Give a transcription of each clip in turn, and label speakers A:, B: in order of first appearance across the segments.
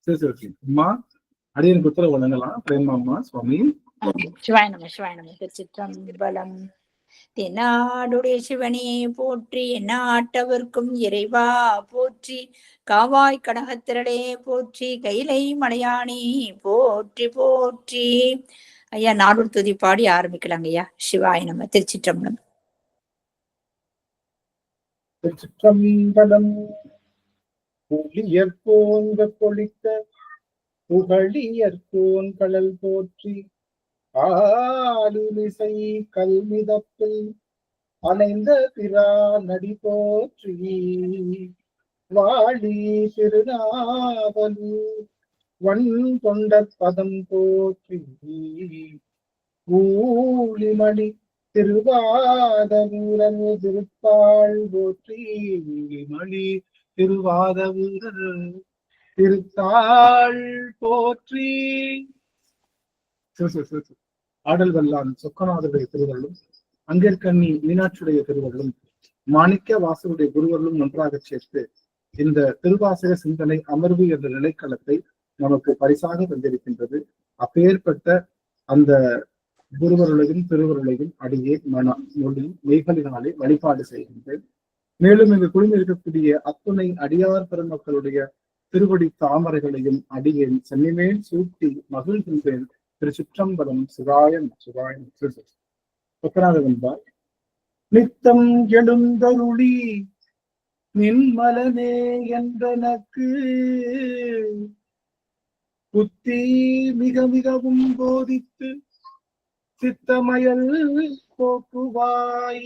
A: சரி சரி அம்மா அடியனுக்கு உத்தரவு வழங்கலாம். பிரேமா அம்மா சுவாமி.
B: சிவாய நம சிவாய நம. திருச்சிற்றம்பலம். தென்னாடுடைய சிவனே போற்றி, எந்நாட்டவர்க்கும் இறைவா போற்றி, காவாய் கனகத்திரளே போற்றி, கைலை மலையானே போற்றி போற்றி. ஐயா நாடூர் துதி பாடி ஆரம்பிக்கலாங்க ஐயா. சிவாய நம. திருச்சிற்றம்பலம்.
A: திருச்சிற்றம்பலம். புலியற்போங்க பொழித்த புகழியற்போன் கடல் போற்றி, ஆலிசை கல்மிதப்பில் அணைந்த பிறா நடி போற்றி, வாழி திருநாவலு வன் கொண்ட பதம் போற்றி, ஊழிமணி திருவாதவூரன் திருத்தாள் போற்றி, மணி திருவாதவூரர் திருத்தாள் போற்றி. ஆடல் வல்லான் சொக்கநாதருடைய திருவள்ளும், அங்கேற்கண்ணி மீனாட்சியுடைய திருவள்ளும், மாணிக்க வாசருடைய குருவர்களும் ஒன்றாக சேர்த்து இந்த திருவாசக சிந்தனை அமர்வு என்ற நிலைக்களத்தை நமக்கு பரிசாக தந்திருக்கின்றது. அப்பேற்பட்ட அந்த குருவருளையும் திருவருளையும் அடியே மன மொழி மெய்களினாலே வழிபாடு செய்கின்றேன். மேலும் இங்கு குழுமி இருக்கக்கூடிய அத்துணை அடியார் பெருமக்களுடைய திருவடி தாமரைகளையும் அடியேன் சென்னிமேல் சூட்டி மகிழ்கின்றேன். திருச்சிற்றம்பலம். சிவாயம் சிவாயம். சொக்கநாதவன்பாய். நித்தம் எழுந்தருளி நின்மலனே என்றனக்கு புத்தி மிக மிகவும் போதித்து சித்தமயல் போக்குவாய்,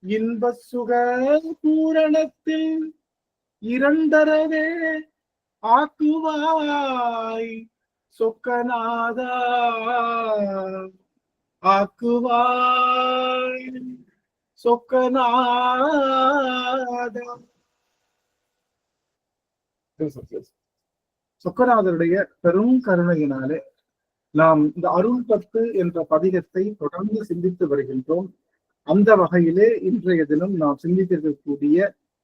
A: இன்ப சுக பூரணத்தில் இரண்டரவே ஆக்குவாய், சொக்கநாதா ஆக்குவாய், சொக்கநாதா. சொக்கநாதருடைய பெரும் கருணையினாலே நாம் இந்த அருள் 10 என்ற பதிகத்தை தொடர்ந்து சிந்தித்து வருகின்றோம். அந்த வகையிலே இன்றைய தினம் நாம் சிந்தித்திருக்கக்கூடிய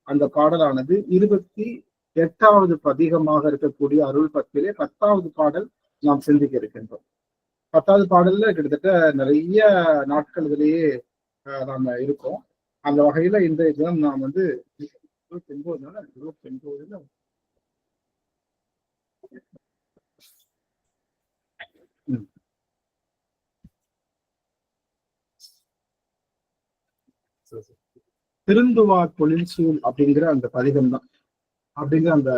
A: அந்த பாடலானது 28வது பதிகமாக இருக்கக்கூடிய அருள் 10லே 10வது பாடல் நாம் சிந்திக்க இருக்கின்றோம். 10வது பாடல்ல கிட்டத்தட்ட நிறைய நாட்கள் இதிலேயே நாம இருக்கோம். அந்த வகையில இன்றைய தினம் நாம் 29 திருந்துவார் பொழில் சூழ் அப்படிங்கிற அந்த பதிகம் தான். அப்படிங்கிற அந்த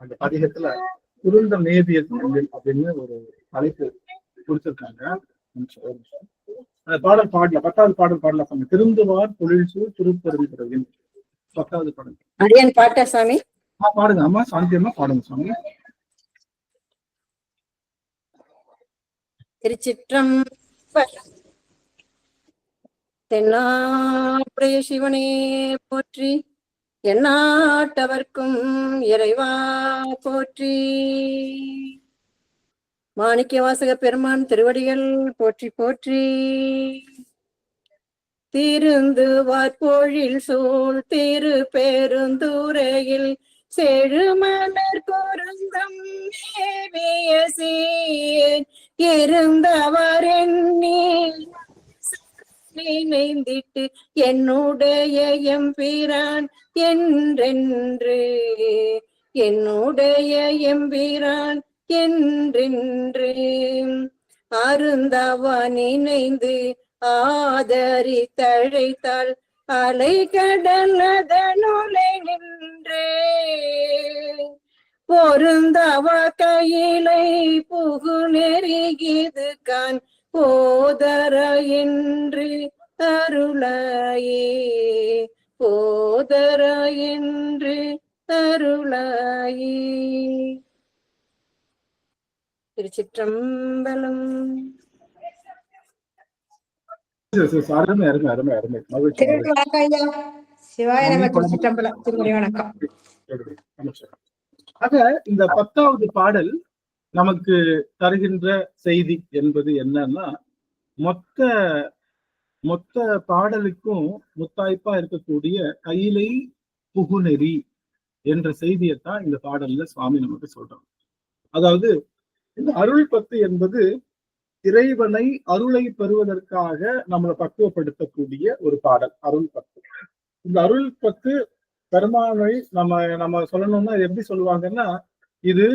A: அந்த பதிகத்துல குருந்த மேதிய அப்படின்னு ஒரு தலைப்பு கொடுத்திருக்காங்க. பாடல் பாடல 10வது பாடல் பாடல சொன்ன திருந்துவார் பொழில் சூழ் திருப்பெருந்துறையின் 10வது பாடல்.
C: அடியன் பாட்டா சாமி.
A: பாடுங்க அம்மா. சாந்தியம்மா பாடுங்க சாமி.
C: திருச்சிற்றம்பலம். தென்னாடுடைய சிவனே போற்றி, எந்நாட்டவர்க்கும் இறைவா போற்றி, மாணிக்க வாசக பெருமான் திருவடிகள் போற்றி போற்றி. திருந்துவார் பொழில் சூழ் திரு பெருந்துறையில் செழுமலர் குருந்தம் மேவிய சீர் இருந்தவர் நினைந்திட்டு என்னுடைய எம்பிரான் என்றென்று, என்னுடைய எம்பிரான் என்றென்று அருந்தவா நினைந்து ஆதரி தழைத்தாள் அலை கடல் அதனுலை நின்று, பொருந்தவ கையிலை புகு நெருகிது கான் போதர என்று அருளாயே, போதர என்று அருளாயே. திருச்சிற்றம்பலம்.
A: அருமை அருமை அருமை அருமை.
B: சிவாய நம. திருச்சிற்றம்பலம். திருமுறை வணக்கம்.
A: ஆக இந்த 10வது பாடல் நமக்கு தருகின்ற செய்தி என்பது என்னன்னா, மொத்த பாடலுக்கும் முத்தாய்ப்பா இருக்கக்கூடிய கையிலை புகுநெறி என்ற செய்தியைத்தான் இந்த பாடல்ல சுவாமி நமக்கு சொல்றாங்க. அதாவது இந்த அருள் பத்து என்பது இறைவனை அருளை பெறுவதற்காக நம்மளை பக்குவப்படுத்தக்கூடிய ஒரு பாடல் அருள் பத்து. இந்த அருள் பத்து பெருமானை நம்ம சொல்லணும்னா எப்படி சொல்லுவாங்கன்னா, இது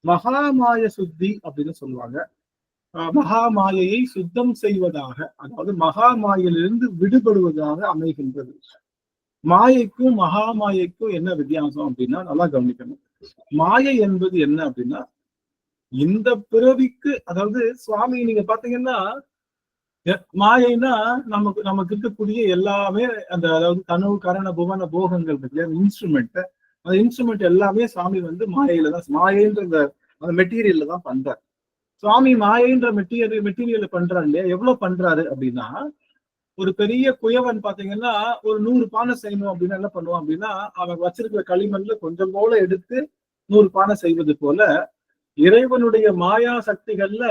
A: மகாமாய சுத்தி அப்படின்னு சொல்லுவாங்க. மகாமாயையை சுத்தம் செய்வதாக, அதாவது மகாமாயிலிருந்து விடுபடுவதாக அமைகின்றது. மாயைக்கும் மகாமாயைக்கும் என்ன வித்தியாசம் அப்படின்னா நல்லா கவனிக்கணும். மாயை என்பது என்ன அப்படின்னா, இந்த பிறவிக்கு, அதாவது சுவாமி நீங்க பாத்தீங்கன்னா மாயைனா நமக்கு இருக்கக்கூடிய எல்லாமே அந்த, அதாவது தனு கரண புவன போகங்கள் இருக்கு, இன்ஸ்ட்ருமெண்ட். அந்த இன்ஸ்ட்ருமெண்ட் எல்லாமே சுவாமி வந்து மாயையில தான், மாயைன்ற அந்த மெட்டீரியல்ல தான் பண்றாரு. சுவாமி மாயைன்ற மெட்டீரியல் பண்றாரு இல்லையா? எவ்வளவு பண்றாரு அப்படின்னா, ஒரு பெரிய குயவன் பாத்தீங்கன்னா ஒரு 100 பானை செய்யணும் அப்படின்னா என்ன பண்ணுவான் அப்படின்னா, அவன் வச்சிருக்கிற களிமண்ல கொஞ்சம் போல எடுத்து 100 பானை செய்வது போல, இறைவனுடைய மாயா சக்திகள்ல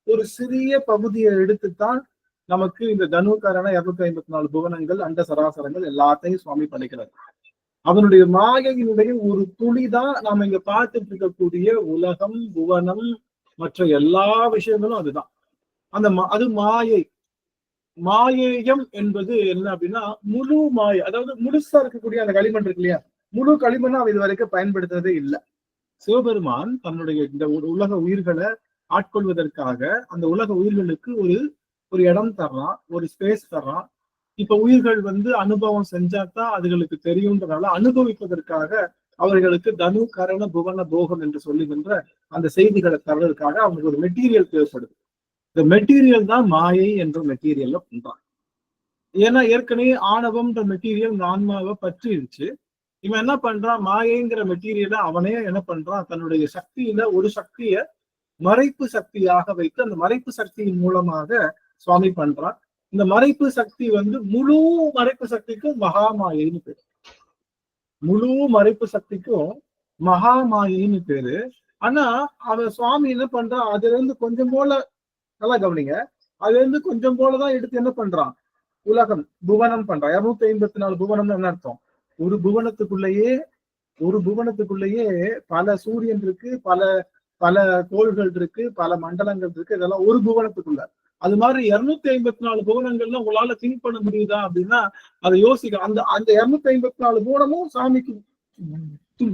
A: ஒரு சிறிய பகுதியை எடுத்துத்தான் நமக்கு இந்த தனுகரண 254 புவனங்கள், அண்ட சராசரங்கள் எல்லாத்தையும் சுவாமி படைக்கிறார். அவனுடைய மாயையினுடைய ஒரு துளிதான் நாம இங்க பார்த்துட்டு இருக்கக்கூடிய உலகம், புவனம், மற்ற எல்லா விஷயங்களும் அதுதான். அது மாயை. மாயேயம் என்பது என்ன அப்படின்னா முழு மாயை, அதாவது முழுசா இருக்கக்கூடிய அந்த களிமண் இருக்கு இல்லையா, முழு களிமண்ணை அவ இது வரைக்கும் பயன்படுத்துறதே இல்லை. சிவபெருமான் தன்னுடைய இந்த உலக உயிர்களை ஆட்கொள்வதற்காக அந்த உலக உயிர்களுக்கு ஒரு இடம் தர்றான், ஒரு ஸ்பேஸ் தர்றான். இப்ப உயிர்கள் வந்து அனுபவம் செஞ்சாதான் அதுகளுக்கு தெரியும்ன்றனால அனுபவிப்பதற்காக அவர்களுக்கு தனு கரண புவன போகம் என்று சொல்லுகின்ற அந்த செய்திகளை தர்றதுக்காக அவங்களுக்கு ஒரு மெட்டீரியல் தேவைப்படுது. இந்த மெட்டீரியல் தான் மாயை என்ற மெட்டீரியல்ல பண்றான். ஏன்னா ஏற்கனவே ஆணவம்ன்ற மெட்டீரியல் ஆன்மாவை பற்றிருச்சு. இவன் என்ன பண்றான், மாயைங்கிற மெட்டீரியலை அவனே என்ன பண்றான், தன்னுடைய சக்தியில ஒரு சக்திய மறைப்பு சக்தியாக வைத்து அந்த மறைப்பு சக்தியின் மூலமாக சுவாமி பண்றான். இந்த மறைப்பு சக்தி வந்து முழு மறைப்பு சக்திக்கும் மகாமாயின்னு பேரு. முழு மறைப்பு சக்திக்கும் மகாமாயின்னு பேரு. ஆனா அவன் சுவாமி என்ன பண்றான், அதுல இருந்து கொஞ்சம் போல, நல்லா கவனிங்க, அதுல இருந்து கொஞ்சம் போலதான் எடுத்து என்ன பண்றான், உலகம் புவனம் பண்றான். 254 புவனம்னு என்ன அர்த்தம்? ஒரு புவனத்துக்குள்ளேயே பல சூரியன் இருக்கு, பல கோள்கள் இருக்கு, பல மண்டலங்கள் இருக்கு. இதெல்லாம் ஒரு புவனத்துக்குள்ள. அது மாதிரி 254 புவனங்கள்ல உங்களால திங்க் பண்ண முடியுதா அப்படின்னா அதை யோசிக்க. அந்த 254 புவனமும் சாமிக்கு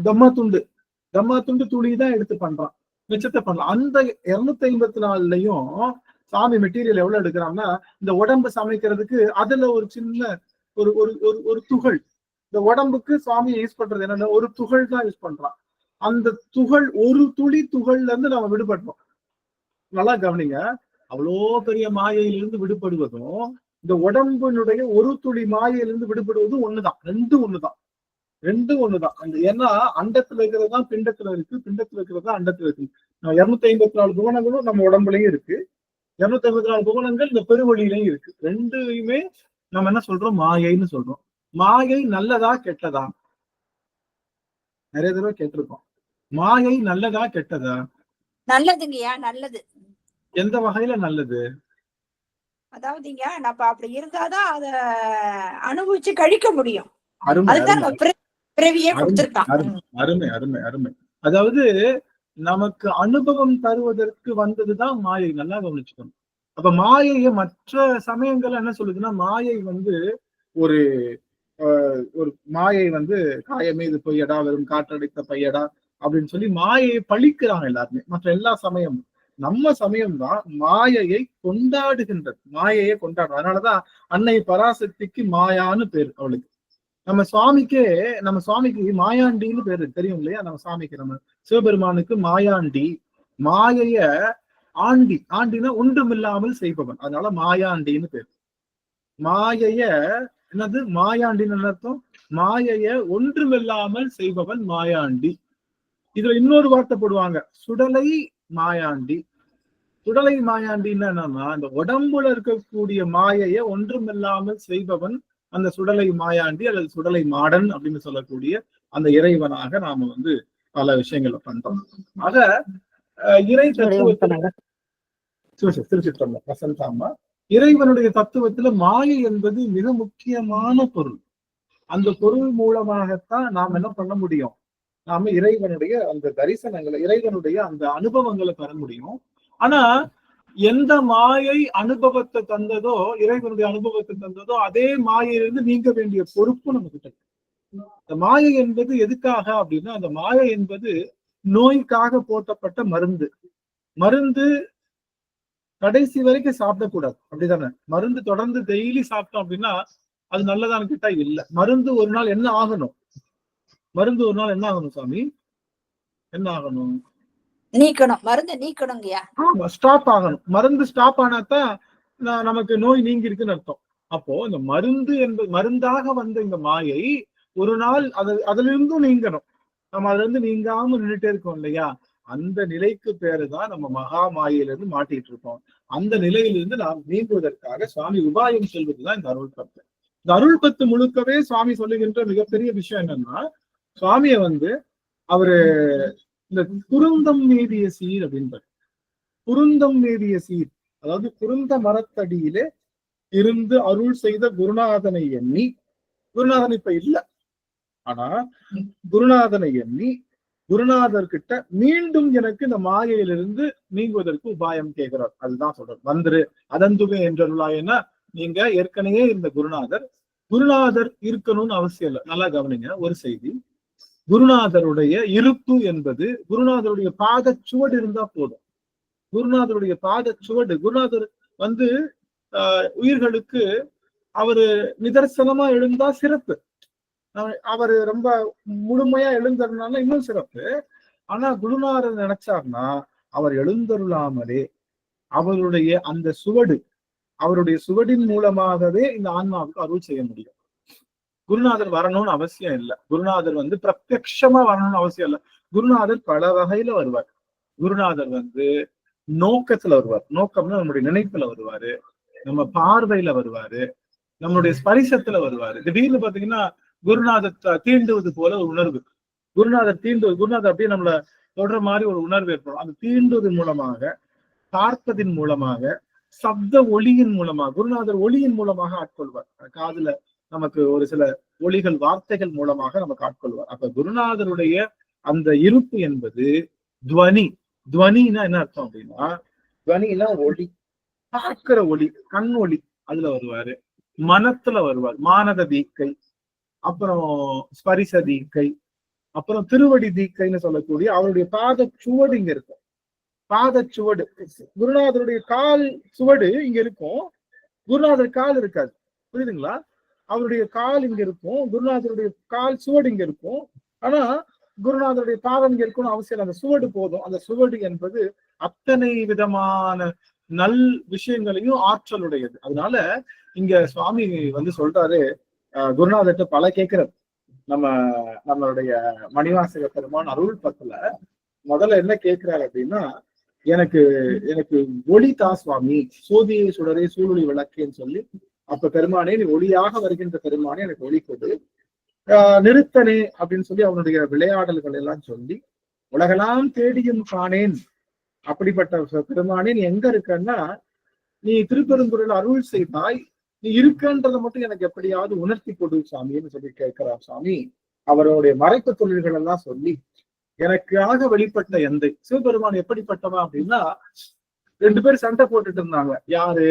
A: தம்மா துண்டு துளிதான் எடுத்து பண்றான், மிச்சத்தை பண்ணலாம். அந்த 254லயும் சாமி மெட்டீரியல் எவ்வளவு எடுக்கிறான்னா, இந்த உடம்பு சமைக்கிறதுக்கு அதுல ஒரு சின்ன ஒரு துகள், இந்த உடம்புக்கு சுவாமி யூஸ் பண்றது என்னன்னா ஒரு துகள் தான் யூஸ் பண்றான். அந்த துகள், ஒரு துளி துகள்ல இருந்து நம்ம விடுபடுறோம். நல்லா கவனிங்க, அவ்வளோ பெரிய மாயையிலிருந்து விடுபடுவதும் இந்த உடம்பினுடைய ஒரு துளி மாயையிலிருந்து விடுபடுவதும் ஒண்ணுதான். ரெண்டும் ஒண்ணுதான். அந்த ஏன்னா அண்டத்துல இருக்கிறது தான் பிண்டத்துல இருக்கு, பிண்டத்துல இருக்கிறது தான் அண்டத்துல இருக்கு. 254 புவனங்களும் நம்ம உடம்புலயும் இருக்கு, 254 புவனங்கள் இந்த பெருவழியிலையும் இருக்கு. ரெண்டுமே நம்ம என்ன சொல்றோம், மாயைன்னு சொல்றோம். மாயை நல்லதா கெட்டதா? நிறைய தடவை கேட்டிருக்கோம். மாயை நல்லதா கெட்டதா?
B: நல்லதுங்கய்யா, நல்லது.
A: எந்த வகையில நல்லது?
B: அதாவதுங்க நம்ம அப்படி இருந்தாதான் அத அனுபவிச்சு கழிக்க முடியும்.
A: அருமை அருமை அருமை. அதாவது நமக்கு அனுபவம் தருவதற்கு வந்ததுதான் மாயை. நல்லா கவனிச்சுக்கணும். அப்ப மாயைய மற்ற சமயங்கள்ல என்ன சொல்லுதுன்னா, மாயை வந்து ஒரு மாயை வந்து காயமே இது பொய்யடா, வெறும் காற்றடித்த பையடா அப்படின்னு சொல்லி மாயையை பழிக்கிறாங்க எல்லாருமே. மற்ற எல்லா சமயமும், நம்ம சமயம் தான் மாயையை கொண்டாடுகின்றது, மாயையை கொண்டாடுறோம். அதனாலதான் அன்னை பராசக்திக்கு மாயான்னு பேரு அவளுக்கு. நம்ம சுவாமிக்கு மாயாண்டின்னு பேரு தெரியும் இல்லையா? நம்ம சாமிக்கு, நம்ம சிவபெருமானுக்கு மாயாண்டி, மாயைய ஆண்டினா ஒன்றுமில்லாமல் செய்பவன், அதனால மாயாண்டின்னு பேரு. மாயைய என்னது, மாயாண்டின்னு அர்த்தம், மாயைய ஒன்றுமில்லாமல் செய்பவன் மாயாண்டி. இதுல இன்னொரு வார்த்தை போடுவாங்க, சுடலை மாயாண்டி. சுடலை மாயாண்டின்னு என்னன்னா, அந்த உடம்புல இருக்கக்கூடிய மாயைய ஒன்றுமில்லாமல் செய்பவன் அந்த சுடலை மாயாண்டி அல்லது சுடலை மாடன் அப்படின்னு சொல்லக்கூடிய அந்த இறைவனாக நாம வந்து பல விஷயங்களை பண்றோம். ஆக இறை தத்துவத்துல திருச்சிற்றம்பலம் பிரசந்தாமா, இறைவனுடைய தத்துவத்துல மாயை என்பது மிக முக்கியமான பொருள். அந்த பொருள் மூலமாகத்தான் நாம் என்ன பண்ண முடியும், நாம இறைவனுடைய அந்த தரிசனங்களை, இறைவனுடைய அந்த அனுபவங்களை பெற முடியும். ஆனா எந்த மாயை அனுபவத்தை தந்ததோ, இறைவனுடைய அனுபவத்தை தந்ததோ, அதே மாயையிலிருந்து நீங்க வேண்டிய பொறுப்பு நம்ம கிட்ட. இந்த மாயை என்பது எதுக்காக அப்படின்னா, அந்த மாயை என்பது நோய்க்காக போட்டப்பட்ட மருந்து. மருந்து கடைசி வரைக்கும் சாப்பிடக்கூடாது, அப்படிதானே? மருந்து தொடர்ந்து டெய்லி சாப்பிட்டோம் அப்படின்னா அது நல்லதான்னு கேட்டா இல்ல. மருந்து ஒரு நாள் என்ன ஆகணும், மருந்து ஒரு நாள் என்ன ஆகணும் சாமி, என்ன ஆகணும்?
B: நீக்கணும், மருந்து நீக்கணுங்கய்யா.
A: ஆமா, ஸ்டாப் ஆகணும். மருந்து ஸ்டாப் ஆனாதான் நமக்கு நோய் நீங்கி இருக்குன்னு அர்த்தம். அப்போ இந்த மருந்து என்பது, மருந்தாக வந்த இந்த மாயை ஒரு நாள் அதுல இருந்தும் நீங்கணும். நம்ம அதுல இருந்து நீங்காம நின்றுட்டே இருக்கோம் இல்லையா? அந்த நிலைக்கு பேருதான் நம்ம மகா மாயில இருந்து மாட்டிட்டு இருக்கோம். அந்த நிலையிலிருந்து நாம் நீங்குவதற்காக சுவாமி உபாயம் சொல்வதுதான் இந்த அருள் பத்து. இந்த அருள் பத்து முழுக்கவே சுவாமி சொல்லுகின்ற மிகப்பெரிய விஷயம் என்னன்னா, சுவாமிய அவரு இந்த குருந்தம் மேவிய சீர் அப்படின்றார். குருந்தம் மேவிய சீர், அதாவது குருந்த மரத்தடியிலே இருந்து அருள் செய்த குருநாதனை எண்ணி, குருநாதன் இப்ப இல்ல, ஆனா குருநாதனை எண்ணி குருநாதர் கிட்ட மீண்டும் எனக்கு இந்த மாயையிலிருந்து நீங்குவதற்கு உபாயம் கேட்கிறார். அதுதான் சொல்றார். வந்துரு அதந்துமே என்றருளாயன்னா, நீங்க ஏற்கனவே இருந்த குருநாதர் இருக்கணும்னு அவசியம் இல்லை. நல்லா கவனிங்க ஒரு செய்தி. குருநாதருடைய இருப்பு என்பது குருநாதருடைய பாதச்சுவடு இருந்தா போதும். குருநாதருடைய பாதச்சுவடு, குருநாதர் உயிர்களுக்கு அவரு நிதர்சனமா எழுந்தா சிறப்பு, அவரு ரொம்ப முழுமையா எழுந்தருனால இன்னும் சிறப்பு. ஆனா குருநாதர் நினைச்சார்னா அவர் எழுந்தருளாமலே அவருடைய அந்த சுவடு, அவருடைய சுவடின் மூலமாகவே இந்த ஆன்மாவுக்கு அருள் செய்ய முடியும். குருநாதர் வரணும்னு அவசியம் இல்லை. குருநாதர் பிரத்யக்ஷமா வரணும்னு அவசியம் இல்லை. குருநாதர் பல வகையில வருவார். குருநாதர் நோக்கத்துல வருவார். நோக்கம்னா நம்முடைய நினைப்புல வருவாரு, நம்ம பார்வையில வருவாரு, நம்மளுடைய ஸ்பரிசத்துல வருவாரு. திடீர்னு பாத்தீங்கன்னா குருநாதர் தீண்டுவது போல ஒரு உணர்வு, குருநாதர் அப்படியே நம்மள தொடர மாதிரி ஒரு உணர்வு ஏற்படும். அந்த தீண்டுவதன் மூலமாக, பார்ப்பதின் மூலமாக, சப்த ஒளியின் மூலமாக, குருநாதர் ஒளியின் மூலமாக ஆட்கொள்வார். காதுல நமக்கு ஒரு சில ஒளிகள், வார்த்தைகள் மூலமாக நமக்கு ஆட்கொள்வார். அப்ப குருநாதருடைய அந்த இருப்பு என்பது துவனி. துவனின்னா என்ன அர்த்தம் அப்படின்னா, துவனினா ஒளி, பார்க்கிற ஒளி, கண் ஒளி, அதுல வருவாரு. மனத்துல வருவார், மானத தீக்கை, அப்புறம் ஸ்பரிச தீக்கை, அப்புறம் திருவடி தீக்கைன்னு சொல்லக்கூடிய அவருடைய பாத சுவடு இங்க இருக்கும். பாத சுவடு, குருநாதருடைய கால் சுவடு இங்க இருக்கும், குருநாதர் கால் இருக்காது. புரியுதுங்களா? அவருடைய கால் இங்க இருக்கும், குருநாதருடைய கால் சுவடு இங்க இருக்கும். ஆனா குருநாதருடைய பாதம் இங்க இருக்கும்னு அவசியம். அந்த சுவடு போதும். அந்த சுவடு என்பது அத்தனை விதமான நல் விஷயங்களையும் ஆற்றலுடையது. அதனால இங்க சுவாமி சொல்றாரு, குருநாதர்கிட்ட பல கேட்கிறார். நம்மளுடைய மணிவாசக பெருமான் அருள் பத்துல முதல்ல என்ன கேட்கிறாரு அப்படின்னா, எனக்கு ஒளி தா சுவாமி, சோதியை சுடரே சூழொளி விளக்கேன்னு சொல்லி, அப்ப பெருமானே நீ ஒளியாக வருகின்ற பெருமானே எனக்கு ஒளி கொடு, நிறுத்தனே அப்படின்னு சொல்லி அவனுடைய விளையாடல்கள் எல்லாம் சொல்லி, உலகெல்லாம் தேடியும் காணேன் அப்படிப்பட்ட பெருமானே நீ எங்க இருக்கன்னா, நீ திருப்பெருந்துறையில் அருள் செய்தாய், நீ இருக்கன்றதை மட்டும் எனக்கு எப்படியாவது உணர்த்தி கொடு சாமின்னு சொல்லி கேட்கிறார் சாமி. அவருடைய மறைப்பு தொழில்கள் எல்லாம் சொல்லி எனக்காக வெளிப்பட்ட எந்தை சிவபெருமான் எப்படிப்பட்டவா அப்படின்னா, 2 பேரும் சண்டை போட்டுட்டு இருந்தாங்க. யாரு?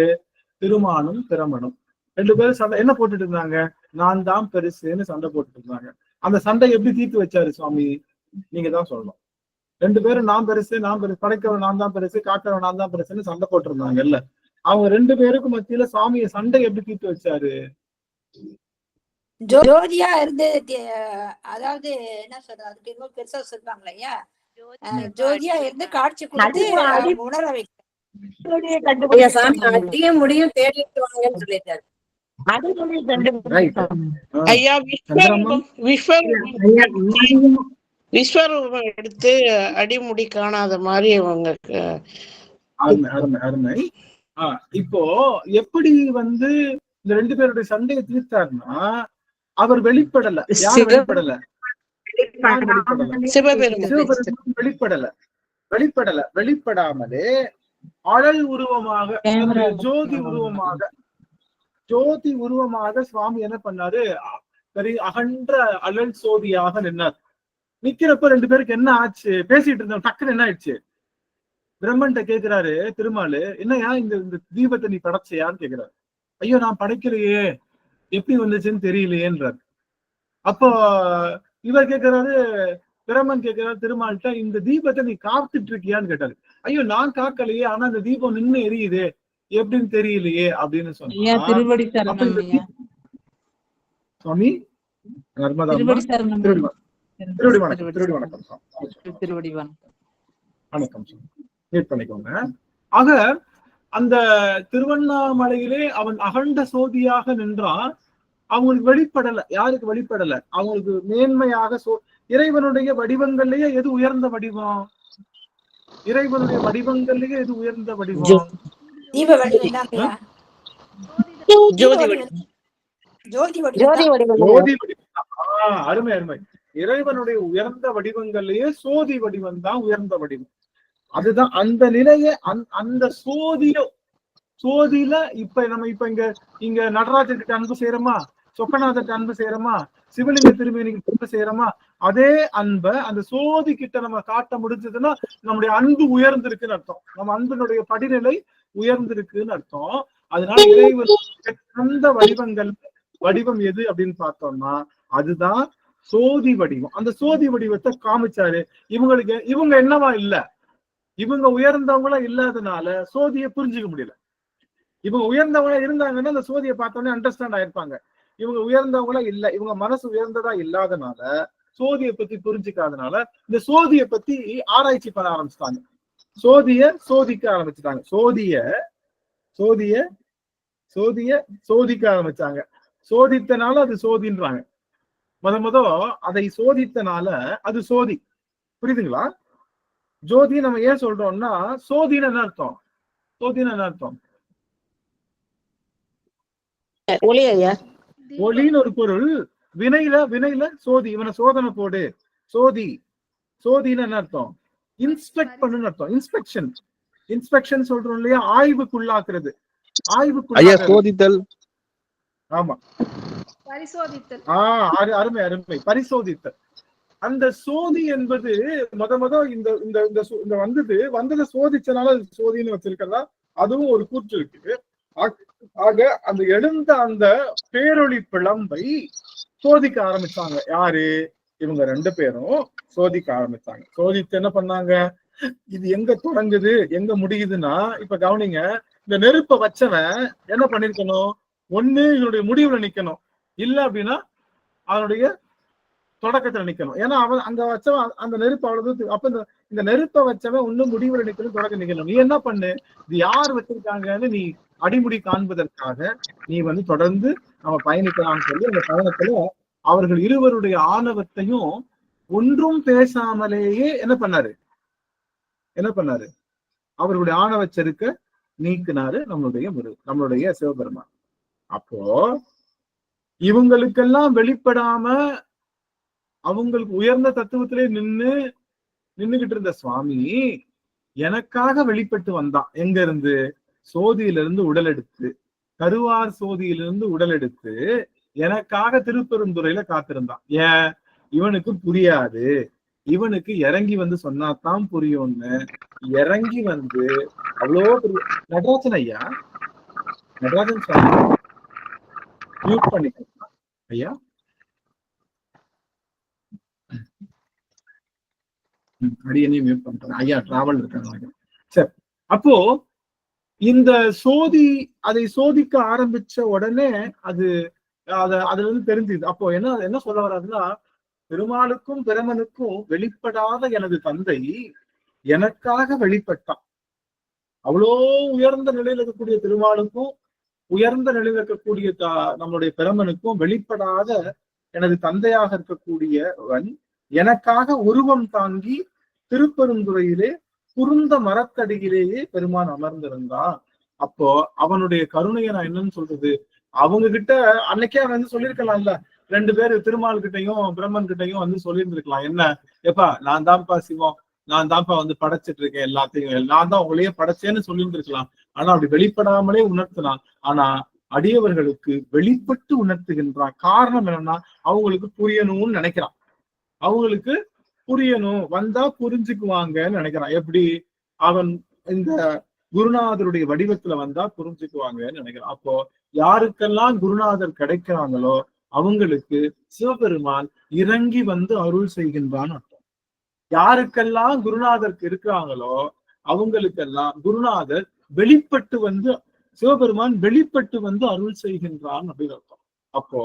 A: திருமானும் பிரமனும். 2 பேரும் சண்டை என்ன போட்டுட்டு இருந்தாங்க? நான் தான் பெருசுன்னு சண்டை போட்டுட்டு இருந்தாங்க. அந்த சண்டை எப்படி தீர்த்து வச்சாரு சுவாமி? நீங்க தான் சொல்லணும். 2 பேரும் நான் பெருசு, படைக்கிறவன் நான் தான் பெருசு, காக்கிறவன் நான் தான் பெருசுன்னு சண்டை போட்டிருந்தாங்க இல்ல. அவங்க 2 பேருக்கும் மத்தியில சுவாமிய சண்டை எப்படி தீர்த்து வச்சாரு?
B: ஜோதியா இருந்து, அதாவது என்ன சொல்றது, அதுக்கு இன்னும் பெருசா சொல்றாங்களே ஐயா, ஜோதியா இருந்து காட்சி கொடுத்து உணர
C: வைக்க முடியும் தேடிட்டு வாங்கன்னு சொல்லிட்டாரு.
D: ஐயா விஸ்வரூபம் எடுத்து அடிமுடி காணாத மாதிரி அவங்க.
A: அருமை. இப்போ எப்படி இந்த 2 பேருடைய சண்டையை தீர்த்தாருன்னா, அவர் வெளிப்படல. யார் வெளிப்படல? வெளிப்படாமலே அழல் உருவமாக, ஜோதி உருவமாக சுவாமி என்ன பண்ணாரு? சரி, அகன்ற அழல் சோதியாக நின்னார். நிக்கிறப்ப ரெண்டு பேருக்கு என்ன ஆச்சு, பேசிட்டு இருந்தோம், டக்குன்னு என்ன ஆயிடுச்சு, பிரம்மன்ட்ட கேக்குறாரு திருமாலு, என்னையா இந்த இந்த தீபத்தை நீ படைச்சியான்னு கேக்குறாரு. ஐயோ நான் படைக்கலையே, எப்படி வந்துச்சுன்னு தெரியலையேன்றார். அப்போ இவர் கேட்கிறாரு, பிரம்மன் கேட்கிறாரு திருமால்கிட்ட, இந்த தீபத்தை நீ காத்துட்டு இருக்கியான்னு கேட்டாரு. ஐயோ நான் காக்கலையே, ஆனா இந்த தீபம் நின்னு எரியுது, எப்படின்னு தெரியலையே அப்படின்னு சொன்னா.
E: திருவடி சரணம்
A: சுவாமி நர்மதா, திருவடி வணக்கம், திருவடி வணக்கம்,
E: திருவடி வணக்கம்,
A: வணக்கம் மீட் பண்ணிக்கோங்க. ஆக அந்த திருவண்ணாமலையிலே அவன் அகண்ட சோதியாக நின்றான். அவங்களுக்கு வெளிப்படல. யாருக்கு வெளிப்படல? அவங்களுக்கு மேன்மையாக இறைவனுடைய வடிவங்கள்லயே எது உயர்ந்த வடிவம்? இறைவனுடைய வடிவங்கள்லயே எது உயர்ந்த வடிவம்?
B: ஜோதி
A: வடிவம். அருமை அருமை. இறைவனுடைய உயர்ந்த வடிவங்கள்லயே சோதி வடிவம் தான் உயர்ந்த வடிவம். அதுதான் அந்த நிலைய அந்த சோதியில இப்ப நம்ம இங்க நடராஜர்கிட்ட அன்பு செய்யறோமா, சொக்கநாதர்கிட்ட அன்பு செய்யறோமா, சிவலிங்க திருமேனிக்கு அன்பு செய்யறோமா, அதே அன்பை அந்த சோதி கிட்ட நம்ம காட்ட முடிஞ்சதுன்னா நம்முடைய அன்பு உயர்ந்திருக்குன்னு அர்த்தம். நம்ம அன்பினுடைய படிநிலை உயர்ந்திருக்குன்னு அர்த்தம். அதனால இறைவன் அந்த வடிவம் எது அப்படின்னு பார்த்தோம்னா அதுதான் சோதி வடிவம். அந்த சோதி வடிவத்தை காமிச்சாரு. இவங்க என்னவா இல்ல, இவங்க உயர்ந்தவங்களா இல்லாதனால சோதியை புரிஞ்சுக்க முடியல. இவங்க உயர்ந்தவங்களா இருந்தாங்கன்னா அந்த சோதியை பார்த்தோன்னே அண்டர்ஸ்டாண்ட் ஆயிருப்பாங்க. இவங்க உயர்ந்தவங்களா இல்ல, இவங்க மனசு உயர்ந்ததா இல்லாதனால சோதியை பத்தி புரிஞ்சுக்காதனால இந்த சோதியை பத்தி ஆராய்ச்சி பண்ண ஆரம்பிச்சுட்டாங்க. சோதிக்க ஆரம்பிச்சுட்டாங்க. சோதிக்க ஆரம்பிச்சாங்க. சோதித்தனால அது சோதின்றாங்க. முத அதை சோதித்தனால அது சோதி. புரியுதுங்களா? ஜோதி நம்ம ஏன் சொல்றோம்னா சோதின்னு என்ன அர்த்தம்? ஒளின்னு ஒரு பொருள். வினையில சோதி. இவனை சோதனை போடு. சோதின்னு என்ன அர்த்தம்? இன்ஸ்பெக்ட் பண்ணுன்னு அர்த்தம். இன்ஸ்பெக்ஷன் சொல்றோம் இல்லையா, ஆய்வுக்குள்ளாக்குறது. சோதித்தல். ஆமா, பரிசோதித்தல். அருமை. பரிசோதித்தல். அந்த சோதி என்பது முத இந்த வந்ததை சோதிச்சனால சோதின்னு வச்சிருக்கிறதா அதுவும் ஒரு கூற்று இருக்கு. ஆக அந்த எழுந்த அந்த பேரொளி பிளம்பை சோதிக்க ஆரம்பிச்சாங்க. யாரு? இவங்க ரெண்டு பேரும் சோதிக்க ஆரம்பிச்சாங்க. சோதித்து என்ன பண்ணாங்க, இது எங்க தொடங்குது எங்க முடியுதுன்னா, இப்ப கவனிங்க, இந்த நெருப்பை வச்சவன் என்ன பண்ணிருக்கணும்? ஒண்ணு இதனுடைய முடிவுல நிக்கணும், இல்ல அப்படின்னா அதனுடைய தொடக்கத்துல நிக்கணும். ஏன்னா அவன் அங்க வச்சவன் அந்த நெருப்பு அவ்வளவு. அப்ப இந்த நெருப்பை வச்சவன் ஒன்னும் முடிவுல நிக்கணும், தொடக்க நிக்கணும். நீ என்ன பண்ணு, இது யார் வச்சிருக்காங்கன்னு நீ அடிமுடி காண்பதற்காக நீ தொடர்ந்து நம்ம பயணிக்கலாம்னு சொல்லி அந்த பயணத்துல அவர்கள் இருவருடைய ஆணவத்தையும் ஒன்றும் பேசாமலேயே என்ன பண்ணாரு? அவர்களுடைய ஆணவ செருக்க நீக்கினாரு நம்மளுடைய சிவபெருமான். அப்போ இவங்களுக்கெல்லாம் வெளிப்படாம அவங்களுக்கு உயர்ந்த தத்துவத்திலே நின்னுகிட்டு இருந்த சுவாமி எனக்காக வெளிப்பட்டு வந்தான். எங்க இருந்து? சோதியிலிருந்து உடல் எடுத்து, கருவார் சோதியிலிருந்து உடல் எடுத்து எனக்காக திருப்பெருந்துறையில காத்திருந்தான். ஏன்? இவனுக்கு புரியாது, இவனுக்கு இறங்கி சொன்னாதான் புரியும்னு இறங்கி அவ்வளோ நடராஜன் ஐயா, நடராஜன் சுவாமி மியூட் பண்ணிக்கலாம் ஐயா. அடியனையும் மியூட் பண்ணிட்டாங்க ஐயா, டிராவல் இருக்காங்க. சரி, அப்போ இந்த அதை சோதிக்க ஆரம்பிச்ச உடனே அதுல தெரிஞ்சுது. அப்போ என்ன சொல்ல வர்றாருன்னா, பெருமாளுக்கும் பிரமனுக்கும் வெளிப்படாத எனது தந்தை எனக்காக வெளிப்பட்டான். அவ்வளோ உயர்ந்த நிலையில இருக்கக்கூடிய திருமாலுக்கும் உயர்ந்த நிலையில இருக்கக்கூடிய நம்மளுடைய பிரமனுக்கும் வெளிப்படாத எனது தந்தையாக இருக்கக்கூடியவன் எனக்காக உருவம் தாங்கி திருப்பெருந்துறையிலே குறுந்த மரத்தடியிலேயே பெருமான் அமர்ந்திருந்தான். அப்போ அவனுடைய கருணையை நான் என்னன்னு சொல்றது, அவங்க கிட்ட அன்னைக்கே சொல்லியிருக்கலாம்ல, ரெண்டு பேரு திருமால் கிட்டையும் பிரம்மன் கிட்டையும் சொல்லியிருந்திருக்கலாம். என்ன, எப்பா நான் தான்ப்பா சிவம், நான் தான்ப்பா படைச்சிட்டு இருக்கேன், எல்லாத்தையும் நான் தான் உங்களையே படைச்சேன்னு சொல்லியிருந்திருக்கலாம். ஆனா அப்படி வெளிப்படாமலே உணர்த்தினான். ஆனா அடியவர்களுக்கு வெளிப்பட்டு உணர்த்துகின்றான். காரணம் என்னன்னா, அவங்களுக்கு புரியணும்னு நினைக்கிறான். அவங்களுக்கு புரியணும், வந்தா புரிஞ்சுக்குவாங்கன்னு நினைக்கிறான். எப்படி? அவன் இந்த குருநாதருடைய வடிவத்துல வந்தா புரிஞ்சுக்குவாங்கன்னு நினைக்கிறான். அப்போ யாருக்கெல்லாம் குருநாதர் கிடைக்கிறாங்களோ அவங்களுக்கு சிவபெருமான் இறங்கி வந்து அருள் செய்கின்றான்னு அர்த்தம். யாருக்கெல்லாம் குருநாதருக்கு இருக்கிறாங்களோ அவங்களுக்கெல்லாம் குருநாதர் வெளிப்பட்டு வந்து, சிவபெருமான் வெளிப்பட்டு வந்து அருள் செய்கின்றான் அப்படின்னு அர்த்தம். அப்போ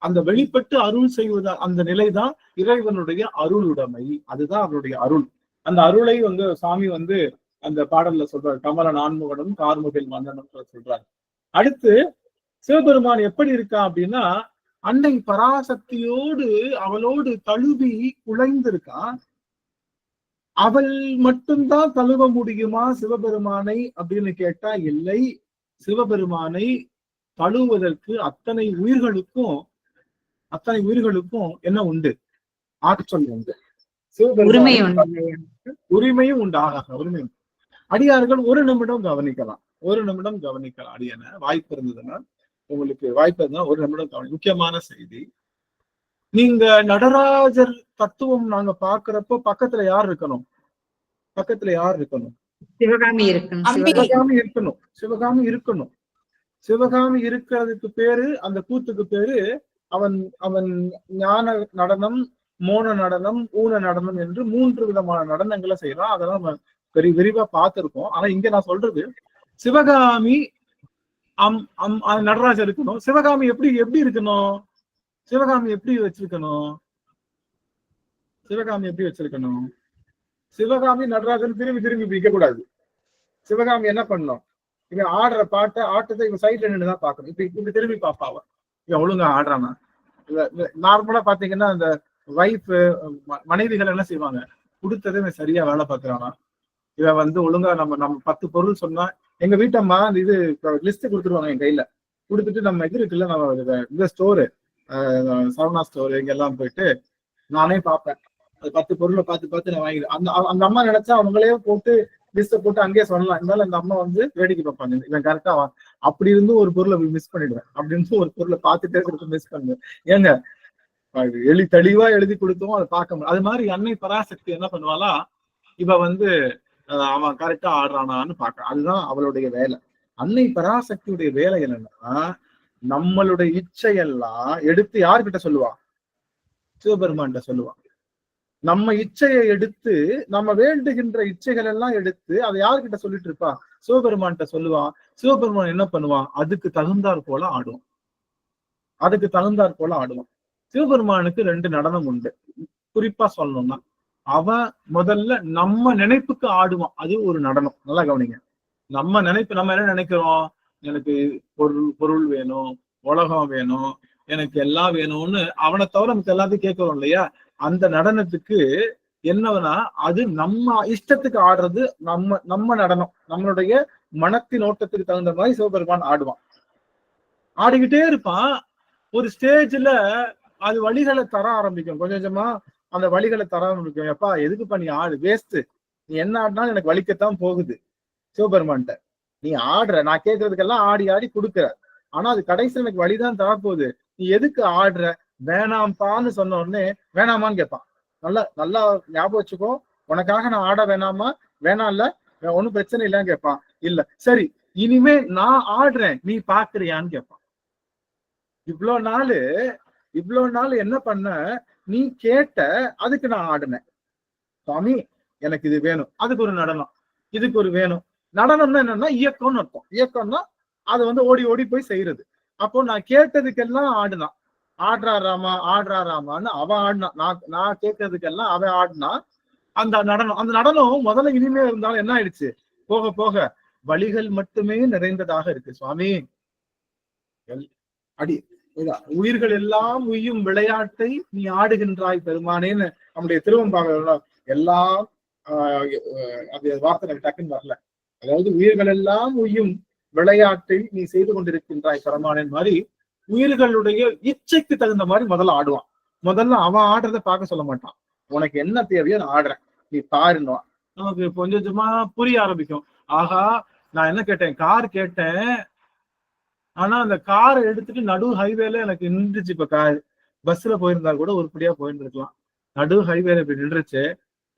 A: அந்த வெளிப்பட்டு அருள் செய்வத அந்த நிலைதான் இறைவனுடைய அருளுடைமை. அதுதான் அவருடைய அருள். அந்த அருளை வந்து சாமி வந்து அந்த பாடல்ல சொல்றாரு, கமல நான்முகனும் கார்முகில் மன்னனும் சொல்றாரு. அடுத்து சிவபெருமான் எப்படி இருக்கா அப்படின்னா, அன்னை பராசக்தியோடு அவளோடு தழுவி குழைந்திருக்கான். அவள் மட்டும்தான் தழுவ முடியுமா சிவபெருமானை அப்படின்னு கேட்டா இல்லை. சிவபெருமானை தழுவதற்கு அத்தனை உயிர்களுக்கும் என்ன உண்டு? ஆற்றல் உண்டு. உரிமையும் உண்டு. உரிமை. அடியார்கள் ஒரு நிமிடம் கவனிக்கலாம். அடியான வாய்ப்பு இருந்ததுன்னா, உங்களுக்கு வாய்ப்பு இருந்தா ஒரு நிமிடம் கவனி. முக்கியமான செய்தி, நீங்க நடராஜர் தத்துவம் நாங்க பாக்குறப்போ பக்கத்துல யார் இருக்கணும்?
E: சிவகாமி
A: இருக்கணும். சிவகாமி இருக்கிறதுக்கு பேரு, அந்த கூத்துக்கு பேரு அவன் ஞான நடனம், மோன நடனம், ஊன நடனம் என்று 3 விதமான நடனங்களை செய்யறான். அதெல்லாம் நம்ம விரிவா பார்த்திருக்கோம். ஆனா இங்க நான் சொல்றது, சிவகாமி நடராஜர் இருக்கணும். சிவகாமி எப்படி இருக்கணும்? சிவகாமி எப்படி வச்சிருக்கணும்? சிவகாமி நடராஜன் திரும்பி பிடிக்க கூடாது. சிவகாமி என்ன பண்ணணும்? இவன் ஆடுற ஆட்டத்தை இவன் சைட்ல நின்றுதான் பாக்கணும். இப்ப திரும்பி பாப்பாவ இவன் ஒழுங்கா ஆடுறானா. நார்மலா பாத்தீங்கன்னா அந்த வைஃப் மனைவிகள் என்ன செய்வாங்க? கொடுத்ததை இவன் சரியா வேலை பார்க்கறானா, இவன் வந்து ஒழுங்கா நம்ம 10 பொருள் சொன்னா, எங்க வீட்டம்மா அந்த இது லிஸ்ட் கொடுத்துருவாங்க என் கையில. கொடுத்துட்டு நம்ம இது இருக்குல்ல, நம்ம இந்த ஸ்டோரு சரவணா ஸ்டோர் இங்க எல்லாம் போயிட்டு நானே பார்ப்பேன். அது 10 பொருளை பார்த்து நான் வாங்கிடுவேன். அந்த அம்மா நினைச்சா அவங்களே போட்டு லிஸ்ட போட்டு அங்கேயே சொல்லலாம். இருந்தாலும் அந்த அம்மா வந்து வேடிக்கை பார்ப்பாங்க, இவன் கரெக்டா அப்படி இருந்து ஒரு பொருளை மிஸ் பண்ணிடுவேன் அப்படின்னு ஒரு பொருளை பார்த்துட்டே கொடுத்து மிஸ் பண்ணுவேன். ஏங்க தெளிவா எழுதி கொடுத்தோம், அதை பார்க்க முடியும். அது மாதிரி அன்னை பராசக்தி என்ன பண்ணுவாளா, இவ வந்து அவன் கரெக்டா ஆடுறானான்னு பார்க்க. அதுதான் அவளுடைய வேலை. அன்னை பராசக்தியுடைய வேலை என்னன்னா, நம்மளுடைய இச்சையெல்லாம் எடுத்து யாருக்கிட்ட சொல்லுவா? சிவபெருமான்கிட்ட சொல்லுவா. நம்ம இச்சையை எடுத்து, நம்ம வேண்டுகின்ற இச்சைகள் எல்லாம் எடுத்து அதை யாருக்கிட்ட சொல்லிட்டு இருப்பா? சிவபெருமான்கிட்ட சொல்லுவான். சிவபெருமான் என்ன பண்ணுவான்? அதுக்கு தகுந்தாற் போல ஆடுவான். சிவபெருமானுக்கு 2 நடனம் உண்டு. குறிப்பா சொல்லணும்னா, அவன் முதல்ல நம்ம நினைப்புக்கு ஆடுவான். அது ஒரு நடனம். நல்லா கவனிங்க. நம்ம என்ன நினைக்கிறோம்? எனக்கு பொருள் வேணும், உலகம் வேணும், எனக்கு எல்லாம் வேணும்னு அவனை தவிர நமக்கு எல்லாத்தையும் கேட்கிறோம் இல்லையா? அந்த நடனத்துக்கு என்னவனா, அது நம்ம இஷ்டத்துக்கு ஆடுறது நம்ம நடனம். நம்மளுடைய மனத்தின் ஓட்டத்துக்கு தகுந்த மாதிரி சிவபெருமான் ஆடுவான். ஆடிக்கிட்டே இருப்பான். ஒரு ஸ்டேஜ்ல அது வழிகளை தர ஆரம்பிக்கும். கொஞ்சமா அந்த வழிகளை தர ஆரம்பிக்கும். எப்பா எதுக்குப்பா நீ ஆடு, வேஸ்ட், நீ என்ன ஆடினாலும் எனக்கு வலிக்கத்தான் போகுது. சிவபெருமான்கிட்ட நீ ஆடுற, நான் கேட்கறதுக்கெல்லாம் ஆடி கொடுக்குற, ஆனா அது கடைசி எனக்கு வழிதான் தரப்போகுது. நீ எதுக்கு ஆடுற? வேணாம்பான்னு சொன்ன உடனே வேணாமான்னு கேட்பான். நல்லா ஞாபகம் வச்சுக்கோ, உனக்காக நான் ஆட வேணாமா? வேணாம் இல்ல, ஒன்னும் பிரச்சனை இல்லைன்னு கேட்பான். இல்ல சரி, இனிமே நான் ஆடுறேன், நீ பாக்குறியான்னு கேட்பான். இவ்வளவு நாள் என்ன பண்ண? நீ கேட்ட, அதுக்கு நான் ஆடினேன். சுவாமி எனக்கு இது வேணும், அதுக்கு ஒரு நடனம், இதுக்கு ஒரு வேணும். நடனம்னா என்னன்னா இயக்கம்னு அர்த்தம். இயக்கம்னா அது வந்து ஓடி போய் செய்யறது. அப்போ நான் கேட்டதுக்கெல்லாம் ஆடுனான். ஆடுறாராமான்னு அவன் ஆடினான். நான் கேட்கறதுக்கெல்லாம் அவன் ஆடினா. அந்த நடனம் முதல்ல இனிமே இருந்தாலும் என்ன ஆயிடுச்சு? போக போக வழிகள் மட்டுமே நிறைந்ததாக இருக்கு. சுவாமி உயிர்கள் எல்லாம் உய்யும் விளையாட்டை நீ ஆடுகின்றாய் பெருமானேன்னு நம்முடைய திருவம்பாக எல்லாம் அந்த வார்த்தை எனக்கு டக்குன்னு வரல. அதாவது உயிர்கள் எல்லாம் உய்யும் விளையாட்டை நீ செய்து கொண்டிருக்கின்றாய் பெருமானேன் மாதிரி உயிர்களுடைய இச்சைக்கு தகுந்த மாதிரி முதல்ல ஆடுவான். முதல்ல அவன் ஆடுறதை பார்க்க சொல்ல மாட்டான். உனக்கு என்ன தேவையோ நான் ஆடுறேன், நீ பாருன்னுவான். நமக்கு கொஞ்சமா புரிய ஆரம்பிக்கும். ஆகா, நான் என்ன கேட்டேன்? கார் கேட்டேன், ஆனா அந்த காரை எடுத்துட்டு நடு ஹைவேல எனக்கு நின்றுச்சு. இப்ப பஸ்ல போயிருந்தா கூட உருப்படியா போயிருந்துருக்கலாம். நடு ஹைவேல இப்படி நின்றுச்சு.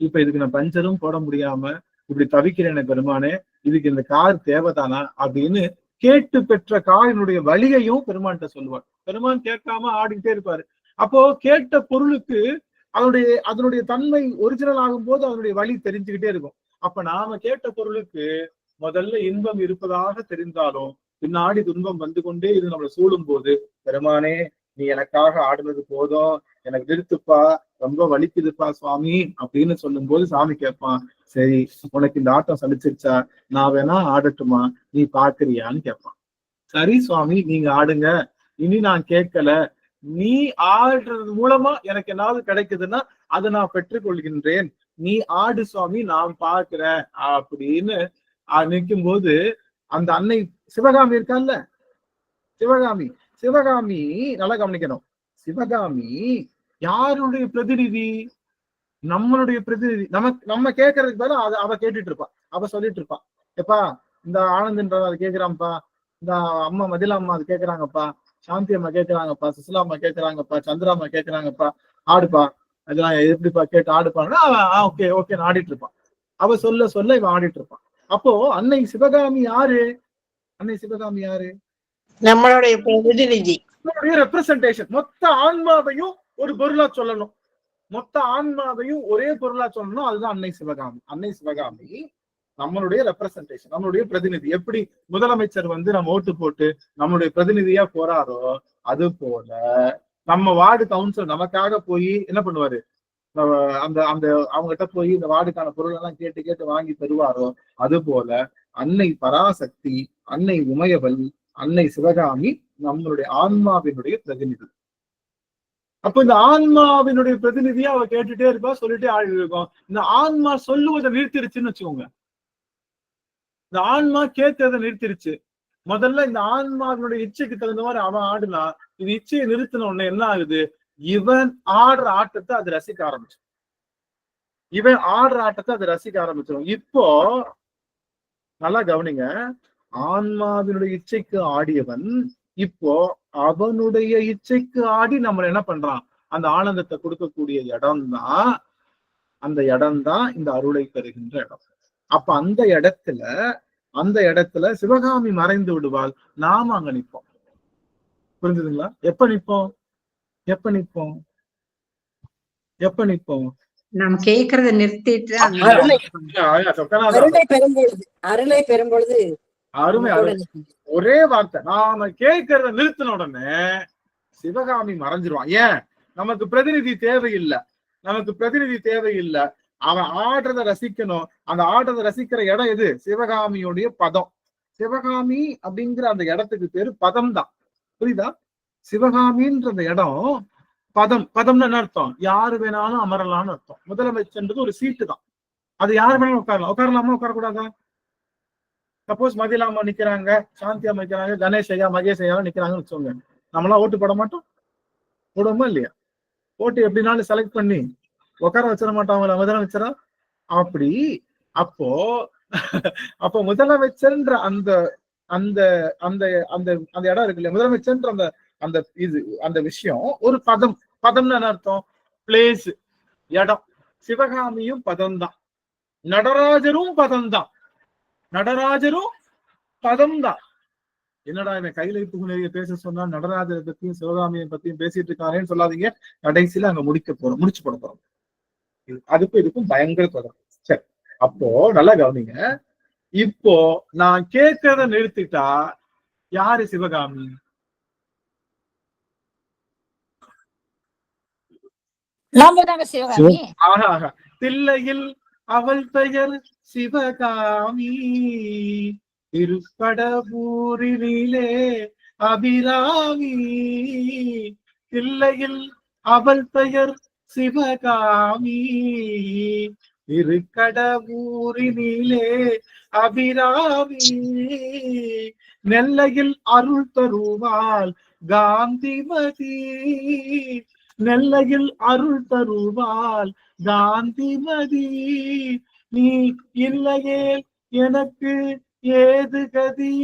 A: இப்ப இதுக்கு நான் பஞ்சரும் போட முடியாம இப்படி தவிக்கிறேன் பெருமானே, இதுக்கு இந்த கார் தேவைதானா அப்படின்னு கேட்டு பெற்ற காரினுடைய வலியையும் பெருமான்கிட்ட சொல்லுவார். பெருமான் கேட்காம ஆடிக்கிட்டே இருப்பாரு. அப்போ கேட்ட பொருளுக்கு அதனுடைய தன்மை ஒரிஜினல் ஆகும் போது அதனுடைய வலி தெரிஞ்சுக்கிட்டே இருக்கும். அப்ப நாம கேட்ட பொருளுக்கு முதல்ல இன்பம் இருப்பதாக தெரிந்தாலும் பின்னாடி துன்பம் வந்து கொண்டே இது நம்மளை சூழும் போது, பெருமானே நீ எனக்காக ஆடுனது போதும், எனக்கு நிறுத்துப்பா, ரொம்ப வலிக்குதுப்பா சுவாமி அப்படின்னு சொல்லும் போது சாமி கேட்பான், சரி உனக்கு இந்த ஆட்டம் சலிச்சிருச்சா, நான் வேணா ஆடட்டுமா, நீ பாக்குறியான்னு கேட்பான். சரி சுவாமி நீங்க ஆடுங்க, இனி நான் கேட்கல, நீ ஆடுறது மூலமா எனக்கு என்னாவது கிடைக்குதுன்னா அதை நான் பெற்றுக்கொள்கின்றேன், நீ ஆடு சுவாமி நான் பாக்குறேன் அப்படின்னு நிற்கும் போது அந்த அன்னை சிவகாமி இருக்கான்ல, சிவகாமி நல்லா கவனிக்கணும். சிவகாமி யாருடைய பிரதிநிதி? நம்மளுடைய பிரதிநிதி. நம்ம கேட்கறதுக்கு பதிலா அவ கேட்டுட்டு இருப்பா. அவ சொல்லிட்டு இருப்பா, எப்பா இந்த ஆனந்தன்ற அது கேக்குறான்ப்பா, இந்த அம்மா மதிலா அம்மா அது கேக்குறாங்கப்பா, சாந்தி அம்மா கேக்குறாங்கப்பா, சுசிலா அம்மா கேக்குறாங்கப்பா, சந்திரா அம்மா கேக்குறாங்கப்பா, ஆடுப்பா, அதெல்லாம் எப்படிப்பா கேட்டு ஆடுப்பாங்கன்னா அவன் ஓகே ஓகேன்னு ஆடிட்டு இருப்பான். அவ சொல்ல இவன் ஆடிட்டு இருப்பான். அப்போ அன்னை சிவகாமி யாரு? அன்னை சிவகாமி யாரு?
D: நம்மளுடைய பிரதிநிதி,
A: நம்மளுடைய ரெப்ரசன்டேஷன். மொத்த ஆன்மாவையும் ஒரு பொருளா சொல்லணும், மொத்த ஆன்மாவையும் ஒரே பொருளா சொல்லணும். அதுதான் அன்னை சிவகாமி. அன்னை சிவகாமி நம்மளுடைய ரெப்ரசன்டேஷன், நம்மளுடைய பிரதிநிதி. எப்படி முதலமைச்சர் நம்ம ஓட்டு போட்டு நம்மளுடைய பிரதிநிதியா போறாரோ, அது போல நம்ம வார்டு கவுன்சிலர் நமக்காக போய் என்ன பண்ணுவாரு, அந்த அந்த அவங்ககிட்ட போய் இந்த வார்டுக்கான பொருள் எல்லாம் கேட்டு வாங்கி தருவாரோ, அது போல அன்னை பராசக்தி, அன்னை உமையவள், அன்னை சிவகாமி நம்மளுடைய ஆன்மாவினுடைய பிரதிநிதி. அப்ப இந்த ஆன்மாவினுடைய பிரதிநிதியா அவ கேட்டுட்டே இருப்பா, சொல்லிட்டே ஆடி இருக்கும். இந்த ஆன்மா சொல்லுவதை நிறுத்திருச்சுன்னு வச்சுக்கோங்க, இந்த ஆன்மா கேட்கறத நிறுத்திருச்சு. முதல்ல இந்த ஆன்மாவினுடைய இச்சைக்கு தகுந்த மாதிரி அவன் ஆடுனா, இது இச்சையை நிறுத்தின உடனே என்ன ஆகுது, இவன் ஆடுற ஆட்டத்தை அது ரசிக்க ஆரம்பிச்சிடும். இப்போ நல்லா கவனிங்க, ஆன்மாவினுடைய இச்சைக்கு ஆடியவன் இப்போ அவனுடைய இச்சைக்கு ஆடி நம்மள என்ன பண்றான், அந்த ஆனந்தத்தை கொடுக்கக்கூடிய இடம்தான் இந்த அருளை பெறுகின்ற இடம். அப்ப அந்த இடத்துல சிவகாமி மறைந்து விடுவாள், நாம அங்க நிற்போம். புரிஞ்சுதுங்களா? எப்ப நிற்போம்?
F: நம்ம கேக்குறத நிறுத்திட்டு
C: அருளை பெறும்பொழுது
A: அருமை. ஒரே வார்த்தை, நாம கேட்கறத நிறுத்தின உடனே சிவகாமி மறைஞ்சிருவான். ஏன்? நமக்கு பிரதிநிதி தேவையில்லை. அவன் ஆடுறத ரசிக்கணும். அந்த ஆடுறத ரசிக்கிற இடம் எது? சிவகாமியுடைய பதம். சிவகாமி அப்படிங்கிற அந்த இடத்துக்கு பேரு பதம் தான். புரியுதா? சிவகாமின்ற அந்த இடம் பதம்னு என்ன அர்த்தம்? யாரு வேணாலும் அமரலாம்னு அர்த்தம். முதலமைச்சர்ன்றது ஒரு சீட்டு தான், அது யாரு வேணாலும் உட்காரலாமா உட்காரக்கூடாதா? சப்போஸ் மதிலாமா நிக்கிறாங்க, சாந்தி அம்மா நிக்கிறாங்க, கணேஷ் ஐயா, மகேஷ் ஐயா நிக்கிறாங்கன்னு வச்சுக்கோங்க, நம்மளாம் ஓட்டு போட மாட்டோம்? போடுவோமா இல்லையா? ஓட்டு எப்படினாலும் செலக்ட் பண்ணி உட்கார வச்சிட மாட்டாங்களா முதலமைச்சரா? அப்படி அப்போ முதலமைச்சர்ன்ற அந்த அந்த அந்த அந்த அந்த இடம் இருக்கு இல்லையா, முதலமைச்சர்ன்ற அந்த விஷயம் ஒரு பதம்னு என்ன அர்த்தம்? பிளேஸ், இடம். சிவகாமியும் பதம் தான், நடராஜரும் பதம் தான். என்னடா என்ன கையில புகுநெறிய பேச சொன்னா நடராஜரை பத்தியும் சிவகாமியை பத்தியும் பேசிட்டு இருக்காரேன்னு சொல்லாதீங்க. கடைசியில அங்க முடிச்சு போட போறோம். அதுக்கும் இதுக்கும் பயங்கர தொடர்பு. சரி, அப்போ நல்லா கவனிங்க. இப்போ நான் கேட்கறத நிறுத்திட்டா யாரு சிவகாமி? தில்லையில் அவள் பெயர் சிவகாமி, திருப்படபூரிலே அபிராமி. தில்லையில் அவள் பெயர் சிவகாமி, திருக்கடபூரிலே அபிராமி. நெல்லையில் அருள் தருவாள் காந்திமதி, நெல்லையில் அருள் தருவாள் காந்திமதி. நீ இல்லையே எனக்கு ஏது கதி,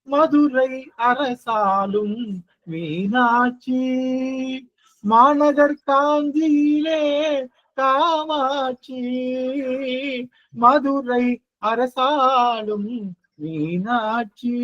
A: மதுரை அரசாலும் மீனாட்சி, மாநகர் காஞ்சியிலே காமாட்சி, மதுரை அரசாலும் மீனாட்சி.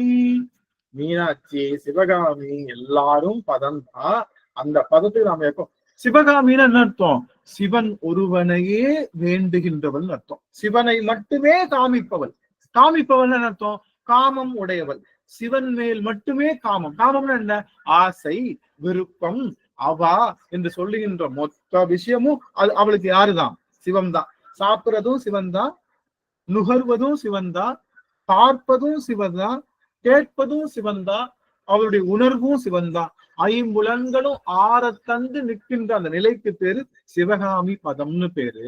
A: மீனாட்சி, சிவகாமி எல்லாரும் பதம் தான். அந்த பதத்துக்கு நாம எப்போ சிவகாமின்னு என்ன அர்த்தம்? சிவன் ஒருவனையே வேண்டுகின்றவள் அர்த்தம். சிவனை மட்டுமே காமிப்பவள். காமிப்பவள் அர்த்தம் காமம் உடையவள். சிவன் மேல் மட்டுமே காமம். காமம்னா என்ன? ஆசை, விருப்பம், அவா என்று சொல்லுகின்ற மொத்த விஷயமும் அது அவளுக்கு யாருதான்? சிவம் தான். சாப்பிடுறதும் சிவன் தான், நுகர்வதும் சிவன் தான், பார்ப்பதும் சிவன் தான், கேட்பதும் சிவன் தான், அவளுடைய உணர்வும் சிவன் தான். ஐம்புலன்களும் ஆறத்தந்து நிற்கின்ற அந்த நிலைக்கு பேரு சிவகாமி பதம்னு பேரு.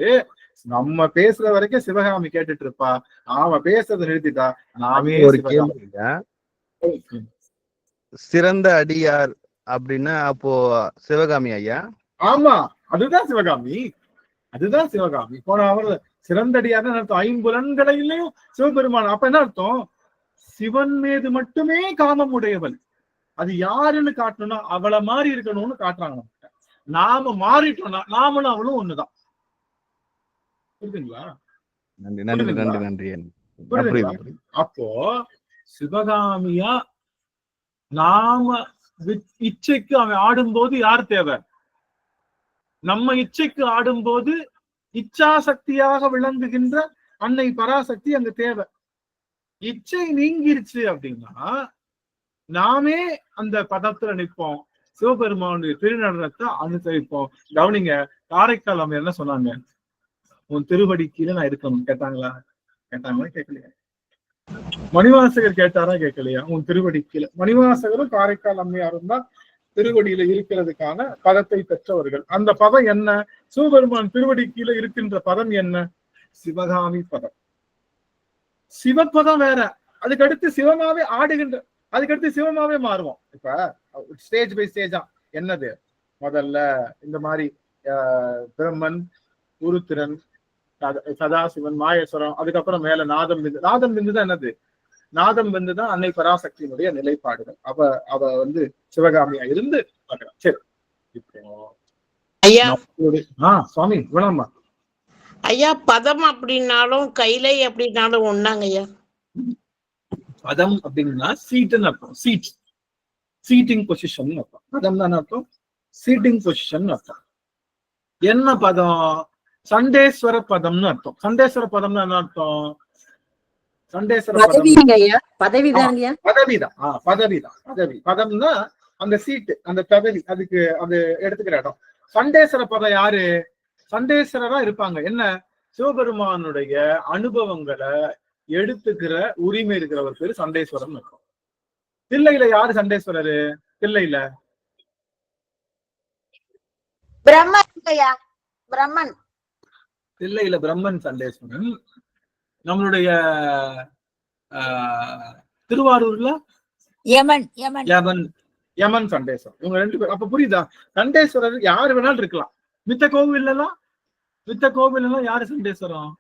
A: நம்ம பேசுற வரைக்கும் சிவகாமி கேட்டுட்டு இருப்பா. நாம பேசுறதை நிறுத்திட்டா நாமே
G: ஒரு கேள்வி. சிறந்த அடியார் அப்படின்னா அப்போ சிவகாமி ஐயா? ஆமா,
A: அதுதான் சிவகாமி. அதுதான் சிவகாமி. போன அவர் சிறந்தடியார்னு அர்த்தம் ஐம்புலன்களையிலையும் சிவபெருமான். அப்ப என்ன அர்த்தம்? சிவன் மீது மட்டுமே காமம் உடையவள். அது யாருன்னு காட்டணும்னா அவளை மாறி இருக்கணும்னு காட்டுறாங்க. நாம மாறிட்டோம்னா நாமளும் அவளும் ஒண்ணுதான். புரியுதுங்களா?
G: நன்றி நன்றி நன்றி நன்றி.
A: அப்போ சிவகாமியா நாம இச்சைக்கு அவன் ஆடும்போது யார் தேவை? நம்ம இச்சைக்கு ஆடும்போது இச்சா சக்தியாக விளங்குகின்ற அன்னை பராசக்தி அங்க தேவை. இச்சை நீங்கிருச்சு அப்படின்னா நாமே அந்த பதத்துல நிற்போம். சிவபெருமானுடைய திருநடனத்தை அனுசரிப்போம். கவனிங்க, காரைக்கால் அம்மையார் என்ன சொன்னாங்க? உன் திருவடி கீழே நான் இருக்கணும் கேட்டாங்களா? கேட்டாங்களா? கேட்கலையா? மணிவாசகர் கேட்டாரா? கேட்கலையா? உன் திருவடி கீழே. மணிவாசகரும் காரைக்கால் அம்மையாரும் தான் திருவடியில இருக்கிறதுக்கான பதத்தை பெற்றவர்கள். அந்த பதம் என்ன? சிவபெருமான் திருவடி கீழே இருக்கின்ற பதம் என்ன? சிவகாமி பதம். சிவபதம் வேற. அதுக்கடுத்து சிவமாவே ஆடுகின்ற, அதுக்கடுத்து சிவமாவே மாறுவோம். இப்ப ஸ்டேஜ் பை ஸ்டேஜா என்னது? முதல்ல இந்த மாதிரி பிரம்மன், உருத்திரன், சதாசிவன், மாயேஸ்வரம், அதுக்கப்புறம் மேல நாதம் பிந்து. நாதம் பிந்து தான் என்னது? நாதம் பிந்து தான் அன்னை பராசக்தியினுடைய நிலைப்பாடுகள். அவ வந்து சிவகாமியா இருந்து பார்க்கலாம். சரி, இப்போ
D: ஐயா
A: சுவாமி வேணாமா
D: ஐயா, பதம் அப்படின்னாலும் கைலை அப்படின்னாலும் ஒண்ணாங்க ஐயா.
A: பதம் அப்படின்னா சீட்டுன்னு அர்த்தம். சீட்டிங் பொசிஷன் அர்த்தம். பதம் தான் அர்த்தம் சீட்டிங் பொசிஷன் அர்த்தம். என்ன பதம்? சண்டேஸ்வர பதம்னு அர்த்தம். சண்டேஸ்வர பதம்னு என்ன அர்த்தம்? சண்டேஸ்வர பதவிதான். பதவி பதம்னா அந்த சீட்டு, அந்த பதவி, அதுக்கு அது எடுத்துக்கிற இடம். சண்டேஸ்வர பதம் யாரு? சண்டேஸ்வரரா இருப்பாங்க. என்ன? சிவபெருமானுடைய அனுபவங்களை எடுத்துக்கிற உரிமை இருக்கிறவர் பேரு சண்டேஸ்வரன் இருக்கும். தில்லையில யாரு சண்டேஸ்வரரு? தில்லையில
B: பிரம்மன்.
A: தில்லையில பிரம்மன் சண்டேஸ்வரன். நம்மளுடைய திருவாரூர்ல யமன் சண்டேஸ்வரன். இவங்க ரெண்டு பேரும். அப்ப புரியுதா? சண்டேஸ்வரர் யாரு வேணாலும் இருக்கலாம். மித்த கோவில் எல்லாம் யாரு சண்டேஸ்வரம்?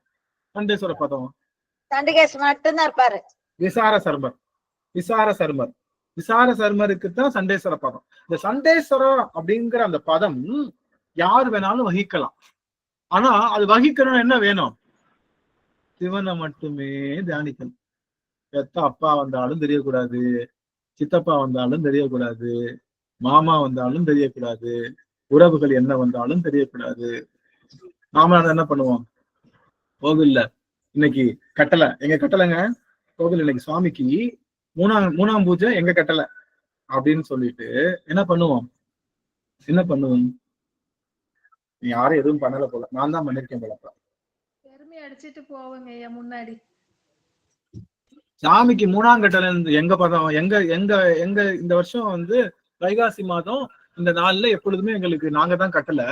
A: சண்டேஸ்வர பதம்
B: மட்டும்தான் இருப்பாரு.
A: விசார சர்மருக்கு தான் சண்டேஸ்வர பதம். இந்த சண்டேஸ்வரம் அப்படிங்கிற அந்த பதம் யார் வேணாலும் வகிக்கலாம். ஆனா அது வகிக்கணும் என்ன வேணும்? சிவனை மட்டுமே தியானிக்கணும். எத்த அப்பா வந்தாலும் தெரியக்கூடாது, சித்தப்பா வந்தாலும் தெரியக்கூடாது, மாமா வந்தாலும் தெரியக்கூடாது, உறவுகள் என்ன வந்தாலும் தெரியக்கூடாது. நாம அதை என்ன பண்ணுவோம்? கோவில்ல இன்னைக்கு கட்டளை, எங்க கட்டளைங்க கோவில், இன்னைக்கு சுவாமிக்கு மூணாம் பூஜை எங்க கட்டளை அப்படின்னு சொல்லிட்டு என்ன பண்ணுவோம்? யாரும் எதுவும் பண்ணல போல, நான் தான் பண்ணிருக்கேன் போல.
H: பெருமை அடிச்சிட்டு போவாங்க முன்னாடி.
A: சாமிக்கு மூணாம் கட்டளை எங்க பதம்? எங்க எங்க எங்க இந்த வருஷம் வந்து வைகாசி மாதம் இந்த நாள்ல எப்பொழுதுமே எங்களுக்கு நாங்க தான் கட்டளை.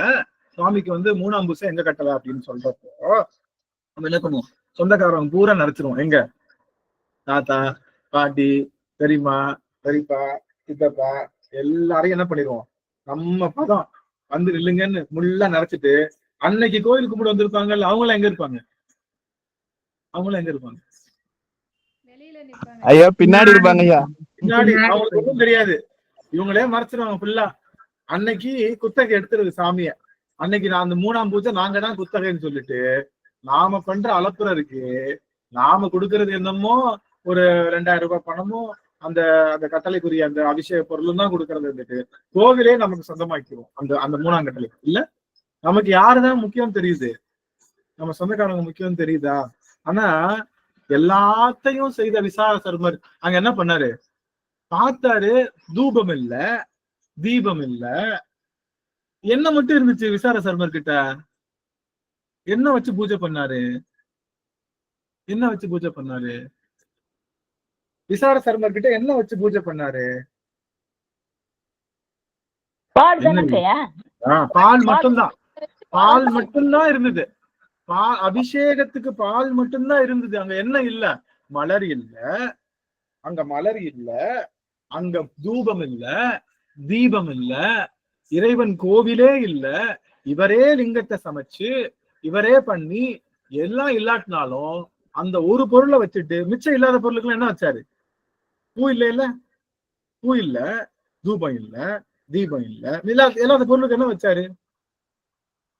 A: சுவாமிக்கு வந்து மூணாம் பூசை எங்க கட்டளை அப்படின்னு சொல்றப்போ நம்ம என்ன பண்ணுவோம்? சொந்தக்காரங்க பூரா நடிச்சிருவோம். எங்க தாத்தா, பாட்டி, பெரியம்மா, பெரியப்பா, சித்தப்பா எல்லாரையும் என்ன பண்ணிடுவோம்? நம்ம பதம் வந்து நில்லுங்கன்னு முள்ளா நரைச்சிட்டு, அன்னைக்கு கோயில் கும்பிட வந்திருப்பாங்கல்ல, அவங்களாம் எங்க இருப்பாங்க?
H: வெளியில நிப்பாங்க
G: ஐயா, பின்னாடி இருப்பாங்க ஐயா.
A: பின்னாடி அவங்களுக்கு ஒன்றும் தெரியாது, இவங்களே மறைச்சிருவாங்க ஃபுல்லா. அன்னைக்கு குத்தகை எடுத்துருது சாமிய. அன்னைக்கு நான் அந்த 3ஆம் பூஜை நாங்க தான் குத்தகைன்னு சொல்லிட்டு நாம பண்ற அலப்புற இருக்கு. நாம கொடுக்கறது என்னமோ ஒரு 2000 ரூபாய் பணமும் அந்த அந்த கட்டளைக்குரிய அந்த அபிஷேக பொருளும் தான் கொடுக்கறது இருந்துட்டு கோவிலே நமக்கு சொந்தமாக்கிடுவோம். அந்த அந்த 3ஆம் கட்டளை இல்ல, நமக்கு யாருதான் முக்கியம் தெரியுது, நம்ம சொந்தக்காரங்க முக்கியம் தெரியுதா? ஆனா எல்லாத்தையும் செய்த விசார சர்மர் அங்க என்ன பண்ணாரு? பார்த்தாரு, தூபம் இல்ல, தீபம் இல்ல, என்ன மட்டும் இருந்துச்சு விசார சர்மர் கிட்ட. என்ன வச்சு பூஜை பண்ணாரு? என்ன வச்சு பூஜை பண்ணாரு? விசார சர்மர் கிட்ட என்ன வச்சு பூஜை பண்ணாரு? பால் மட்டும்தான், பால் மட்டும்தான் இருந்தது. அபிஷேகத்துக்கு பால் மட்டும்தான் இருந்தது. அங்க என்ன இல்ல? மலர் இல்ல, அங்க மலர் இல்ல, அங்க தூபம் இல்ல, தீபம் இல்ல, இறைவன் கோவிலே இல்ல. இவரே லிங்கத்தை சமைச்சு இவரே பண்ணி எல்லாம் இல்லாட்டினாலும் அந்த ஒரு பொருளை வச்சுட்டு மிச்சம் இல்லாத பொருளுக்கு என்ன வச்சாரு? பூ இல்ல, இல்ல பூ இல்ல, தூபம் இல்ல, தீபம் இல்ல, இல்லாத பொருளுக்கு என்ன வச்சாரு?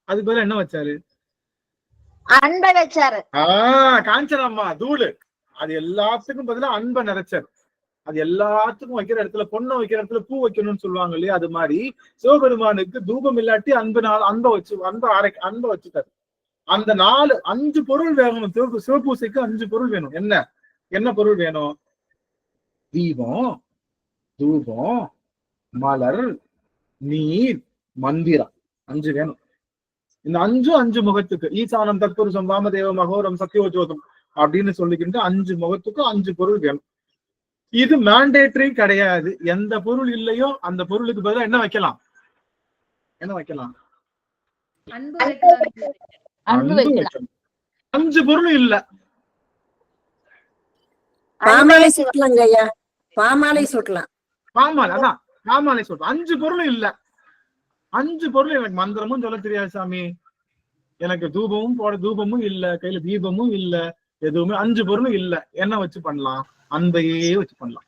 A: அதுக்கு பதிலா என்ன வச்சாரு?
I: அன்பை வச்சாரு.
A: காஞ்சனம்மா தூளு. அது எல்லாத்துக்கும் பதிலா அன்பை நிறைச்சாரு. அது எல்லாத்துக்கும் வைக்கிற இடத்துல, பொண்ணை வைக்கிற இடத்துல பூ வைக்கணும்னு சொல்லுவாங்க இல்லையா? அது மாதிரி சிவபெருமானுக்கு தூபம் இல்லாட்டி அன்பை வச்சுட்டாரு. அந்த 5 பொருள் வேணும். சிவபூசைக்கு 5 பொருள் வேணும். என்ன என்ன பொருள் வேணும்? தீபம், தூபம், மலர், நீர், மந்திரம், 5 வேணும். இந்த 5 முகத்துக்கு ஈசானம் தத்புருஷம் வாமதேவம் மகோரம் சத்யோஜோதம் அப்படின்னு சொல்லிக்கிட்டு 5 முகத்துக்கும் 5 பொருள் வேணும். இது மேண்டேட்டரி கிடையாது. எந்த பொருள் இல்லையோ அந்த பொருளுக்கு பதிலா என்ன வைக்கலாம்? என்ன வைக்கலாம்?
I: அன்பு வைக்கலாம்.
A: 5 பொருள் இல்ல.
C: பாமாலை சுட்டலாங்க ஐயா, பாமாலை சுட்டலாம்.
A: பாமாலை, அதான் பாமாலை சுட்டலாம். 5 பொருள் இல்ல. 5 பொருள். எனக்கு மந்திரமும் சொல்ல தெரியாது சாமி, எனக்கு தூபமும் இல்ல, கையில தீபமும் இல்ல, எதுவுமே 5 பொருளும் இல்ல. என்ன வச்சு பண்ணலாம்? அன்பையே வச்சு பண்ணலாம்.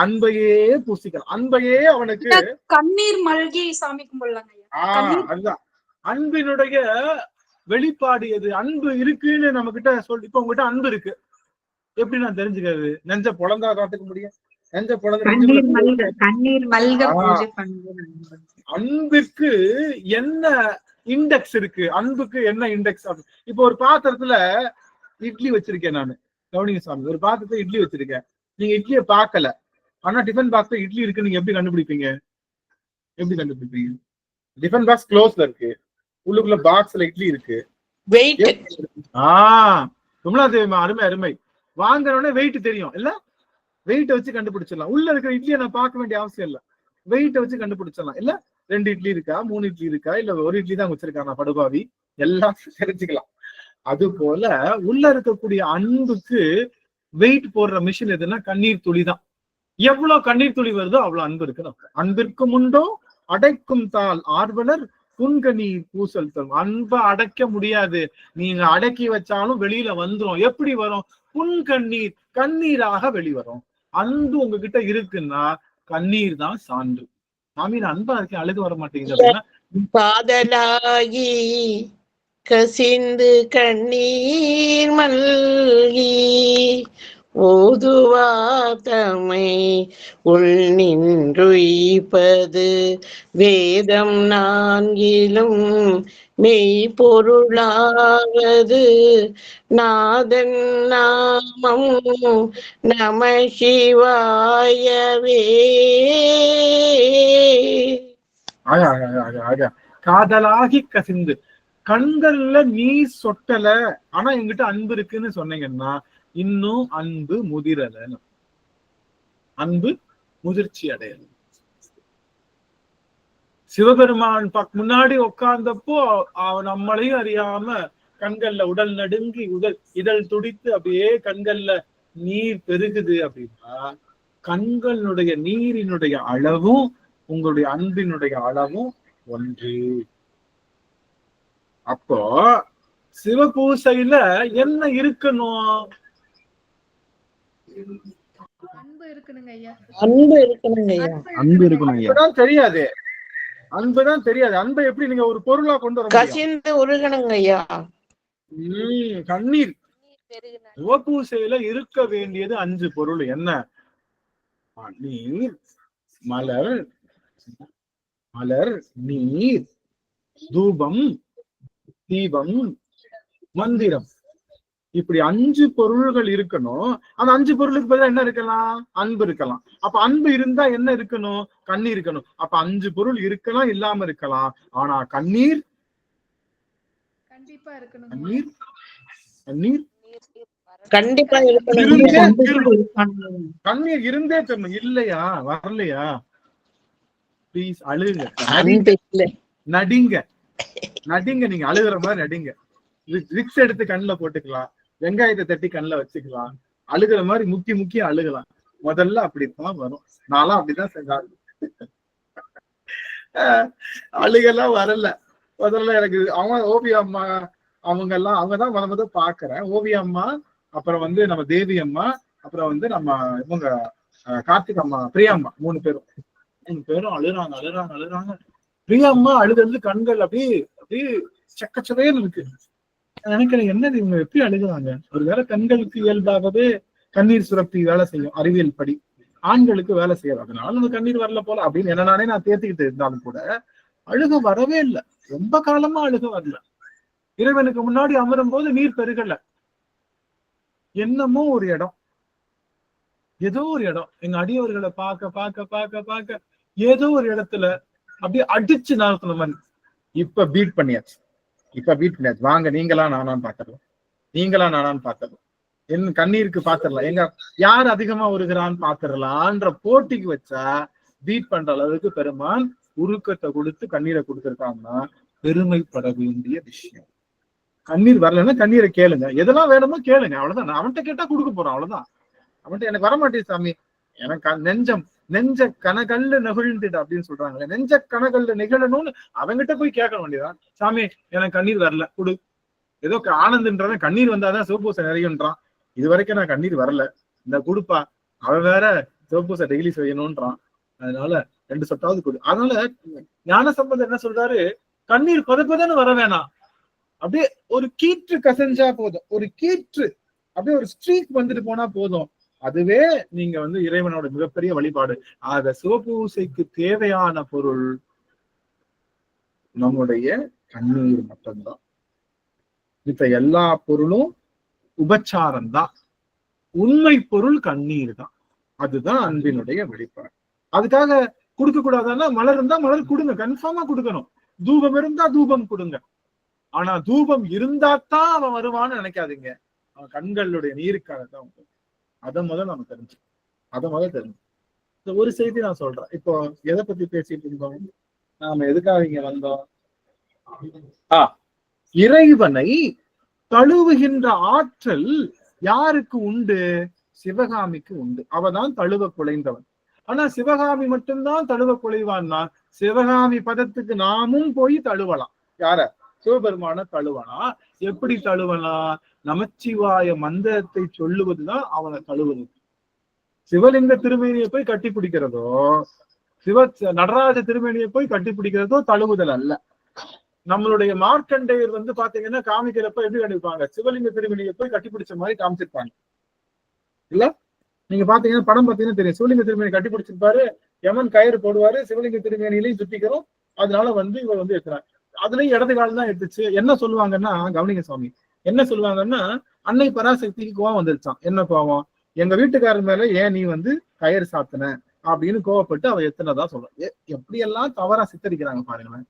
A: அன்பையே பூசிக்கலாம். அன்பையே அவனுக்கு
J: கண்ணீர் மல்கி சாமி கும்பிடலாம்.
A: அதுதான் அன்பினுடைய வெளிப்பாடு. எது அன்பு இருக்குன்னு நம்ம கிட்ட சொல்லி, இப்ப உங்ககிட்ட அன்பு இருக்கு, எப்படி நான் தெரிஞ்சுக்கிறது? நெஞ்ச பொழந்தா காட்டுக்க முடியும்? அன்புக்கு என்ன இண்டெக்ஸ் இருக்கு? அன்புக்கு என்ன இண்டெக்ஸ்? இப்போ ஒரு பாத்திரத்துல இட்லி வச்சிருக்கேன் நானு, கவனிங்க சாமி. ஒரு பாத்திரத்துல இட்லி வச்சிருக்கேன், நீங்க இட்லியை பார்க்கல, ஆனா டிஃபன் பாக்ஸ்ல இட்லி இருக்கு, நீங்க எப்படி கண்டுபிடிப்பீங்க? எப்படி கண்டுபிடிப்பீங்க? டிஃபன் பாக்ஸ் க்ளோஸ்ல இருக்கு, உள்ளுக்குள்ள பாக்ஸ்ல இட்லி இருக்கு. அருமை அருமை. வாங்குறவனே வெயிட் தெரியும் இல்ல? வெயிட்ட வச்சு கண்டுபிடிச்சிடலாம். உள்ள இருக்கிற இட்லியை நான் பார்க்க வேண்டிய அவசியம் இல்ல, வெயிட்ட வச்சு கண்டுபிடிச்சிடலாம் இல்ல? 2 இட்லி இருக்கா, 3 இட்லி இருக்கா, இல்ல 1 இட்லி தான் வச்சிருக்கா, நான் படுபாவி, எல்லாம் தெரிஞ்சுக்கலாம். அது போல உள்ள இருக்கக்கூடிய அன்புக்கு வெயிட் போடுற மிஷின் எதுன்னா கண்ணீர் துளி தான். எவ்வளவு கண்ணீர் துளி வருதோ அவ்வளவு அன்பு இருக்கு. அன்பிற்கு முண்டோ அடைக்கும் தாள் ஆர்வலர் புன்கண்ணீர் பூசல் தரும். அன்பை அடைக்க முடியாது, நீங்க அடக்கி வச்சாலும் வெளியில வந்துரும். எப்படி வரும்? புன்கண்ணீர், கண்ணீராக வெளிவரும். அன்பு உங்ககிட்ட இருக்குன்னா கண்ணீர் தான் சான்று. மாமி நான் அன்பா இருக்கேன், அழுது வர மாட்டேங்குது.
D: காதலாகி கசிந்து கண்ணீர் மல்கி ஓதுவாதமை உள் நின்றுய்ப்பது வேதம் 4லும் மெய்ப்பொருளாவது நாதன் நாமம் நம சிவாயவே.
A: காதலாகி கசிந்து, கண்கள்ல நீ சொட்டல, ஆனா என்கிட்ட அன்பு இருக்குன்னு சொன்னீங்கன்னா இன்னும் அன்பு முதிரல, அன்பு முதிர்ச்சி அடையல. சிவபெருமான் முன்னாடி உட்கார்ந்தப்போ அவன் நம்மளையும் அறியாம கண்கள்ல உடல் நடுங்கி இதழ் துடித்து அப்படியே கண்கள்ல நீர் பெருகுது அப்படின்னா கண்களுடைய நீரினுடைய அளவும் உங்களுடைய அன்பினுடைய அளவும் ஒன்று. அப்போ சிவபூசையில என்ன இருக்கணும்?
H: அன்பு இருக்கணுங்க ஐயா.
D: அன்பு இருக்கணுங்க ஐயா.
G: அன்பு இருக்கணும் ஐயா.
A: அன்புதான் தெரியாது, அன்புதான் தெரியாது. அன்பை எப்படி நீங்க ஒரு பொருளா கொண்டு வர முடியும்?
D: கசிந்து உருகணுங்க ஐயா.
A: கண்ணீர். சிவபூசையில இருக்க வேண்டியது 5 பொருள். என்ன? நீர், மலர், மலர், நீர், தூபம், தீபம், மந்திரம். இப்படி 5 பொருள்கள் இருக்கணும். அந்த 5 பொருளுக்கு பதிலா என்ன இருக்கலாம்? அன்பு இருக்கலாம். அப்ப அன்பு இருந்தா என்ன இருக்கணும்? கண்ணீர் இருக்கணும். அப்ப 5 பொருள் இருக்கலாம், இல்லாம இருக்கலாம். ஆனா கண்ணீர்
H: கண்டிப்பா இருக்கணும்.
A: கண்ணீர் கண்ணீர்
D: கண்டிப்பா
A: கண்ணீர் இருந்தே தரணும். இல்லையா, வரலையா, ப்ளீஸ் அழுங்க, நடிங்க, நடிங்க. நீங்க அழுகுற மாதிரி நடிங்க. விக்ஸ் எடுத்து கண்ணுல போட்டுக்கலாம், வெங்காயத்தை தட்டி கண்ணுல வச்சுக்கலாம், அழுகுற மாதிரி முக்கி அழுகலாம். முதல்ல அப்படித்தான் வரும். நான்லாம் அப்படிதான் செஞ்சாங்க. அழுகெல்லாம் வரல. முதல்ல எனக்கு அவங்க ஓவிய அம்மா அவங்கதான் முத பாக்குறேன். ஓவிய அம்மா, அப்புறம் வந்து நம்ம தேவி அம்மா, அப்புறம் வந்து நம்ம இவங்க கார்த்திக் அம்மா, பிரியா அம்மா, 3 பேரும் அழுறாங்க. பிரியா அம்மா அழுது கண்கள் அப்படியே சக்கச்சவேன்னு இருக்கு. நினைக்கிறேன், என்னது இவங்க எப்படி அழுகுறாங்க? ஒருவேளை பெண்களுக்கு இயல்பாகவே கண்ணீர் சுரப்பி வேலை செய்யும், அறிவியல் படி. ஆண்களுக்கு வேலை செய்யாது, அதனால நம்ம கண்ணீர் வரல போல அப்படின்னு என்ன நானே நான் தேர்த்திக்கிட்டு இருந்தாலும் கூட அழுக வரவே இல்லை. ரொம்ப காலமா அழுக வரல. இறைவனுக்கு முன்னாடி அமரும் போது நீர் பெருகல. என்னமோ ஒரு இடம், ஏதோ ஒரு இடம், எங்க அடியவர்களை பார்க்க ஏதோ ஒரு இடத்துல அப்படியே அடிச்சு நாக்கணும் மாதிரி. இப்ப பீட் பண்ணியாச்சு. வாங்க நீங்களா நானான்னு பாத்துடலாம். என் கண்ணீருக்கு பாத்துடலாம், எங்க யார் அதிகமா உருகிறான்னு பாத்துடலான்ற போட்டிக்கு வச்சா பீட் பண்ற அளவுக்கு பெருமான் உருக்கத்தை கொடுத்து கண்ணீரை கொடுத்துருக்காங்கன்னா பெருமைப்பட வேண்டிய விஷயம். கண்ணீர் வரலன்னா கண்ணீரை கேளுங்க, எதெல்லாம் வேணுமோ கேளுங்க, அவ்வளவுதான். அவன்கிட்ட கேட்டா கொடுக்க போறோம், அவ்வளவுதான். அவன்கிட்ட எனக்கு வரமாட்டேன் சாமி, எனக்கு நெஞ்ச கனகல்லு நெகிழ்ந்துட்டு அப்படின்னு சொல்றாங்களே, நெஞ்ச கனகல்லு நிகழணும்னு அவங்கிட்ட போய் கேட்க வேண்டியதான். சாமி எனக்கு கண்ணீர் வரல, கொடு. ஏதோ ஆனந்துன்றவன் கண்ணீர் வந்தாதான் சிவபூசை நிறையன்றான். இது வரைக்கும் நான் கண்ணீர் வரல, இந்த கொடுப்பா. அவன் வேற சிவபூசை டெய்லி செய்யணும்ன்றான். அதனால 2 சொட்டாவது கொடு. அதனால ஞானசம்பந்தர் என்ன சொல்றாரு, கண்ணீர் பதப்பதன்னு வர வேணாம், அப்படியே ஒரு கீற்று கசஞ்சா போதும், ஒரு கீற்று அப்படியே ஒரு ஸ்ட்ரீக் வந்துட்டு போனா போதும். அதுவே நீங்க வந்து இறைவனோட மிகப்பெரிய வழிபாடு. ஆக சிவபூசைக்கு தேவையான பொருள் நம்முடைய கண்ணீர் மட்டும்தான். இப்ப எல்லா பொருளும் உபச்சாரம் தான். உண்மை பொருள் கண்ணீர் தான். அதுதான் அன்பினுடைய வெளிப்பாடு. அதுக்காக கொடுக்க கூடாதுன்னா, மலர் இருந்தா மலர் கொடுங்க, கன்ஃபார்மா கொடுக்கணும். தூபம் இருந்தா தூபம் கொடுங்க. ஆனா தூபம் இருந்தாத்தான் அவன் வருவான்னு நினைக்காதீங்க. அவன் கண்களுடைய நீருக்காக தான். அதை முதல் நம்ம தெரிஞ்சு இந்த ஒரு செய்தி நான் சொல்றேன். இப்போ எதை பத்தி பேசிட்டு இருந்தோம்? நாம எதுக்காக இங்க வந்தோம்? இறைவனை தழுவுகின்ற ஆற்றல் யாருக்கு உண்டு? சிவகாமிக்கு உண்டு. அவதான் தழுவ குலைந்தவன். ஆனா சிவகாமி மட்டும்தான் தழுவ குலைவான்னா, சிவகாமி பதத்துக்கு நாமும் போய் தழுவலாம். யார? சிவபெருமான தழுவலாம். எப்படி தழுவலாம்? நமச்சிவாய மந்திரத்தை சொல்லுவதுதான் அவனை தழுவுது. சிவலிங்க திருமேனியை போய் கட்டி பிடிக்கிறதோ, நடராஜ திருமேனியை போய் கட்டி பிடிக்கிறதோ தழுவுதல் அல்ல. நம்மளுடைய மார்க்கண்டேயர் வந்து பாத்தீங்கன்னா காமிக்கிறப்ப எப்படி காமிப்பாங்க? சிவலிங்க திருமேனியை போய் கட்டி பிடிச்ச மாதிரி காமிச்சிருப்பாங்க இல்ல? நீங்க பாத்தீங்கன்னா படம் பாத்தீங்கன்னா தெரியும். சிவலிங்க திருமேனி கட்டி பிடிச்சிருப்பாரு, யமன் கயிறு போடுவாரு, சிவலிங்க திருமேனிலையும் சுத்திக்கிறோம். அதனால வந்து இவர் வந்து எடுக்கிறாங்க. அதுலயும் இடது காலம் தான் எடுத்துச்சு. என்ன சொல்லுவாங்கன்னா, கவனிங்க சுவாமி, என்ன சொல்லுவாங்கன்னா, அன்னை பராசக்திக்கு கோவம் வந்துருச்சான். என்ன கோவம்? எங்க வீட்டுக்காரர் மேல ஏன் நீ வந்து கயிறு சாத்தின அப்படின்னு கோவப்பட்டு அவ எத்தனைதான் சொல்றான். எப்படியெல்லாம் தவறா சித்தரிக்கிறாங்க பாருங்களேன்,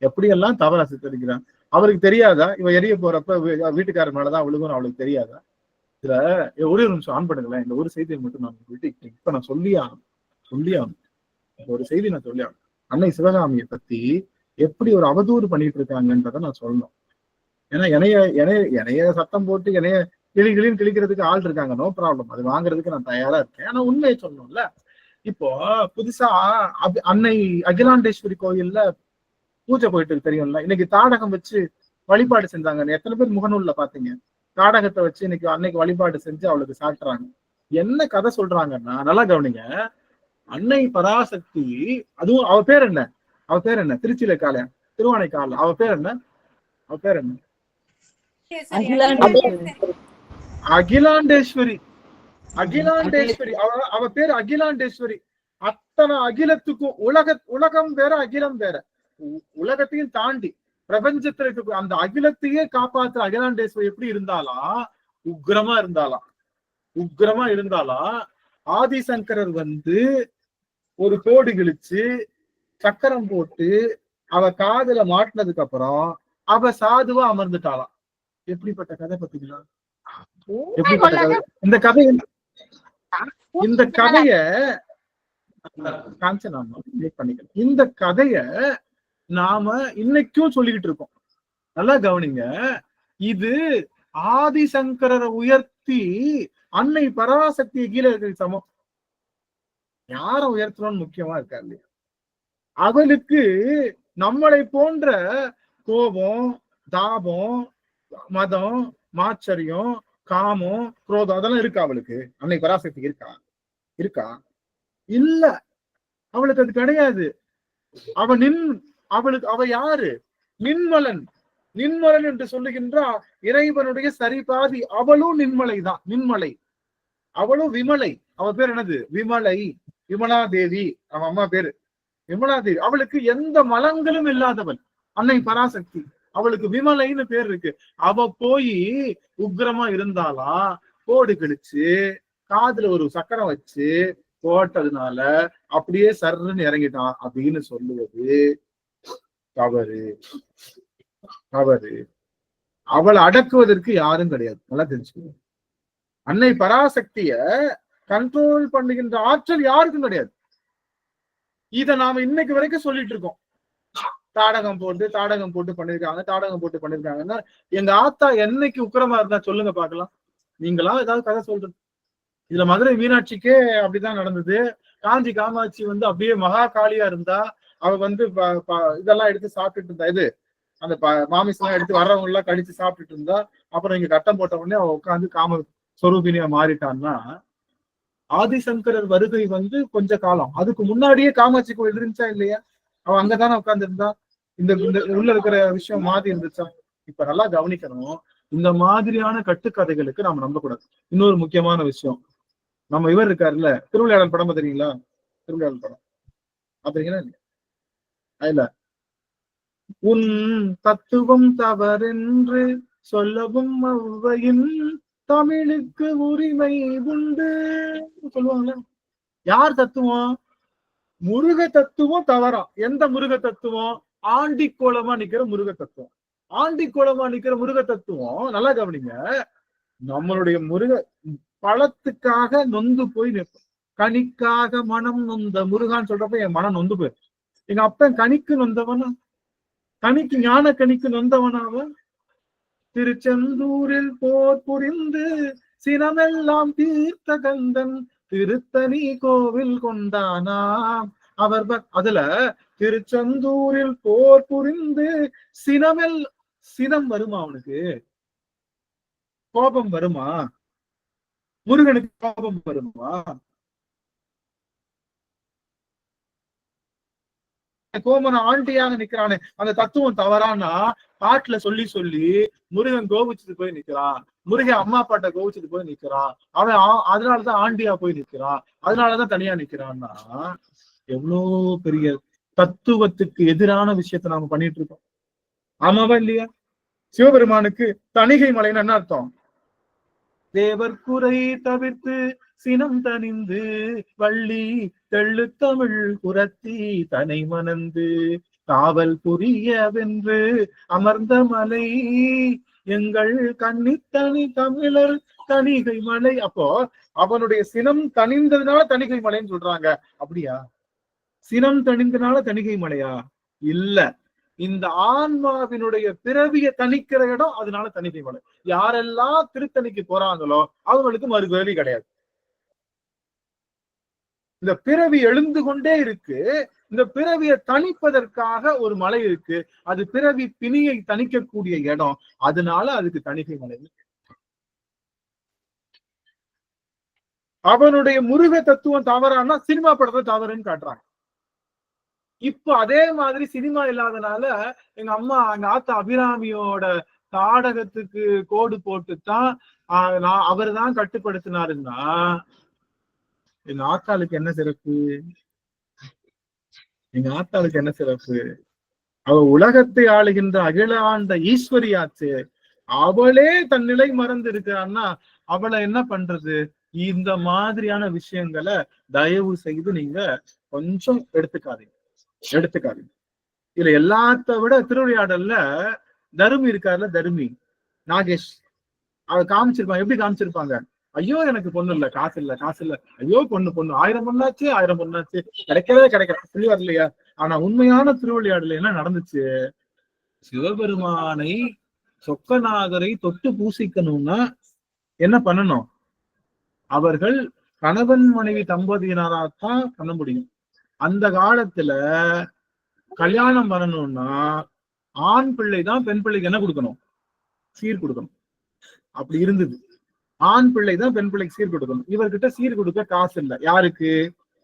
A: எப்படியெல்லாம் தவறா சித்தரிக்கிறாங்க. அவருக்கு தெரியாதா இவ எரிய போறப்ப வீட்டுக்காரர் மேலதான் விழுகும்? அவளுக்கு தெரியாதா? இதுல ஒரே நிமிஷம் ஆன் பண்ணுங்களேன். இந்த ஒரு செய்தியை மட்டும் நான் விட்டு இப்ப நான் சொல்லி ஆகணும். ஒரு செய்தி நான் சொல்லி ஆகணும். அன்னை சிவகாமியை பத்தி எப்படி ஒரு அவதூறு பண்ணிட்டு இருக்காங்கன்றத நான் சொல்லணும். ஏன்னா என்னைய சத்தம் போட்டு என்னைய கிளின்னு கிழிக்கிறதுக்கு ஆள் இருக்காங்க, நோ ப்ராப்ளம். அது வாங்குறதுக்கு நான் தயாரா இருக்கேன். ஆனா உண்மையை சொல்லணும்ல. இப்போ புதுசா அன்னை அகிலாண்டேஸ்வரி கோயில்ல பூஜை போயிட்டு தெரியும்ல. இன்னைக்கு தாடகம் வச்சு வழிபாடு செஞ்சாங்க. எத்தனை பேர் முகநூல்ல பாத்தீங்க? தாடகத்தை வச்சு இன்னைக்கு அன்னைக்கு வழிபாடு செஞ்சு அவளுக்கு சாட்டுறாங்க. என்ன கதை சொல்றாங்கன்னா, நல்லா கவனிங்க. அன்னை பராசக்தி, அதுவும் அவ பேர் என்ன? அவ பேர் என்ன? திருச்சியில கால திருவானைக்கால அவ பேர் என்ன? அவ பேர் என்ன? அகிலாண்டேஸ்வரி. அகிலாண்டேஸ்வரி. அவ பேர் அகிலாண்டேஸ்வரி. அத்தனை அகிலத்துக்கும் உலகம் வேற, அகிலம் வேற. உலகத்தையும் தாண்டி பிரபஞ்சத்துல இருக்க அந்த அகிலத்தையே காப்பாற்ற அகிலாண்டேஸ்வரி எப்படி இருந்தாலாம்? உக்ரமா இருந்தாலாம். உக்ரமா இருந்தாலாம். ஆதிசங்கரர் வந்து ஒரு கோடு கிழிச்சு சக்கரம் போட்டு அவ காதுல மாட்டினதுக்கு அப்புறம் அவ சாதுவா அமர்ந்துட்டாளாம். எப்படிப்பட்ட கதை பத்தீங்களா? எப்படிப்பட்ட கதை இந்த கதைய இந்த கதைய நாம இன்னைக்கும் சொல்லிக்கிட்டு இருக்கோம். நல்லா கவனிங்க. இது ஆதிசங்கரரை உயர்த்தி அன்னை பராசக்தி கீழே இருக்கிற சமம். யார உயர்த்தணும்னு முக்கியமா இருக்கா இல்லையா? அவளுக்கு நம்மளை போன்ற கோபம், தாபம், மதம், மாச்சரியம், காமம், குரோதம் அதெல்லாம் இருக்கா அவளுக்கு? அன்னை பராசக்தி இருக்கா? இல்ல, அவளுக்கு அது கிடையாது. அவ யாரு? நின்மலன் என்று சொல்லுகின்ற இறைவனுடைய சரிபாதி. அவளும் நின்மலை தான். நின்மலை. அவளும் விமலை. அவ பேர் என்னது? விமலை. விமலா தேவி. அவ அம்மா பேரு விமலா தேவி. அவளுக்கு எந்த மலங்களும் இல்லாதவள் அன்னை பராசக்தி. அவளுக்கு விமலைன்னு பேர் இருக்கு. அவ போய் உக்ரமா இருந்தாலா, கோடு கிழிச்சு காதுல ஒரு சக்கரம் வச்சு போட்டதுனால அப்படியே சர்ன்னு இறங்கிட்டான் அப்படின்னு சொல்லுவது தவறு. அவளை அடக்குவதற்கு யாரும் கிடையாது. நல்லா தெரிஞ்சுக்கணும். அன்னை பராசக்திய கண்ட்ரோல் பண்ணுகின்ற ஆற்றல் யாருக்கும் கிடையாது. இத நாம இன்னைக்கு வரைக்கும் சொல்லிட்டு இருக்கோம். தாடகம் போட்டு பண்ணிருக்காங்கன்னா எங்க ஆத்தா என்னைக்கு உக்கிரமா இருந்தா சொல்லுங்க பாக்கலாம். நீங்களா ஏதாவது கதை சொல்றது? இதுல மதுரை மீனாட்சிக்கே அப்படிதான் நடந்தது. காஞ்சி காமாட்சி வந்து அப்படியே மகா காளியா இருந்தா. அவ வந்து இதெல்லாம் எடுத்து சாப்பிட்டுட்டு இருந்தா. இது அந்த மாமிசெல்லாம் எடுத்து வர்றவங்க எல்லாம் கடிச்சு சாப்பிட்டுட்டு இருந்தா. அப்புறம் இங்க கட்டம் போட்ட உடனே அவ உட்காந்து காம சொரூபினியா மாறிட்டான்னா, ஆதிசங்கரர் வருகை வந்து கொஞ்ச காலம். அதுக்கு முன்னாடியே காமாட்சி கோயில் இருந்துச்சா இல்லையா? அவ அங்கதானே உட்கார்ந்து இருந்தா. இந்த உள்ள இருக்கிற விஷயம் மாறி இருந்துச்சா? இப்ப நல்லா கவனிக்கணும். இந்த மாதிரியான கட்டுக்கதைகளுக்கு நாம நம்பக்கூடாது. இன்னொரு முக்கியமான விஷயம், நம்ம இவர் இருக்காருல்ல, திருவிளையாடல் படம் பாத்தீங்களா? திருவிளையாடல் படம் பாத்தீங்களா இல்லையா? அதுல உன் தத்துவம் தவறென்று சொல்லவும் அவ்வையின் தமிழுக்கு உரிமை உண்டு சொல்லுவாங்கல்ல. யார் தத்துவம்? முருக தத்துவம் தவறா. எந்த முருக தத்துவம்? ஆண்டிக்கோலமா நிக்கிற முருக தத்துவம். ஆண்டிக்கோலமா நிக்கிற முருக தத்துவம் நல்லா கவனிங்க. நம்மளுடைய முருக பழத்துக்காக நொந்து போய் நிற்போம். கனிக்காக மனம் நொந்த முருகான்னு சொல்றப்ப என் மனம் நொந்து போயிரு. எங்க அப்பன் கனிக்கு நொந்தவனா? கனிக்கு ஞான கனிக்கு நொந்தவனாவ? திருச்செந்தூரில் போர் புரிந்து சினமெல்லாம் தீர்த்த கந்தன் திருத்தணி கோவில் கொண்டானாம் அவர். அதுல திருச்செந்தூரில் போர் புரிந்து சினம் வருமா? அவனுக்கு கோபம் வருமா? முருகனுக்கு கோபம் வருமா? கோமன ஆண்டியாக நிக்கிறானே, அந்த தத்துவம் தவறானா பாட்டுல சொல்லி முருகன் கோபிச்சுட்டு போய் நிக்கிறான். முருகன் அம்மா அப்பாட்ட கோபிச்சுட்டு போய் நிக்கிறான். அவன் அதனாலதான் ஆண்டியா போய் நிக்கிறான். அதனாலதான் தனியா நிக்கிறான்னா எவ்வளவு பெரிய தத்துவத்துக்கு எதிரான விஷயத்த நாம பண்ணிட்டு இருக்கோம். ஆமாவா இல்லையா? சிவபெருமானுக்கு தணிகை மலைன்னு என்ன அர்த்தம்? தேவர் குறை தவிர்த்து சினம் தனிந்து வள்ளி தெள்ளு தமிழ் புரத்தி தனை மணந்து காவல் புரிய வென்று அமர்ந்த மலை எங்கள் கன்னித்தனி தமிழர் தணிகை மலை. அப்போ அவனுடைய சினம் தணிந்ததுனால தணிகை மலைன்னு சொல்றாங்க. அப்படியா? சினம் தணிந்தனால தணிகை மலையா? இல்ல, இந்த ஆன்மாவினுடைய பிறவியை தணிக்கிற இடம், அதனால தணிகை மலை. யாரெல்லாம் திருத்தணிக்கு போறாங்களோ அவங்களுக்கு மறுபிறவி கிடையாது. இந்த பிறவி எழுந்து கொண்டே இருக்கு. இந்த பிறவியை தணிப்பதற்காக ஒரு மலை இருக்கு. அது பிறவி பிணியை தணிக்கக்கூடிய இடம். அதனால அதுக்கு தணிகை மலை. அவனுடைய முருக தத்துவம் தவறானா சினிமா படத்தை தவறுன்னு காட்டுறாங்க. இப்ப அதே மாதிரி சினிமா இல்லாதனால எங்க ஆத்தா அபிராமியோட நாடகத்துக்கு கோடு போட்டுத்தான் அவர் தான் கட்டுப்படுத்தினாருன்னா எங்க ஆத்தாளுக்கு என்ன சிறப்பு? எங்க ஆத்தாளுக்கு என்ன சிறப்பு? அவ உலகத்தை ஆளுகின்ற அகில ஆண்ட ஈஸ்வரியாச்சு. அவளே தன் நிலை மறந்து இருக்கிறான்னா அவளை என்ன பண்றது? இந்த மாதிரியான விஷயங்களை தயவு செய்து நீங்க கொஞ்சம் எடுத்துக்காதீங்க. இதுல எல்லாத்த விட திருவிளையாடல்ல தருமி இருக்காருல்ல, தருமி நாகேஷ், அவ காமிச்சிருப்பாங்க. எப்படி காமிச்சிருப்பாங்க? ஐயோ எனக்கு பொண்ணு இல்ல, காசு இல்ல, ஐயோ பொண்ணு 1000 பொண்ணாச்சு கிடைக்கல சொல்லி வரலையா? ஆனா உண்மையான திருவிளையாடல என்ன நடந்துச்சு? சிவபெருமானை சொக்கநாதரை தொட்டு பூசிக்கணும்னா என்ன பண்ணணும்? அவர்கள் கணவன் மனைவி தம்பதியினராத்தான் பண்ண முடியும். அந்த காலத்துல கல்யாணம் பண்ணணும்னா ஆண் பிள்ளை தான் பெண் பிள்ளைக்கு என்ன கொடுக்கணும்? சீர் கொடுக்கணும். அப்படி இருந்தது. ஆண் பிள்ளை தான் பெண் பிள்ளைக்கு சீர் கொடுக்கணும். இவர்கிட்ட சீர் கொடுக்க காசு இல்லை. யாருக்கு?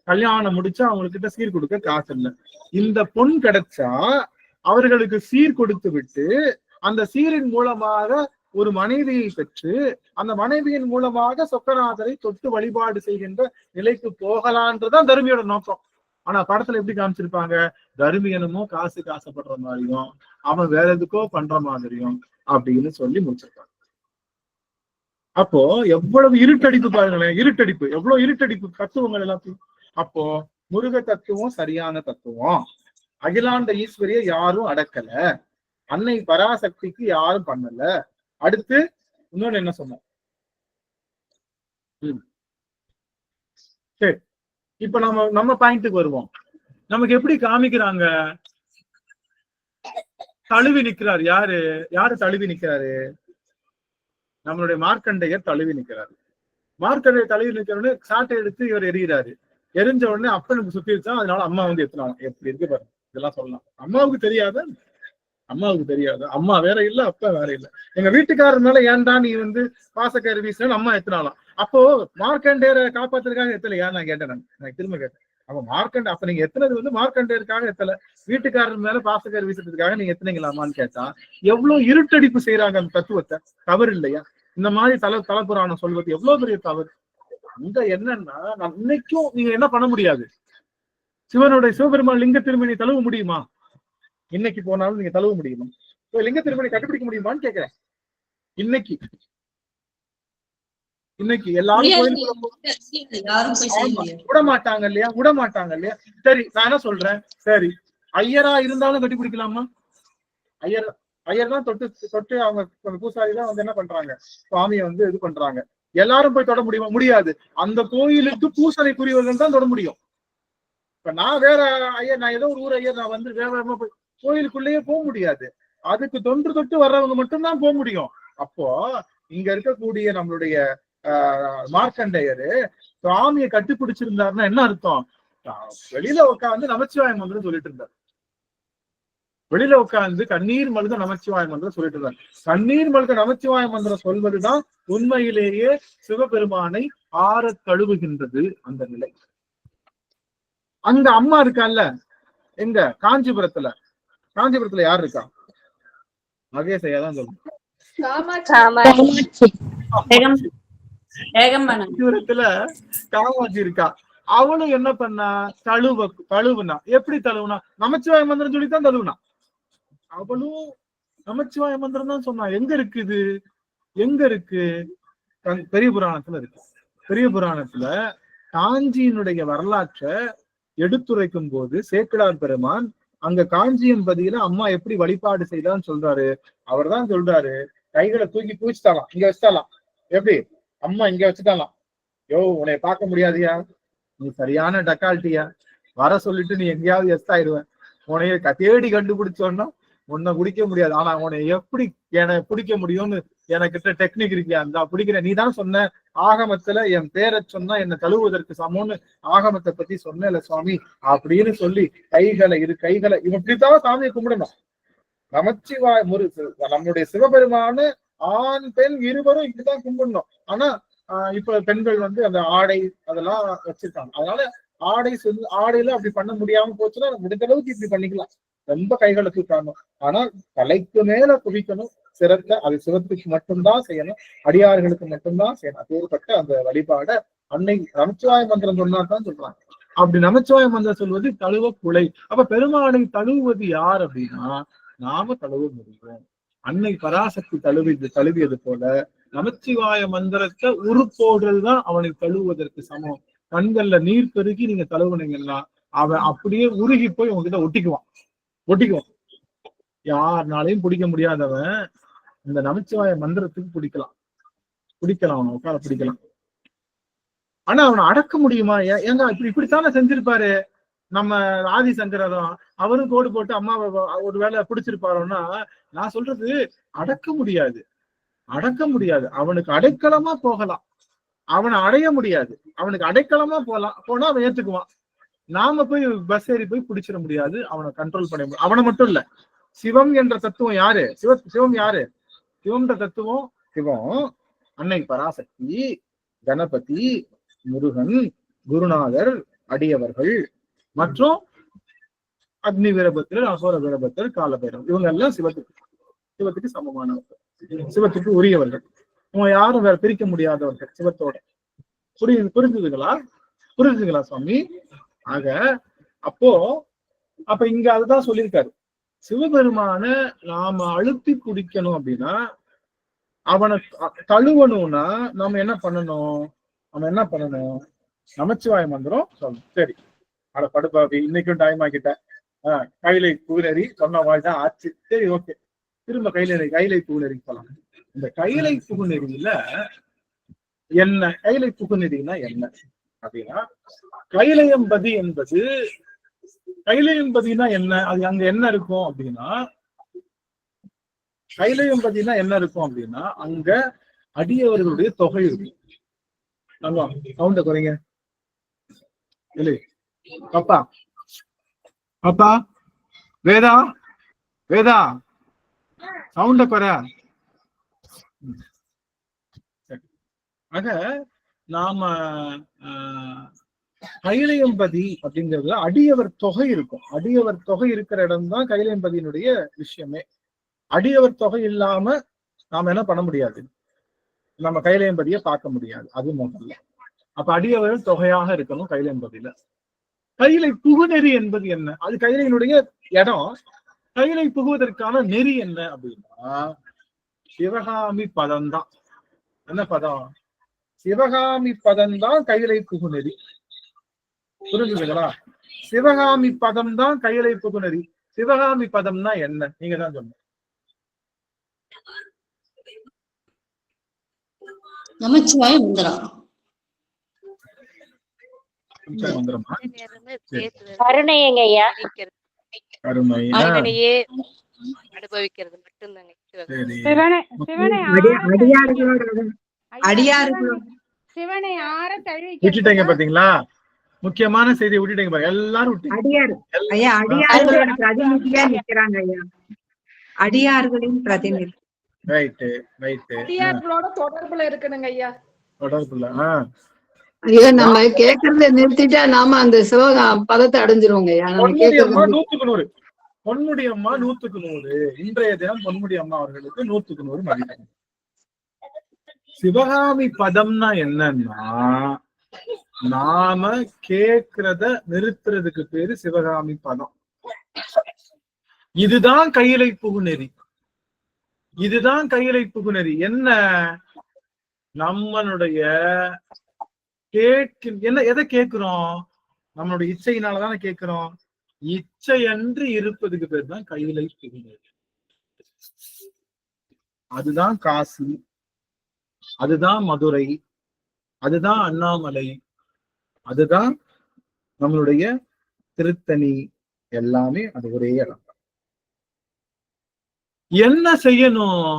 A: கல்யாணம் முடிச்சா அவங்ககிட்ட சீர் கொடுக்க காசு இல்லை. இந்த பொன் கிடைச்சா அவர்களுக்கு சீர் கொடுத்து விட்டு அந்த சீரின் மூலமாக ஒரு மனைவியை பெற்று அந்த மனைவியின் மூலமாக சொக்கநாதரை தொட்டு வழிபாடு செய்கின்ற நிலைக்கு போகலான்றதுதான் தருமியோட நோக்கம். ஆனா படத்துல எப்படி காமிச்சிருப்பாங்க? தருமியனுமோ காசுக்கு ஆசைப்படுற மாதிரியும் அவன் வேற எதுக்கோ பண்ற மாதிரியும் அப்படின்னு சொல்லி முடிச்சிருப்பாங்க. அப்போ எவ்வளவு இருட்டடிப்பு பாருங்களேன், இருட்டடிப்பு, எவ்வளவு இருட்டடிப்பு தத்துவங்கள் எல்லாத்தையும். அப்போ முருக தத்துவம் சரியான தத்துவம். அகிலாண்ட ஈஸ்வரிய யாரும் அடக்கல, அன்னை பராசக்திக்கு யாரும் பண்ணல. அடுத்து இன்னொன்னு என்ன சொன்னோம்? சரி, இப்ப நம்ம பாயிண்ட்டுக்கு வருவோம். நமக்கு எப்படி காமிக்கிறாங்க? தழுவி நிக்கிறார். யாரு தழுவி நிக்கிறாரு? நம்மளுடைய மார்க்கண்டையர் தழுவி நிக்கிறாரு. மார்க்கண்டையர் தழுவி நிக்கிறவனே சாட்டை எடுத்து இவர் எரிகிறாரு. எரிஞ்ச உடனே அப்பனுக்கு சுத்திருச்சான். அதனால அம்மா வந்து எத்தனாலும் எப்படி இருக்கு பாருங்க. இதெல்லாம் சொல்லலாம். அம்மாவுக்கு தெரியாத அம்மா வேற இல்ல, அப்பா வேற இல்ல. எங்க வீட்டுக்காரர் மேல ஏன்டா நீ வந்து பாசக்கயிறு வீசுன்னு அம்மா எத்தனாலாம். அப்போ மார்க்கண்டேயரை காப்பாத்துறதுக்காக எத்தலையா? நான் கேட்டேன். நான் திரும்ப கேட்டேன். அப்ப நீங்க எத்தனது வந்து மார்க்கண்டேயருக்காக எத்தல, வீட்டுக்காரர் மேல பாசக்கயிறு வீசுறதுக்காக நீங்க எத்தனைங்களாமான்னு கேட்டா எவ்வளவு இருட்டடிப்பு செய்யறாங்க அந்த தத்துவத்தை. தவறு இல்லையா? இந்த மாதிரி தலப்புராணம் சொல்வது எவ்வளவு பெரிய தவறு. அங்க என்னன்னா, இன்னைக்கும் நீங்க என்ன பண்ண முடியாது. சிவபெருமான் லிங்க திருமணி தழுவ முடியுமா? இன்னைக்கு போனாலும் நீங்க தழுவ முடியுமா? லிங்க திருமணி கண்டுபிடிக்க முடியுமான்னு கேட்கிறேன். இன்னைக்கு எல்லாரும் விட மாட்டாங்க இல்லையா? சரி, நான் என்ன சொல்றேன், சரி ஐயரா இருந்தாலும் கட்டிப்பிடிக்கலாமா? ஐயர் தான் தொட்டு அவங்க பூசாரி தான் வந்து என்ன பண்றாங்க, சுவாமியை வந்து இது பண்றாங்க. எல்லாரும் போய் தொட முடியுமா? முடியாது. அந்த கோயிலுக்கு பூசனைக்குரியவர்கள் தான் தொட முடியும். இப்ப நான் வேற ஐயர், நான் ஏதோ ஒரு ஊர் ஐயர், நான் வந்து வேகமா போய் கோயிலுக்குள்ளேயே போக முடியாது. அதுக்கு தொட்டு வர்றவங்க மட்டும்தான் போக முடியும். அப்போ இங்க இருக்கக்கூடிய நம்மளுடைய மார்க்கண்டையரு சுவாமியை கட்டுப்பிடிச்சிருந்தாருன்னா என்ன அர்த்தம்? வெளியில உட்காந்து நமச்சிவாய மந்திரம் சொல்லிட்டு இருந்தார். வெளியில உட்காந்து கண்ணீர் மல்க நமச்சிவாய மந்திரம் சொல்லிட்டு இருந்தார். கண்ணீர் மல்க நமச்சிவாய மந்திரம் சொல்வதுதான் உண்மையிலேயே சிவபெருமானை ஆற தழுவுகின்றது. அந்த நிலை அங்க அம்மா இருக்கான்ல, எங்க காஞ்சிபுரத்துல யார் இருக்கா? மகேஷ் ஐயா தான் சொல்லுங்க. காமாட்சி இருக்கா. அவளும் என்ன பண்ணா? தழுவுனா. எப்படி தழுவுனா? நமச்சிவாய மந்திரம் சொல்லித்தான் தழுவுனா. அவளும் நமச்சிவாய மந்திரம் தான் சொன்னா. எங்க இருக்கு? பெரிய புராணத்துல இருக்கு. பெரிய புராணத்துல காஞ்சியினுடைய வரலாற்றை எடுத்துரைக்கும் போது சேக்கிழார் பெருமான் அங்க காஞ்சியம்பதியில அம்மா எப்படி வழிபாடு செய்தான்னு சொல்றாரு. அவர் தான் சொல்றாரு, கைகளை தூக்கி பூச்சிட்டாலாம், இங்க வச்சுட்டாலாம். எப்படி? அம்மா இங்க வச்சுட்டாலாம். உன்னை பார்க்க முடியாதியா, நீ சரியான டக்கால்ட்டியா, வர சொல்லிட்டு நீ எங்கேயாவது எஸ் ஆயிடுவேன். உன்னைய தேடி கண்டுபிடிச்சோன்னா உன்னை பிடிக்க முடியாது. ஆனா உன்னை எப்படி பிடிக்க முடியும்னு எனக்கிட்ட டெக்னிக் இருக்கியா? அந்த பிடிக்கிற நீ தான் சொன்ன ஆகமத்துல என் பேரை சொன்னா என்னை தழுவுவதற்கு சமம்னு ஆகமத்தை பத்தி சொன்னல சுவாமி அப்படின்னு சொல்லி கைகளை இப்படித்தான் சாமியை கும்பிடணும். நமச்சிவாய் நம்முடைய சிவபெருமான ஆண் பெண் இருவரும் இப்படிதான் கும்பிடணும். ஆனா இப்ப பெண்கள் வந்து அந்த ஆடை அதெல்லாம் வச்சிருக்காங்க. அதனால ஆடையில அப்படி பண்ண முடியாம போச்சுன்னா முடிந்த அளவுக்கு இப்படி பண்ணிக்கலாம். ரொம்ப கைகளை தூக்கணும். ஆனால் தலைக்கு மேல குவிக்கணும் சிரத்தை. அது சிவத்துக்கு மட்டும்தான் செய்யணும், அடியார்களுக்கு மட்டும்தான் செய்யணும். அப்பேற்பட்ட அந்த வழிபாட அன்னை நமச்சிவாய மந்திரம் சொன்னாதான் சொல்றாங்க. அப்படி நமச்சிவாய மந்திரம் சொல்வது தழுவ குலை. அப்ப பெருமானை தழுவுவது யார் அப்படின்னா நாம தழுவ முடியும். அன்னை பராசக்தி தழுவியது போல நமச்சிவாய மந்திரத்தை உருப்போடுறதுதான் அவனை தழுவுவதற்கு சமம். கண்கள்ல நீர் பெருகி நீங்க தழுவுனீங்கன்னா அவன் அப்படியே உருகி போய் உங்ககிட்ட ஒட்டிக்குவான். யாருனாலையும் பிடிக்க முடியாதவன் இந்த நமச்சிவாய மந்திரத்துக்கு பிடிக்கலாம் அவனை உட்கார பிடிக்கலாம். ஆனா அவனை அடக்க முடியுமா? ஏங்க இப்படித்தானே செஞ்சிருப்பாரு நம்ம ஆதிசங்கரரும். அவரும் கோடு போட்டு அம்மாவை ஒரு வேலை பிடிச்சிருப்பாரோன்னா நான் சொல்றது அடக்க முடியாது. அவனுக்கு அடைக்கலமா போகலாம், அவனை அடைய முடியாது. அவனுக்கு அடைக்கலமா போனா அவன் ஏத்துக்குவான். நாம போய் பஸ் ஏறி போய் பிடிச்சிட முடியாது, அவனை கண்ட்ரோல் பண்ண முடியும். அவனை மட்டும் இல்ல, சிவம் என்ற தத்துவம் யாரு? சிவம் யாரு? சிவம்ன்ற தத்துவம் சிவம், அன்னை பராசக்தி, கணபதி, முருகன், குருநாதர், அடியவர்கள் மற்றும் அக்னி வீரபத்திரர், அசோர வீரபத்திரர், காலபைரவர். இவங்க எல்லாம் சிவத்துக்கு சமமானவர்கள், சிவத்துக்கு உரியவர்கள். இவங்க யாரும் வேற பிரிக்க முடியாதவர்கள் சிவத்தோட. புரிஞ்சுதுங்களா சுவாமி? ஆக அப்ப இங்க அதுதான் சொல்லியிருக்காரு. சிவபெருமான நாம அழுத்தி பிடிக்கணும் அப்படின்னா, அவனை தழுவணும்னா நம்ம என்ன பண்ணணும்? நமச்சிவாய மந்திரம் சொல்லணும். சரி, அட படுப்பாவி, இன்னைக்கும் டைம் ஆக்கிட்ட. கைலை புகுநெறி சொன்ன வாழ்தான் ஆச்சு. சரி, ஓகே, திரும்ப கைலை புகுநெறி போலாம். இந்த கைலை புகுநெறியில என்ன? கைலை புகுநெறினா என்ன அப்படின்னா, கைலையம்பதினா என்ன? அது அங்க என்ன இருக்கும் அப்படின்னா, கைலையம்பதினா என்ன இருக்கும் அப்படின்னா, அங்க அடியவர்களுடைய தொகை இருக்கும். சவுண்ட குறைங்க. பாப்பா வேதா சவுண்ட குறை. ஆக நாம கைலையம்பதி அப்படிங்கிறதுல அடியவர் தொகை இருக்கும். அடியவர் தொகை இருக்கிற இடம் தான் கைலையம்பதியினுடைய விஷயமே. அடியவர் தொகை இல்லாம நாம என்ன பண்ண முடியாது? நம்ம கைலையம்பதியை பார்க்க முடியாது. அது முதல்ல. அப்ப அடியவர்கள் தொகையாக இருக்கணும் கைலையம்பதியில. கைலை புகுநெறி என்பது என்ன? அது கைலையினுடைய இடம். கைலை புகுவதற்கான நெறி என்ன அப்படின்னா சிவகாமி பதம் தான். என்ன பதம்? சிவகாமி பதம் தான் கைலை புகுநெறி. புரிஞ்சுங்களா? சிவகாமி பதம் தான் கைலை புகுநெறி. சிவகாமி பதம்னா என்ன? நீங்க தான் சொன்ன.
I: நமச்சிவாய மந்திரம்.
K: கருணையங்கய்யா.
A: கருணை
K: அனுபவிக்கிறது மட்டும்தாங்க.
A: விட்டுட்டீங்க பாத்தீங்களா? முக்கியமான செய்தியை விட்டுட்டீங்க பாருங்க. எல்லாரும்
F: அடியார்களின் பிரதிநிதி.
H: தொடர்புல இருக்கணுங்க ஐயா.
A: தொடர்புல
C: ஐயா நம்ம கேக்குறத நிறுத்திட்டா நாம அந்த சிவ பதத்தை அடைஞ்சிருவோங்க.
A: நூத்துக்கு 100. பொன்முடி அம்மா 100க்கு 100. இன்றைய தினம் பொன்முடி அம்மா அவர்களுக்கு 100க்கு 100 மதிப்பெண். சிவகாமி பதம்னா என்னன்னா, நாம கேக்குறத நிறுத்துறதுக்கு பேரு சிவகாமி பதம். இதுதான் கையிலை புகுநெறி. என்ன? நம்மளுடைய என்ன எதை கேட்கிறோம்? நம்மளுடைய இச்சையினாலதானே கேட்கிறோம். இச்சையன்று இருப்பதுக்கு பேர் தான் கையிலை புகுநெறி. அதுதான் காசி, அதுதான் மதுரை, அதுதான் அண்ணாமலை, அதுதான் நம்மளுடைய திருத்தணி. எல்லாமே அது ஒரே இடம். என்ன செய்யணும்?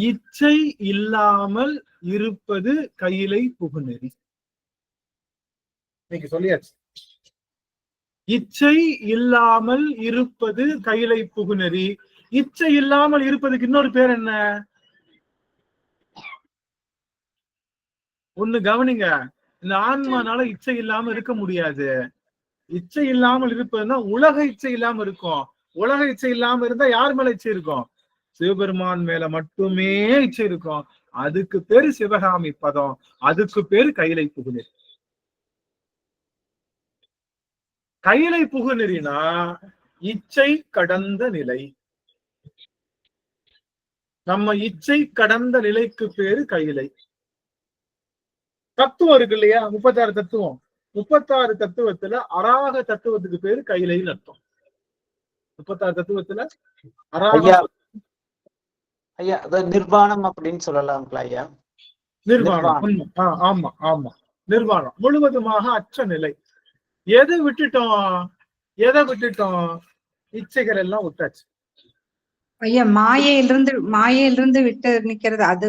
A: இச்சை இல்லாமல் இருப்பது கையிலை புகுநெறி. இன்னைக்கு சொல்லியாச்சு. இச்சை இல்லாமல் இருப்பது கையிலை புகுநெறி. இச்சை இல்லாமல் இருப்பதுக்கு இன்னொரு பேர் என்ன? ஒண்ணு கவனிங்க, இந்த ஆன்மானால இச்சை இல்லாம இருக்க முடியாது. இச்சை இல்லாமல் இருப்பதுன்னா உலக இச்சை இல்லாம இருக்கும். உலக இச்சை இல்லாம இருந்தா யார் மேல இச்சை இருக்கும்? சிவபெருமான் மேல மட்டுமே இச்சை இருக்கும். அதுக்கு பேரு சிவகாமி பதம், அதுக்கு பேரு கைலை புகுநெறி. கைலை புகுநெறினா இச்சை கடந்த நிலை. நம்ம இச்சை கடந்த நிலைக்கு பேரு கைலை. தத்துவம் இருக்கு இல்லையா, 36 தத்துவம். 36 தத்துவத்துல அராக தத்துவத்துக்கு பேரு கைலைன்னு அர்த்தம். 36 தத்துவத்துல அராக
L: ஐயா அதாவது நிர்வாணம் அப்படின்னு சொல்லலாம்ல ஐயா?
A: நிர்வாணம். ஆமா ஆமா, நிர்வாணம் முழுவதுமாக அற்ற நிலை. எதை விட்டுட்டோம்? இச்சைகள் எல்லாம் விட்டாச்சு.
F: ஐயா மாயையிலிருந்து விட்டு நிக்கிறது அது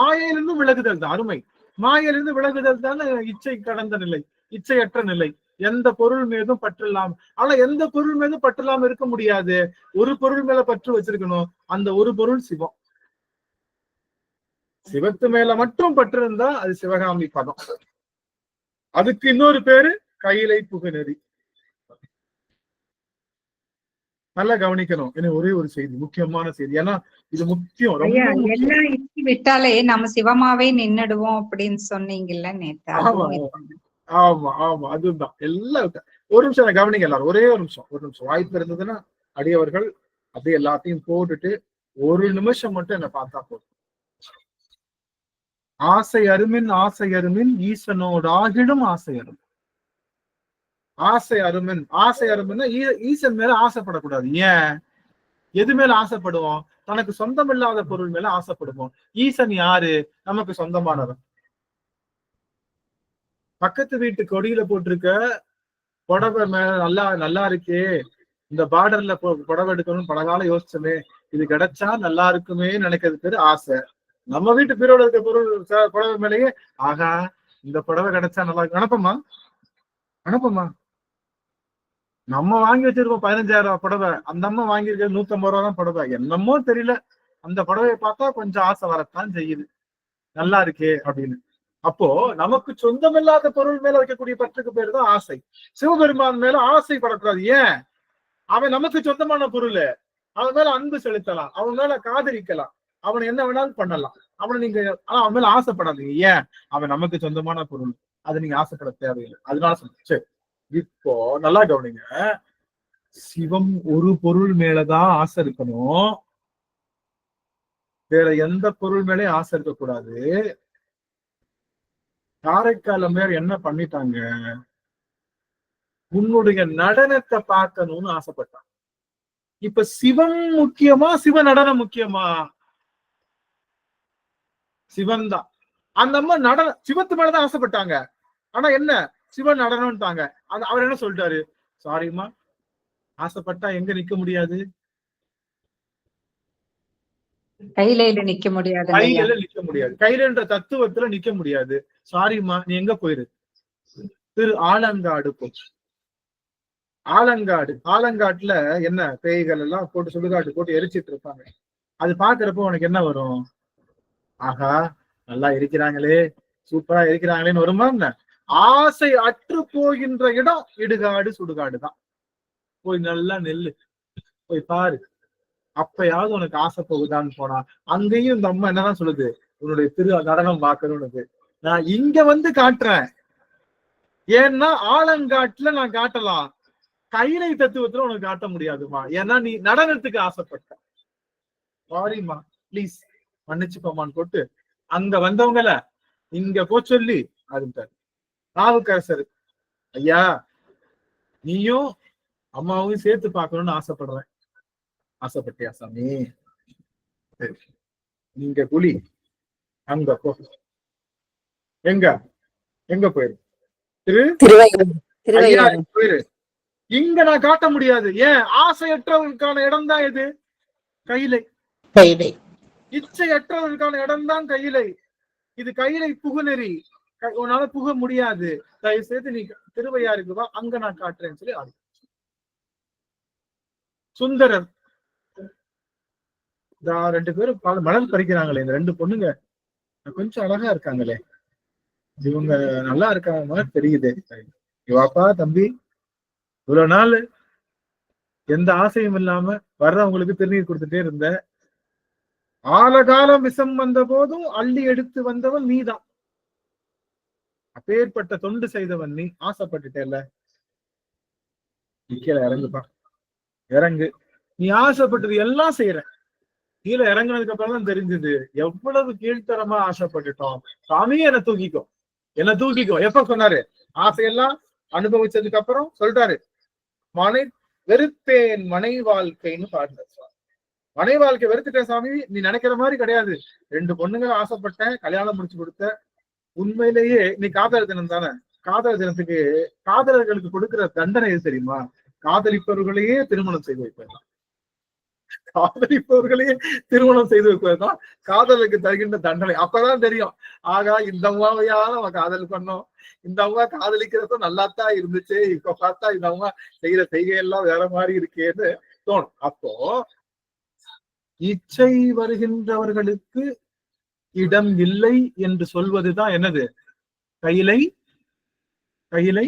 A: மாயையிலிருந்து விலகுதல் தான். அருமை. மாயையிலிருந்து விலகுதல் தானே இச்சை கடந்த நிலை, இச்சையற்ற நிலை. எந்த பொருள் மீதும் பற்றில்லாம. ஆனா எந்த பொருள் மீதும் பற்றில்லாம இருக்க முடியாது. ஒரு பொருள் மேல பற்று வச்சிருக்கணும். அந்த ஒரு பொருள் சிவம். சிவத்து மேல மட்டும் பற்று இருந்தா அது சிவகாமி பதம். அதுக்கு இன்னொரு பேரு கைலை புகுநெறி. நல்லா கவனிக்கணும். ஒரே ஒரு செய்தி, முக்கியமான செய்தி. ஏன்னா இது முக்கியம்.
F: எல்லாம் இச்சை விட்டாலே நம்ம சிவமாவே நின்னுடுவோம் அப்படின்னு சொன்னீங்கல்ல நேத்து.
A: ஆமா ஆமா, அதுதான் எல்லாம். ஒரு நிமிஷம் கவனிங்க எல்லாரும், ஒரே ஒரு நிமிஷம் வாய்ப்பு இருந்ததுன்னா அடியவர்கள் அப்படியே எல்லாத்தையும் போட்டுட்டு ஒரு நிமிஷம் மட்டும் என்ன பார்த்தா போதும். ஆசை அருமின் ஈசனோடு ஆகிடும் ஆசை அருமின். ஆசை அருமின்னா ஈசன் மேல ஆசைப்படக்கூடாது. ஏன்? எது மேல ஆசைப்படுவோம்? தனக்கு சொந்தம் இல்லாத பொருள் மேல ஆசைப்படுவோம். ஈசன் யாரு? நமக்கு சொந்தமானவன். பக்கத்து வீட்டு கொடியில போட்டிருக்க புடவை மேல நல்லா இருக்கே, இந்த பார்டர்ல புடவை எடுக்கணும்னு பல காலம் யோசிச்சோமே, இது கிடைச்சா நல்லா இருக்குமே நினைக்கிறது பேரு ஆசை. நம்ம வீட்டு பீரோட இருக்க பொருள் புடவை மேலேயே ஆகா இந்த புடவை கிடைச்சா நல்லா இருக்கு அனுப்பமா. நம்ம வாங்கி வச்சிருக்கோம் 15,000 புடவை, அந்த அம்மா வாங்கியிருக்கிறது 150 ரூபா தான் புடவை. என்னமோ தெரியல, அந்த புடவையை பார்த்தா கொஞ்சம் ஆசை வரத்தான் செய்யுது, நல்லா இருக்கே அப்படின்னு. அப்போ நமக்கு சொந்தமில்லாத பொருள் மேல வைக்கக்கூடிய பற்றுக்கு பேரு தான் ஆசை. சிவபெருமான் மேல ஆசைப்படக்கூடாது. ஏன்? அவன் நமக்கு சொந்தமான பொருள். அவன் மேல அன்பு செலுத்தலாம், அவன் மேல காதலிக்கலாம், அவனை என்ன வேணாலும் பண்ணலாம். அவனை நீங்க அவன் மேல ஆசைப்படாதீங்க. ஏன்? அவன் நமக்கு சொந்தமான பொருள், அதை நீங்க ஆசைப்பட தேவையில்லை. அதனால சொல்றேன். சரி, இப்போ நல்லா கவனிங்க. சிவம் ஒரு பொருள் மேலதான் ஆசை இருக்கணும், வேற எந்த பொருள் மேலே ஆசை இருக்கக்கூடாது. காரைக்கால் அம்மையார் என்ன பண்ணிட்டாங்க? உன்னுடைய நடனத்தை பார்க்கணும்னு ஆசைப்பட்டான். இப்ப சிவம் முக்கியமா, சிவ நடனம் முக்கியமா? சிவன் தான். அந்த அம்மா சிவத்து மேலதான் ஆசைப்பட்டாங்க. ஆனா என்ன, சிவ நடனம்ட்டாங்க. அவர் என்ன சொல்லிட்டாரு? சாரிம்மா, ஆசைப்பட்டா எங்க நிக்க முடியாது,
F: கையில நிக்க முடியாது,
A: கையிலன்ற தத்துவத்துல நிக்க முடியாது. சாரிம்மா, நீ எங்க போயிரு, திரு ஆலங்காடு போ. ஆலங்காட்டுல என்ன பேய்கள் எல்லாம் போட்டு சுடுகாட்டு போட்டு எரிச்சிட்டு இருப்பாங்க. அது பாக்குறப்போ உனக்கு என்ன வரும்? ஆகா நல்லா இருக்கிறாங்களே, சூப்பரா இருக்கிறாங்களேன்னு வருமா என்ன? ஆசை அற்று போகின்ற இடம் இடுகாடு சுடுகாடு தான். போய் நல்லா நெல்லு, போய் பாரு, அப்பயாவது உனக்கு ஆசை போகுதான்னு போனா அங்கேயும் இந்த அம்மா என்னதான் சொல்லுது? உன்னுடைய திரு நடனம் பார்க்கணும்னு. நான் இங்க வந்து காட்டுறேன். ஏன்னா ஆலங்காட்டுல நான் காட்டலாம், கைலை தத்துவத்துல உனக்கு காட்ட முடியாதுமா. ஏன்னா நீ நடனத்துக்கு ஆசைப்பட்ட. சாரிம்மா, பிளீஸ் மன்னிச்சுப்போமான்னு போட்டு அங்க வந்தவங்கள இங்க போ சொல்லி அதுட்டாரு. நாவுக்கரசர், ஐயா நீயும் அம்மாவையும் சேர்த்து பார்க்கணும்னு ஆசைப்படுறேன். ஆசைப்பட்டியா சாமி? சரி, நீங்க குழி அங்க போ. எங்க போயிரு? போயிரு. இங்க நான் காட்ட முடியாது. ஏன்? ஆசையற்றவர்களுக்கான இடம் தான் இது கைலை. இச்சையற்றவர்களுக்கான இடம் தான் கைலை. இது கைலை புகுநெறி, உன்னால புக முடியாது. தயவு செய்து நீ திருவையாருக்கு வா, அங்க நான் காட்டுறேன்னு சொல்லி ஆடு. சுந்தரர், 2 பேரும் மலர் பறிக்கிறாங்களே, இந்த 2 பொண்ணுங்க கொஞ்சம் அழகா இருக்காங்களே, இவங்க நல்லா இருக்காங்க மாதிரி தெரியுது. இவாப்பா தம்பி, இவ்வளவு நாள் எந்த ஆசையும் இல்லாம வர்றவங்களுக்கு திருநீர் கொடுத்துட்டே இருந்த, ஆலகாலம் விஷம் வந்த போதும் அள்ளி எடுத்து வந்தவன் நீதான். அப்பேற்பட்ட தொண்டு செய்தவன் நீ. ஆசைப்பட்டுட்டேல்ல, கீழே இறங்குப்பா, இறங்கு. நீ ஆசைப்பட்டது எல்லாம் செய்யற. கீழே இறங்குனதுக்கு அப்புறம் தான் தெரிஞ்சது எவ்வளவு கீழ்த்தரமா ஆசைப்பட்டுட்டோம். சாமி என்ன தூக்கிக்கோ, என்ன தூக்கிக்கோ. எப்ப சொன்னாரு? ஆசையெல்லாம் அனுபவிச்சதுக்கு அப்புறம் சொல்றாரு, மனை வெறுத்தேன் மனை வாழ்க்கைன்னு பாடுறாரு. மனை வாழ்க்கை வெறுத்துட்டேன் சாமி, நீ நினைக்கிற மாதிரி கிடையாது. 2 பொண்ணுங்க ஆசைப்பட்டேன், கல்யாணம் முடிச்சு கொடுத்த. உண்மையிலேயே நீ காதலர் தினம் தானே? காதலர் தினத்துக்கு காதலர்களுக்கு கொடுக்கிற தண்டனை எது தெரியுமா? காதலிப்பவர்களையே திருமணம் செய்து வைப்பதுதான். காதலிப்பவர்களையே திருமணம் செய்து வைப்பதுதான் காதலுக்கு தருகின்ற தண்டனை. அப்பதான் தெரியும், ஆகா இந்த அம்மாவையா நம்ம காதல் பண்ணோம், இந்த அம்மா காதலிக்கிறதும் நல்லாத்தான் இருந்துச்சு, இப்ப பார்த்தா இந்த அம்மா செய்யற செய்கையெல்லாம் வேற மாதிரி இருக்கேன்னு தோணும். அப்போ இச்சை வருகின்றவர்களுக்கு இடம் இல்லை என்று சொல்வதுதான் என்னது? கையிலை கையிலை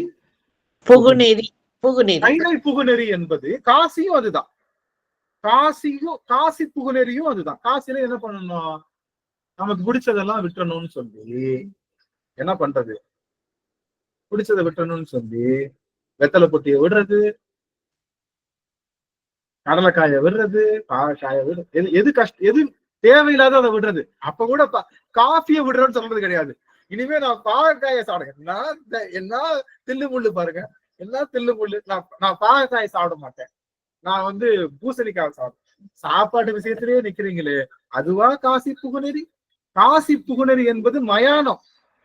D: புகுநெறி. புகுநெறி
A: கைலை புகுநெறி என்பது காசியும் அதுதான். காசி புகுநெறியும் அதுதான். காசில என்ன பண்ணணும்? நமக்கு பிடிச்சதெல்லாம் விட்டுறணும்னு சொல்லி என்ன பண்றது? பிடிச்சதை விட்டுறணும்னு சொல்லி வெத்தலை பொட்டிய விடுறது, கடலைக்காய விடுறது, பாவக்காய விடுறது, எது கஷ்டம், எது தேவையில்லாத அதை விடுறது. அப்ப கூட காஃபியை விடுறேன்னு சொல்றது கிடையாது. இனிமே நான் பாவக்காய சாப்பிடுங்க, என்ன தில்லு முள்ளு பாருங்க, என்ன தில்லு முள்ளு. நான் பாவக்காய சாப்பிட மாட்டேன், நான் பூசணிக்காய் சாப்பிடுவேன். சாப்பாட்டு விஷயத்திலேயே நிக்கிறீங்களே, அதுவா காசி புகுநெறி? காசி புகுநெறி என்பது மயானம்.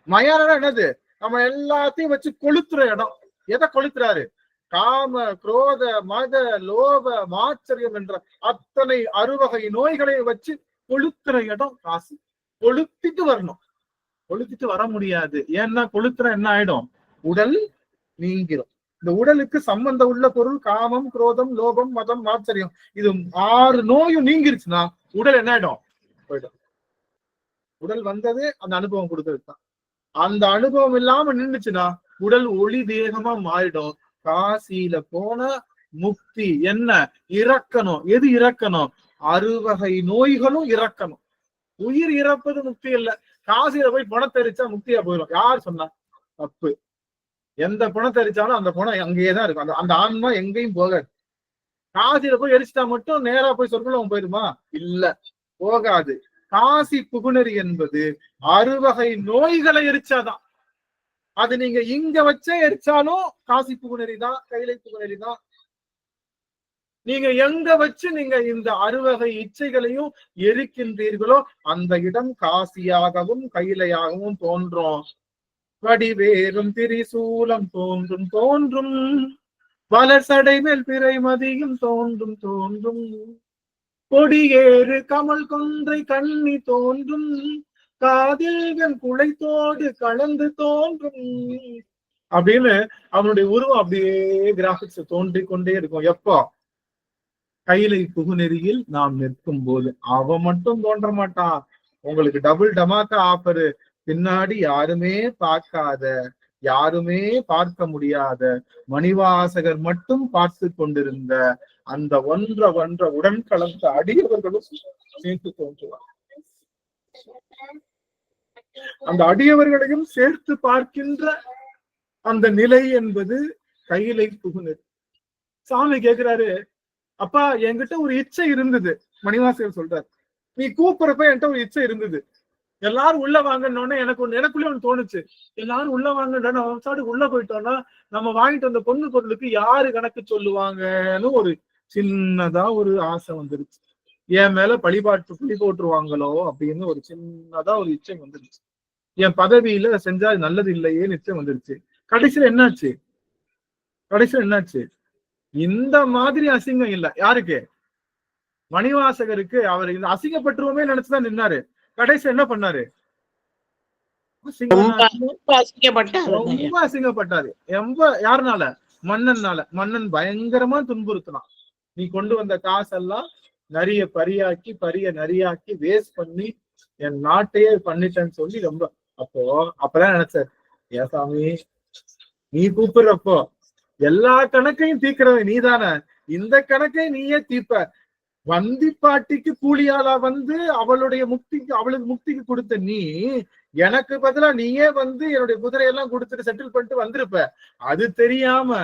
A: மயானம் என்னது? நம்ம எல்லாத்தையும் வச்சு கொளுத்துற இடம். எதை கொளுத்துறாரு? காம, குரோத, மத, லோப, மாச்சரியம் என்ற அத்தனை அறுவகை நோய்களை வச்சு கொளுத்துற இடம் காசி. கொளுத்திட்டு வரணும். கொளுத்திட்டு வர முடியாது. ஏன்னா கொளுத்துற என்ன ஆயிடும்? உடல் நீங்கிரும். இந்த உடலுக்கு சம்பந்தம் உள்ள பொருள் காமம், குரோதம், லோபம், மதம், மாச்சரியம். இது 6 நோயும் நீங்கிருச்சுன்னா உடல் என்ன ஆயிடும்? போயிடும். உடல் வந்தது அந்த அனுபவம் கொடுத்ததுதான். அந்த அனுபவம் இல்லாம நின்றுச்சுன்னா உடல் ஒளி தேகமா மாறிடும். காசியில போன முக்தி என்ன? இறக்கணும். எது இறக்கணும்? அறுவகை நோய்களும் இறக்கணும். உயிர் இறப்பது முக்தி இல்ல. காசியில போய் பணத்தை எரிச்சா முக்தியா போயிடும். யார் சொன்னா? தப்பு. எந்த பணத்தை எரிச்சாலும் அந்த பணம் அங்கேயேதான் இருக்கும். அந்த ஆன்மா எங்கேயும் போகாது. காசியில போய் எரிச்சிட்டா மட்டும் நேரா போய் சொர்க்கம் போயிருமா? இல்ல, போகாது. காசி புகுநெறி என்பது அறுவகை நோய்களை எரிச்சாதான். அது நீங்க இங்க வச்சே எரிச்சாலும் காசி புகுநெறி தான், கைலை புகுநெறி தான். நீங்க எங்க வச்சு நீங்க இந்த அறுவகை இச்சைகளையும் எரிக்கின்றீர்களோ அந்த இடம் காசியாகவும் கைலையாகவும் தோன்றும். வடிவேறும் திரிசூலம் தோன்றும் தோன்றும், வளர் சடை மேல் பிறை மதியும் தோன்றும் தோன்றும், கொடியேறு கமல் கொன்றை கண்ணி தோன்றும், காதில்கள் குளைத்தோடு கலந்து தோன்றும் அப்படின்னு அவனுடைய உருவம் அப்படியே கிராபிக்ஸ் தோன்றிக் கொண்டே இருக்கும். எப்போ? கைலை புகுநெறியில் நாம் நிற்கும் போது. அவன் மட்டும் தோன்ற மாட்டான். உங்களுக்கு டபுள் டமாக்கா ஆஃபரு. பின்னாடி யாருமே பார்க்காத, யாருமே பார்க்க முடியாத, மணிவாசகர் மட்டும் பார்த்து கொண்டிருந்த அந்த ஒன்ற உடன் கலந்த அடியவர்களும் சேர்த்து தோன்றுவார். அந்த அடியவர்களையும் சேர்த்து பார்க்கின்ற அந்த நிலை என்பது கையிலை புகுநெறி. சாமி கேட்கிறாரு, அப்பா என்கிட்ட ஒரு இச்சை இருந்தது. மணிவாசகர் சொல்றாரு, நீ கூப்பிடுறப்ப என்கிட்ட ஒரு இச்சை இருந்தது. எல்லாரும் உள்ள வாங்கன்னு எனக்குள்ளே ஒண்ணு தோணுச்சு. எல்லாரும் உள்ள வாங்கன்னு சாடு உள்ள போயிட்டோம்னா நம்ம வாங்கிட்டு வந்த பொண்ணு பொருளுக்கு யாரு கணக்கு சொல்லுவாங்கன்னு ஒரு சின்னதா ஒரு ஆசை வந்துருச்சு. என் மேல பழி போட்டுருவாங்களோ அப்படின்னு ஒரு சின்னதா ஒரு இச்சை வந்துருச்சு. என் பதவியில செஞ்சா நல்லது இல்லையே நிச்சயம் வந்துருச்சு. கடைசியில என்னாச்சு? இந்த மாதிரி அசிங்கம் இல்ல. யாருக்கு? மணிவாசகருக்கு. அவர் இந்த அசிங்கப்பட்டுருவோமே நினைச்சுதான் நின்னாரு. கடைசி என்ன பண்ணாரு? ரொம்ப அசிங்கப்பட்டாரு. யாருனால? மன்னன்னால. மன்னன் பயங்கரமா துன்புறுத்தினான். நீ கொண்டு வந்த காசெல்லாம் நிறைய பரிய நரியாக்கி வேஸ்ட் பண்ணி என் நாட்டையே பண்ணிட்டேன்னு சொல்லி ரொம்ப அப்பதான் நினைச்சாரு, ஏன் சாமி நீ கூப்பிடுறப்போ எல்லா கணக்கையும் தீர்க்கிறவன் நீதானே, இந்த கணக்கை நீயே தீர்ப்ப. வந்திப்பாட்டிக்கு கூலியாளா வந்து அவளுக்கு முக்திக்கு கொடுத்த நீ எனக்கு பதிலா நீயே வந்து என்னுடைய குதிரையெல்லாம் கொடுத்துட்டு செட்டில் பண்ணிட்டு வந்திருப்ப. அது தெரியாம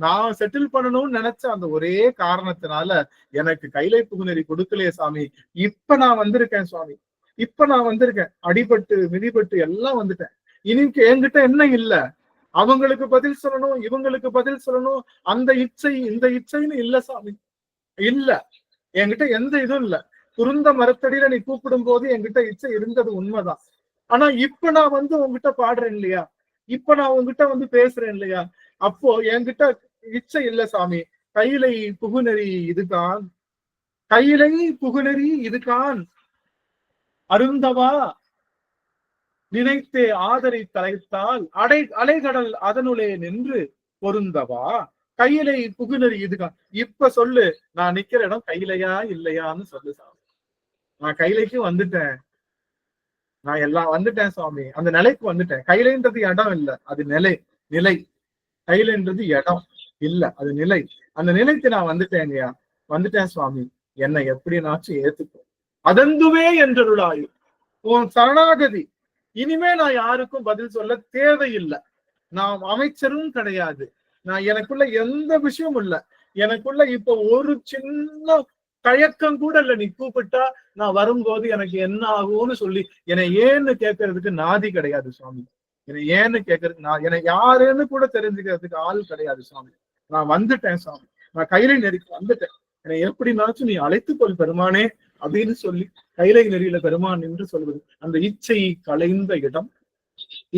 A: நான் செட்டில் பண்ணணும்னு நினைச்ச அந்த ஒரே காரணத்தினால எனக்கு கைலை புகுநெறி கொடுக்கலையே சாமி. இப்ப நான் வந்திருக்கேன் சுவாமி, இப்ப நான் வந்திருக்கேன். அடிபட்டு மிதிபட்டு எல்லாம் வந்துட்டேன். இன்னைக்கு என்கிட்ட என்ன இல்ல, அவங்களுக்கு பதில் சொல்லணும், இவங்களுக்கு பதில் சொல்லணும், அந்த இச்சை இந்த இச்சைன்னு இல்ல சாமி, இல்ல. என்கிட்ட எந்த இதுவும் இல்ல. குருந்த மரத்தடியில நீ கூப்பிடும் போது என்கிட்ட இச்சை இருந்தது உண்மைதான். ஆனா இப்ப நான் வந்து உங்ககிட்ட பாடுறேன் இல்லையா, இப்ப நான் உங்ககிட்ட வந்து பேசுறேன் இல்லையா, அப்போ என்கிட்ட இச்சை இல்ல சாமி. கையிலை புகுநெறி இதுதான், கையிலை புகுநெறி இதுதான். அருந்தவா நினைத்தே ஆதரை தலைத்தால் அலைகடல் அதனுள்ளே நின்று பொருந்தவா கையிலை புகுநெறி இதுதான். இப்ப சொல்லு, நான் நிக்கிற இடம் கையிலையா இல்லையான்னு சொல்லு சாமி. நான் கையிலைக்கு வந்துட்டேன், நான் எல்லாம் வந்துட்டேன் சுவாமி, அந்த நிலைக்கு வந்துட்டேன். கையிலைன்றது இடம் இல்ல, அது நிலை. கையிலைன்றது இடம் இல்ல, அது நிலை. அந்த நிலைக்கு நான் வந்துட்டேங்கய்யா, வந்துட்டேன் சுவாமி, என்னை எப்படினாச்சும் ஏத்துக்கோ. அதந்துவே என்றருளாயு உன் சரணாகதி. இனிமே நான் யாருக்கும் பதில் சொல்ல தேவையில்லை. நான் அமைச்சரும் கிடையாது, நான் எனக்குள்ள எந்த விஷயமும் இல்ல. எனக்குள்ள இப்ப ஒரு சின்ன தயக்கம் கூட இல்ல. நீ கூப்பிட்டா நான் வரும்போது எனக்கு என்ன ஆகும்னு சொல்லி என்னை ஏன்னு கேட்கறதுக்கு நாதி கிடையாது சுவாமி. என்னை ஏன்னு கேட்கறதுக்கு என்னை யாருன்னு கூட தெரிஞ்சுக்கிறதுக்கு ஆள் கிடையாது சுவாமி. நான் வந்துட்டேன் சுவாமி, நான் கைலை நெறிக்கு வந்துட்டேன். என்னை எப்படினாச்சும் நீ அழைத்துக்கொள் பெருமானே அப்படின்னு சொல்லி கைலை நெறியில பெருமான் என்று சொல்வது. அந்த இச்சை களைந்த இடம்,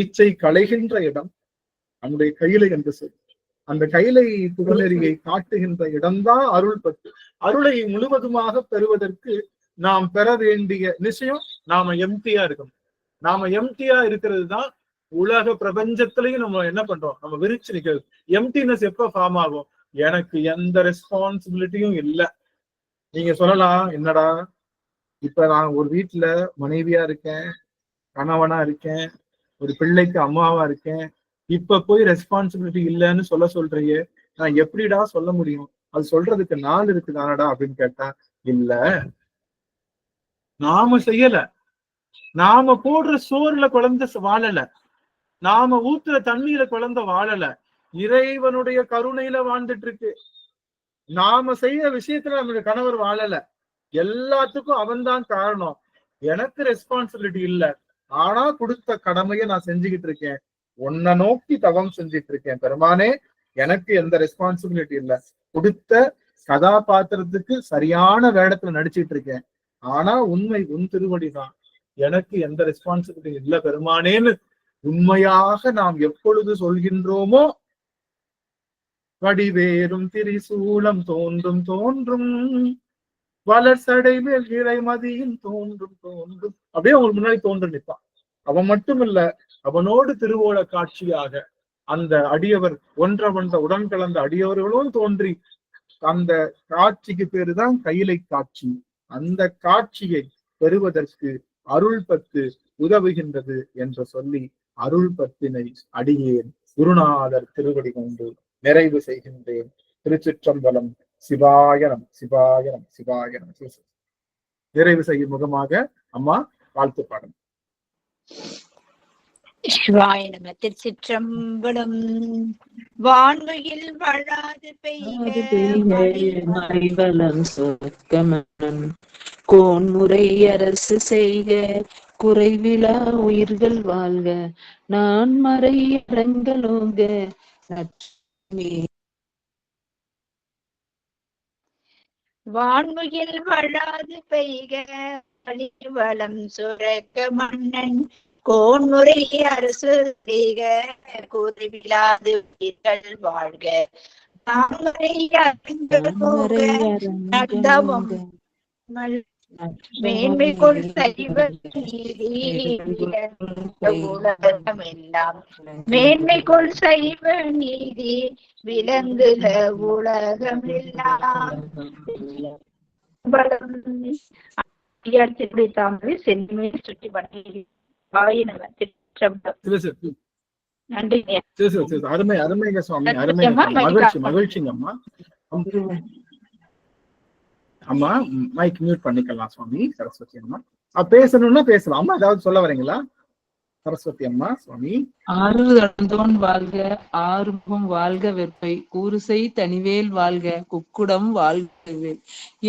A: இச்சை களைகின்ற இடம் நம்முடைய கையிலை என்று சொல். அந்த கைலை புகழெறியை காட்டுகின்ற இடம்தான் அருள் பற்று. அருளை முழுவதுமாக பெறுவதற்கு நாம் பெற வேண்டிய நிச்சயம் நாம எம்டியா இருக்கணும். நாம எம்டியா இருக்கிறது தான் உலக பிரபஞ்சத்திலையும் நம்ம என்ன பண்றோம், நம்ம விரிச்சு நிக்கிறது. எம்டினஸ் எப்ப ஃபார்ம் ஆகும், எனக்கு எந்த ரெஸ்பான்சிபிலிட்டியும் இல்லை. நீங்க சொல்லலாம், என்னடா இப்ப நான் ஒரு வீட்டுல மனைவியா இருக்கேன், கணவனா இருக்கேன், ஒரு பிள்ளைக்கு அம்மாவா இருக்கேன், இப்ப போய் ரெஸ்பான்சிபிலிட்டி இல்லைன்னு சொல்றியே, நான் எப்படிடா சொல்ல முடியும், அது சொல்றதுக்கு நாள் இருக்குதானடா அப்படின்னு கேட்டா, இல்ல நாம செய்யல, நாம போடுற சோறுல குழந்தை வாழல, நாம ஊத்துற தண்ணீர குழந்தை வாழல, இறைவனுடைய கருணையில வாழ்ந்துட்டு இருக்கு. நாம செய்யற விஷயத்துல நம்மளுடைய கணவர் வாழல, எல்லாத்துக்கும் அவன்தான் காரணம். எனக்கு ரெஸ்பான்சிபிலிட்டி இல்ல, ஆனா கொடுத்த கடமையை நான் செஞ்சுக்கிட்டு இருக்கேன், உன்னை நோக்கி தவம் செஞ்சுட்டு இருக்கேன் பெருமானே. எனக்கு எந்த ரெஸ்பான்சிபிலிட்டி இல்ல, கொடுத்த கதாபாத்திரத்துக்கு சரியான வேடத்துல நடிச்சுட்டு இருக்கேன், ஆனா உண்மை உன் திருவடிதான், எனக்கு எந்த ரெஸ்பான்சிபிலிட்டி இல்ல பெருமானேன்னு உண்மையாக நாம் எப்பொழுது சொல்கின்றோமோ, வடிவேறும் திரிசூலம் தோன்றும் தோன்றும் வளர்சடை மேல் இறைமதியின் தோன்றும் தோன்றும் அப்படியே உங்களுக்கு முன்னாடி தோன்று நிற்பான். அவன் மட்டும் இல்ல, அவனோடு திருவோல காட்சியாக அந்த அடியவர் ஒன்ற உடன் கலந்த அடியவர்களும் தோன்றி, அந்த காட்சிக்கு பேருதான் கையிலை காட்சி. அந்த காட்சியை பெறுவதற்கு அருள் பத்து உதவுகின்றது என்று சொல்லி அருள் பத்தினை அடியேன் குருநாதர் திருவடி கொண்டு நிறைவு செய்கின்றேன். திருச்சிற்றம்பலம். சிவாயனம் சிவாயனம் சிவாயனம். நிறைவு செய்யும் முகமாக அம்மா வாழ்த்து பாடம்.
B: சிவாய நம. திருச்சிற்றம்பலம். வான்மையில் வளாது
E: மறைவலம் சொற்கமன் கோன்முறை அரசு செய்க, குறைவிலா உயிர்கள் வாழ்க, நான் மறை அரங்கலோங்க.
B: வான்முகில் வளாது பெய்க, வளம் சுரக்க மன்னன் கோன்முறை அரசு செய்க, குறைவிலாது உயிர்கள் வாழ்க, மேன்மைக்குள் சைவ நீதி உலகமெல்லாம், மேன்மைக்குள் சைவ நீதி விளங்குக உலகமெல்லாம். தாமரை சென்னை சுற்றி வட்டி.
K: நன்றிங்க.
A: சரி சரி சரி அருமை அருமைங்க சுவாமி அருமைங்க மகிழ்ச்சி மகிழ்ச்சிங்க அம்மா. அம்மா மைக் மியூட் பண்ணிக்கலாம் சுவாமி. சரஸ்வதி அம்மா பேசணும்னா பேசலாம். அம்மா ஏதாவது சொல்ல வரீங்களா சரஸ்வதி அம்மா? சுவாமி
E: ஆறு தந்தோன் வாழ்க, ஆறுமுகம் வாழ்க, வெற்பை கூறுசை தனிவேல் வாழ்க, குக்குடம் வாழ்க,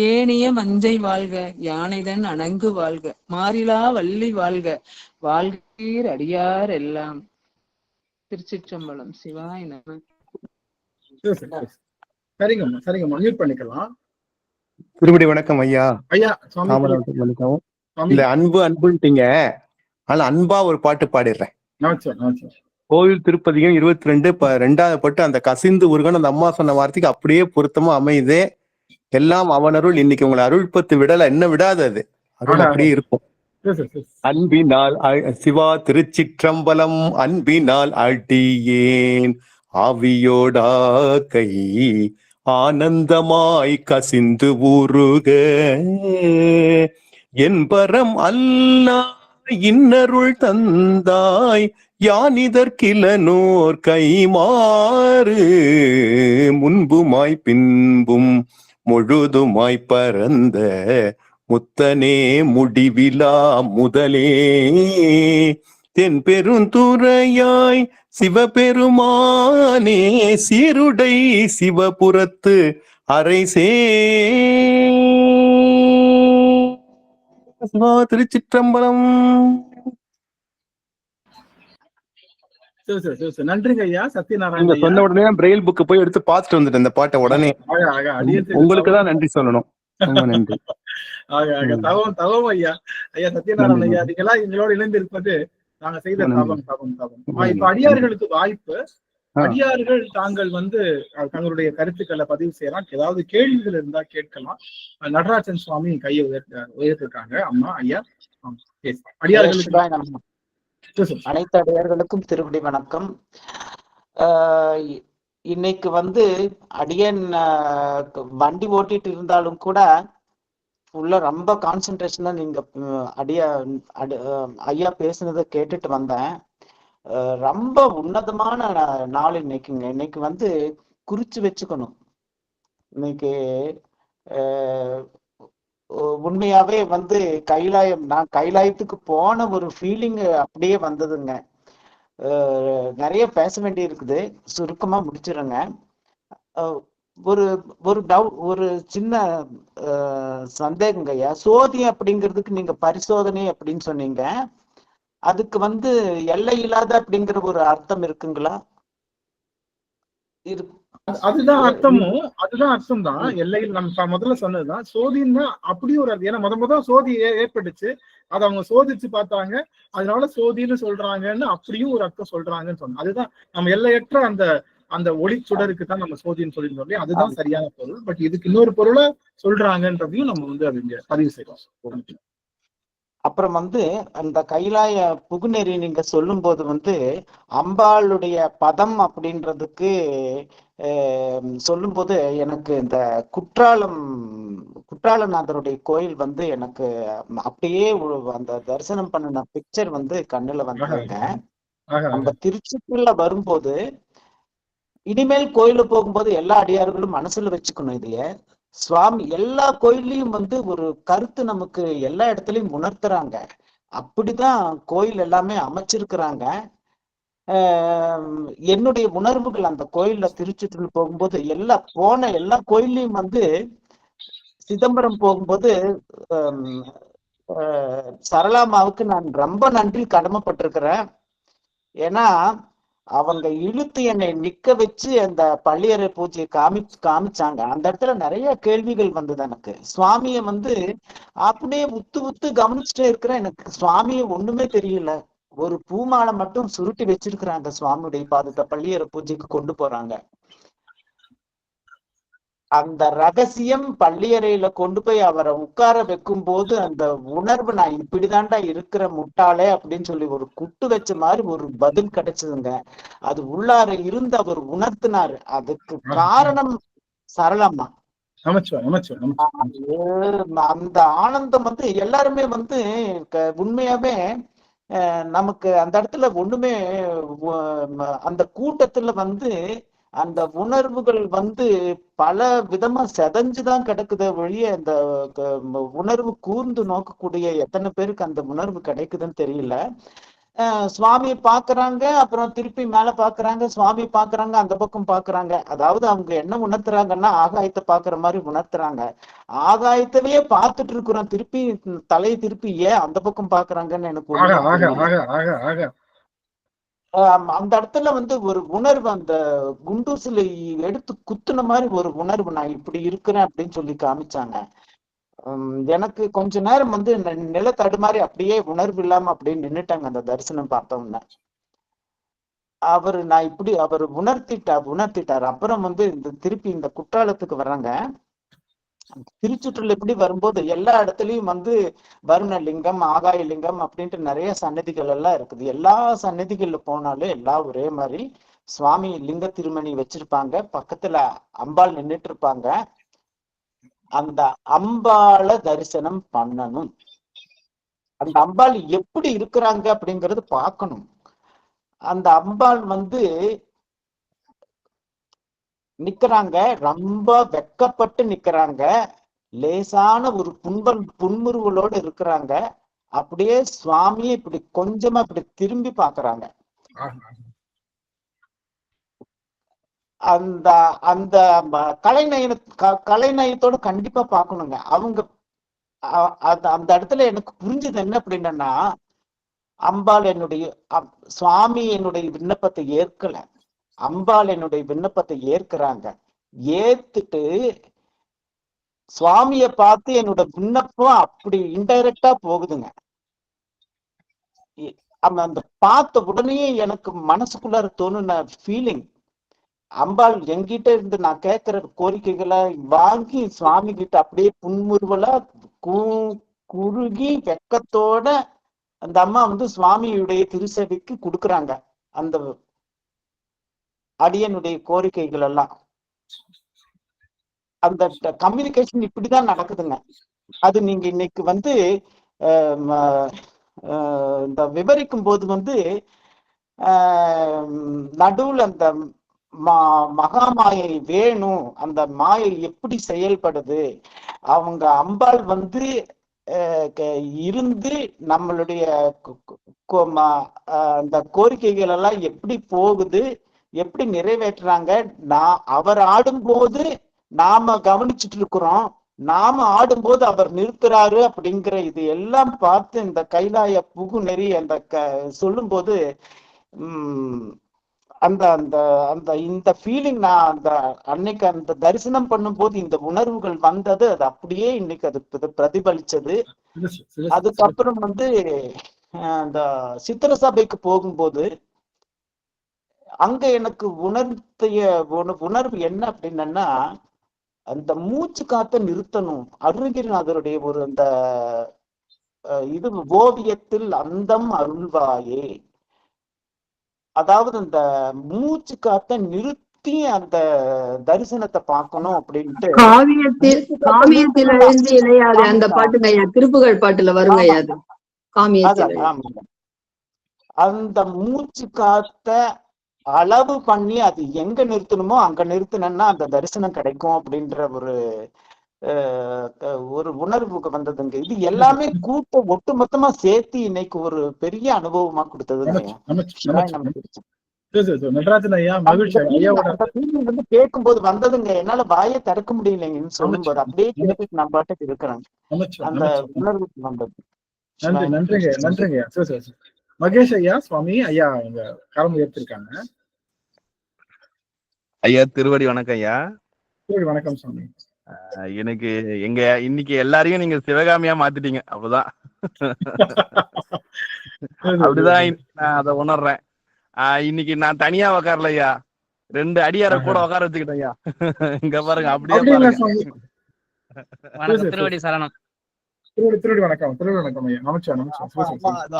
E: ஏனைய மஞ்சை வாழ்க, யானைதன் அணங்கு வாழ்க, மாறிலா வள்ளி வாழ்க, வாழ்கீர் அடியார் எல்லாம். திருச்சிற்றம்பலம். சிவாய நம.
A: சரிங்கம்மா சரிங்கம்மா மியூட் பண்ணிக்கலாம்.
M: திருப்படி வணக்கம் ஐயா.
A: ஐயா சுவாமி
M: இந்த அன்பு அன்புன்ட்டீங்க, ஆனா அன்பா ஒரு பாட்டு பாடிடுறேன். கோவில் திருப்பதிகம் 22 2வது பாட்டு. அந்த கசிந்து உருகன் அந்த அம்மா சொன்ன வார்த்தைக்கு அப்படியே பொருத்தமா அமையுது. எல்லாம் அவனருள். இன்னைக்கு உங்களை அருள் பத்து விடல, என்ன விடாது, அது அருள் அப்படியே இருக்கும். அன்பினால் சிவா திருச்சிற்றம்பலம். அன்பினால் அடியேன் ஆவியோடா கை ஆனந்தமாய் கசிந்து உருக என்பரம் அல்லா இன்னருள் தந்தாய் யானிதற்கிலனோர் கைமாறு முன்புமாய் பின்பும் முழுதுமாய் பரந்த முத்தனே முடிவிலா முதலே தென் பெருந்துறையாய் சிவபெருமானே சீருடை சிவபுரத்து அரைசே திருச்சிற்றம்பலம்.
A: நன்றிங்க ஐயா. சத்யநாராயணன்
M: சொன்ன உடனே பிரெயில் புக் போய் எடுத்து பார்த்துட்டு வந்துட்டேன் இந்த பாட்டை உடனே. உங்களுக்கு தான் நன்றி சொல்லணும். ரொம்ப நன்றி.
A: தவம் ஐயா. ஐயா சத்யநாராயணன் ஐயா, நீங்களா எங்களோடு இணைந்து இருப்பது நாங்க செய்த தவம் தவம் தவம். இப்ப அடியார்களுக்கு வாய்ப்பு. அடியார்கள் தாங்கள் தங்களுடைய கருத்துக்களை பதிவு செய்யலாம். ஏதாவது கேள்விகள் இருந்தா கேட்கலாம். நடராஜன் சுவாமி கையை உயர்த்திருக்காங்க. அம்மா ஐயா அடியார்களுக்கு
L: அனைத்து அடியார்களுக்கும் திருப்படி வணக்கம். இன்னைக்கு அடியன் வண்டி ஓட்டிட்டு இருந்தாலும் கூட உள்ள ரொம்ப கான்சென்ட்ரேஷன்ல நீங்க ஐயா பேசுனதை கேட்டுட்டு வந்தேன். ரொம்ப உன்னதமான நாள் இன்னைக்குங்க. இன்னைக்கு குறிச்சு வச்சுக்கணும். இன்னைக்கு உண்மையாவே நான் கைலாயத்துக்கு போன ஒரு ஃபீலிங் அப்படியே வந்ததுங்க. நிறைய பேச வேண்டி இருக்குது, சுருக்கமா முடிச்சிருங்க. ஒரு சின்ன சந்தேகங்க ஐயா. சோதி அப்படிங்கிறதுக்கு நீங்க பரிசோதனை அப்படின்னு சொன்னீங்க. அதுக்கு எல்லை இல்லாத அப்படிங்கிற ஒரு அர்த்தம் இருக்குங்களா?
A: அதுதான் அர்த்தம் தான். எல்லையில் நம்ம முதல்ல சொன்னதுதான் சோதின்னா அப்படி ஒரு அர்த்தம். ஏன்னா முதல் சோதி ஏற்பட்டுச்சு, அதை அவங்க சோதிச்சு பார்த்தாங்க, அதனால சோதின்னு சொல்றாங்கன்னு அப்படியும் ஒரு அர்த்தம் சொல்றாங்கன்னு சொன்னாங்க. அதுதான் நம்ம எல்லையற்ற அந்த ஒளி சுடருக்கு தான் நம்ம சோதின்னு சொல்லியிருந்தோம். அதுதான் சரியான பொருள். பட் இதுக்கு இன்னொரு பொருளை சொல்றாங்கன்றதையும் நம்ம அது இங்க பதிவு செய்யறோம்.
L: அப்புறம் அந்த கைலாய புகுநெறி நீங்க சொல்லும் போது அம்பாளுடைய பதம் அப்படின்றதுக்கு சொல்லும் போது எனக்கு இந்த குற்றாலநாதருடைய கோயில் எனக்கு அப்படியே அந்த தரிசனம் பண்ணின பிக்சர் கண்ணுல வந்தாங்க. நம்ம திருச்சிக்குள்ள வரும்போது இனிமேல் கோயில போகும்போது எல்லா அடியார்களும் மனசுல வச்சுக்கணும். இதுல சுவாமி எல்லா கோயிலையும் ஒரு கருத்து நமக்கு எல்லா இடத்துலயும் உணர்த்துறாங்க. அப்படிதான் கோயில் எல்லாமே அமைச்சிருக்கிறாங்க. என்னுடைய உணர்வுகள் அந்த கோயில்ல திருச்சிற்றூர் போகும்போது எல்லா கோயிலையும் சிதம்பரம் போகும்போது சரளாமாவுக்கு நான் ரொம்ப நன்றி கடமைப்பட்டிருக்கிறேன். ஏன்னா அவங்க இழுத்து என்னை நிக்க வச்சு அந்த பள்ளியறை பூஜையை காமிச்சாங்க. அந்த இடத்துல நிறைய கேள்விகள் வந்தது எனக்கு. சுவாமிய அப்படியே உத்து கவனிச்சுட்டே இருக்கிறேன். எனக்கு சுவாமிய ஒண்ணுமே தெரியல. ஒரு பூமாலை மட்டும் சுருட்டி வச்சிருக்கிறாங்க. சுவாமியுடைய பாதத்தை பள்ளியறை பூஜைக்கு கொண்டு போறாங்க. அந்த ரகசியம் பள்ளியறையில கொண்டு போய் அவரை உட்கார வைக்கும் போது அந்த உணர்வு, நான் இப்படிதான்டா இருக்கிற முட்டாளே அப்படின்னு சொல்லி ஒரு குட்டு வச்ச மாதிரி ஒரு பதில் கிடைச்சதுங்க. அது உள்ளார இருந்து அவர் உணர்த்தினாரு. அதுக்கு காரணம் சரளம்மா. அந்த ஆனந்தம் எல்லாருமே உண்மையாவே நமக்கு அந்த இடத்துல ஒண்ணுமே அந்த கூட்டத்துல அந்த உணர்வுகள் பல விதமா செதஞ்சுதான் கிடக்குத ஒழிய அந்த உணர்வு கூர்ந்து நோக்கக்கூடிய எத்தனை பேருக்கு அந்த உணர்வு கிடைக்குதுன்னு தெரியல. சுவாமியை பாக்குறாங்க, அப்புறம் திருப்பி மேல பாக்குறாங்க, சுவாமி பாக்குறாங்க, அந்த பக்கம் பாக்குறாங்க. அதாவது அவங்க என்ன உணர்த்துறாங்கன்னா ஆகாயத்தை பாக்குற மாதிரி உணர்த்துறாங்க. ஆகாயத்திலேயே பார்த்துட்டு இருக்கிறோம், திருப்பி தலையை திருப்பி ஏன் அந்த பக்கம் பாக்குறாங்கன்னு எனக்கு அந்த இடத்துல ஒரு உணர்வு, அந்த குண்டூசில எடுத்து குத்துன மாதிரி ஒரு உணர்வு, நான் இப்படி இருக்கிறேன் அப்படின்னு சொல்லி காமிச்சாங்க. எனக்கு கொஞ்ச நேரம் நில தடுமாறி அப்படியே உணர்வு இல்லாம அப்படியே நின்னுட்டாங்க அந்த தரிசனம் பார்த்தோம்னா. நான் இப்படி அவர் உணர்த்திட்டார். அப்புறம் இந்த திருப்பி இந்த குற்றாலத்துக்கு வர்றாங்க. திருச்சுற்றுல எப்படி வரும்போது எல்லா இடத்துலயும் வருணலிங்கம், ஆகாய லிங்கம் அப்படின்ட்டு நிறைய சன்னதிகள் எல்லாம் இருக்குது. எல்லா சன்னதிகள்ல போனாலும் எல்லாம் ஒரே மாதிரி சுவாமி லிங்க திருமணி வச்சிருப்பாங்க, பக்கத்துல அம்பாள் நின்றுட்டு இருப்பாங்க. அந்த அம்பாளை தரிசனம் பண்ணணும். அந்த அம்பாள் எப்படி இருக்கிறாங்க அப்படிங்கறது பார்க்கணும். அந்த அம்பாள் நிக்கிறாங்க, ரொம்ப வெக்கப்பட்டு நிக்கிறாங்க, லேசான ஒரு புன்முறுவலோடு இருக்கிறாங்க. அப்படியே சுவாமியை இப்படி கொஞ்சமா இப்படி திரும்பி பாக்குறாங்க. அந்த அந்த கலைநயத்தோட கண்டிப்பா பாக்கணுங்க. அவங்க அந்த இடத்துல எனக்கு புரிஞ்சது என்ன அப்படின்னா, அம்பாள் சுவாமி என்னுடைய விண்ணப்பத்தை ஏற்கல, அம்பாள் என்னுடைய விண்ணப்பத்தை ஏற்கிறாங்க. ஏத்துட்டு சுவாமிய பார்த்து என்னோட விண்ணப்பம் அப்படி இன்டைரக்டா போகுதுங்க. அந்த பார்த்த உடனே எனக்கு மனசுக்குள்ளார தோணுன ஃபீலிங், அம்பாள் என்கிட்ட இருந்து நான் கேட்கிற கோரிக்கைகளை வாங்கி சுவாமி கிட்ட அப்படியே புன்முறுவலா குறுகி வெக்கத்தோட அந்த அம்மா சுவாமியுடைய திருச்சபைக்கு கொடுக்குறாங்க அந்த அடியனுடைய கோரிக்கைகள் எல்லாம். அந்த கம்யூனிகேஷன் இப்படிதான் நடக்குதுங்க. அது நீங்க இன்னைக்கு இந்த விவரிக்கும் போது நடுவுல அந்த மகாமாயை வேணும், அந்த மாயை எப்படி செயல்படுது, அவங்க அம்பாள் இருந்து நம்மளுடைய அந்த கோரிக்கைகள் எல்லாம் எப்படி போகுது, எப்படி நிறைவேற்றுறாங்க, அவர் ஆடும்போது நாம கவனிச்சுட்டு இருக்கிறோம், நாம ஆடும்போது அவர் நிறுத்துறாரு அப்படிங்கிற இது எல்லாம் பார்த்து இந்த கைலாய புகு நெறி அந்த சொல்லும் போது அந்த அந்த அந்த இந்த ஃபீலிங் நான் அந்த அன்னைக்கு அந்த தரிசனம் பண்ணும்போது இந்த உணர்வுகள் வந்தது. அது அப்படியே இன்னைக்கு அது பிரதிபலிச்சது. அதுக்கப்புறம் அந்த சித்திர சபைக்கு போகும்போது அங்க எனக்கு உணர்வு என்ன அப்படின்னா, அந்த மூச்சு காத்த நிறுத்தணும். அருணகிரிநாதருடைய ஒரு அந்த இது ஓவியத்தில் அந்தம் அருள்வாயே, அதாவது அந்த மூச்சு காத்த நிறுத்தி அந்த தரிசனத்தை பார்க்கணும் அப்படின்ட்டு
C: காமியத்தில் எழுந்து இணையாது அந்த பாட்டுங்க ஐயா, திருப்புகழ் பாட்டுல வருங்க ஐயா அது காமியத்தில்.
L: அந்த மூச்சு காத்த அளவு பண்ணி அது எங்க நிறுத்தணுமோ அங்க நிறுத்தினா அந்த தரிசனம் கிடைக்கும் அப்படின்ற ஒரு உணர்வுக்கு வந்ததுங்க. இது எல்லாமே ஒட்டுமொத்தமா சேர்த்து இன்னைக்கு ஒரு பெரிய அனுபவமா கொடுத்ததுங்க. கேட்கும்போது வந்ததுங்க, என்னால வாயை திறக்க முடியலைங்கன்னு சொல்லும்போது அப்படியே கேட்டு நான் பாட்டுக்கு இருக்கிறேன். அந்த உணர்வுக்கு வந்தது.
A: நன்றிங்க. மகேஷ் ஐயா, சுவாமி ஐயா அவங்க காலம் ஏற்றிருக்காங்க.
G: ஐயா திருவடி வணக்கம் ஐயா.
A: திருவடி வணக்கம் சுவாமி.
G: எனக்கு இன்னைக்கு எல்லாரையும் நீங்க சிவகாமியா மாத்திட்டீங்க, அப்பதான் அப்படிதான் நான் அதை உணர்றேன். இன்னைக்கு நான் தனியா உக்காரல ஐயா, 2 அடியார கூட உட்கார வச்சுக்கிட்டேன் ஐயா. இங்க பாருங்க, அப்படியே
N: திருவடி சரணம்.
A: திருவடி வணக்கம். திருவடி வணக்கம் ஐயா. நமச்சிவாய்.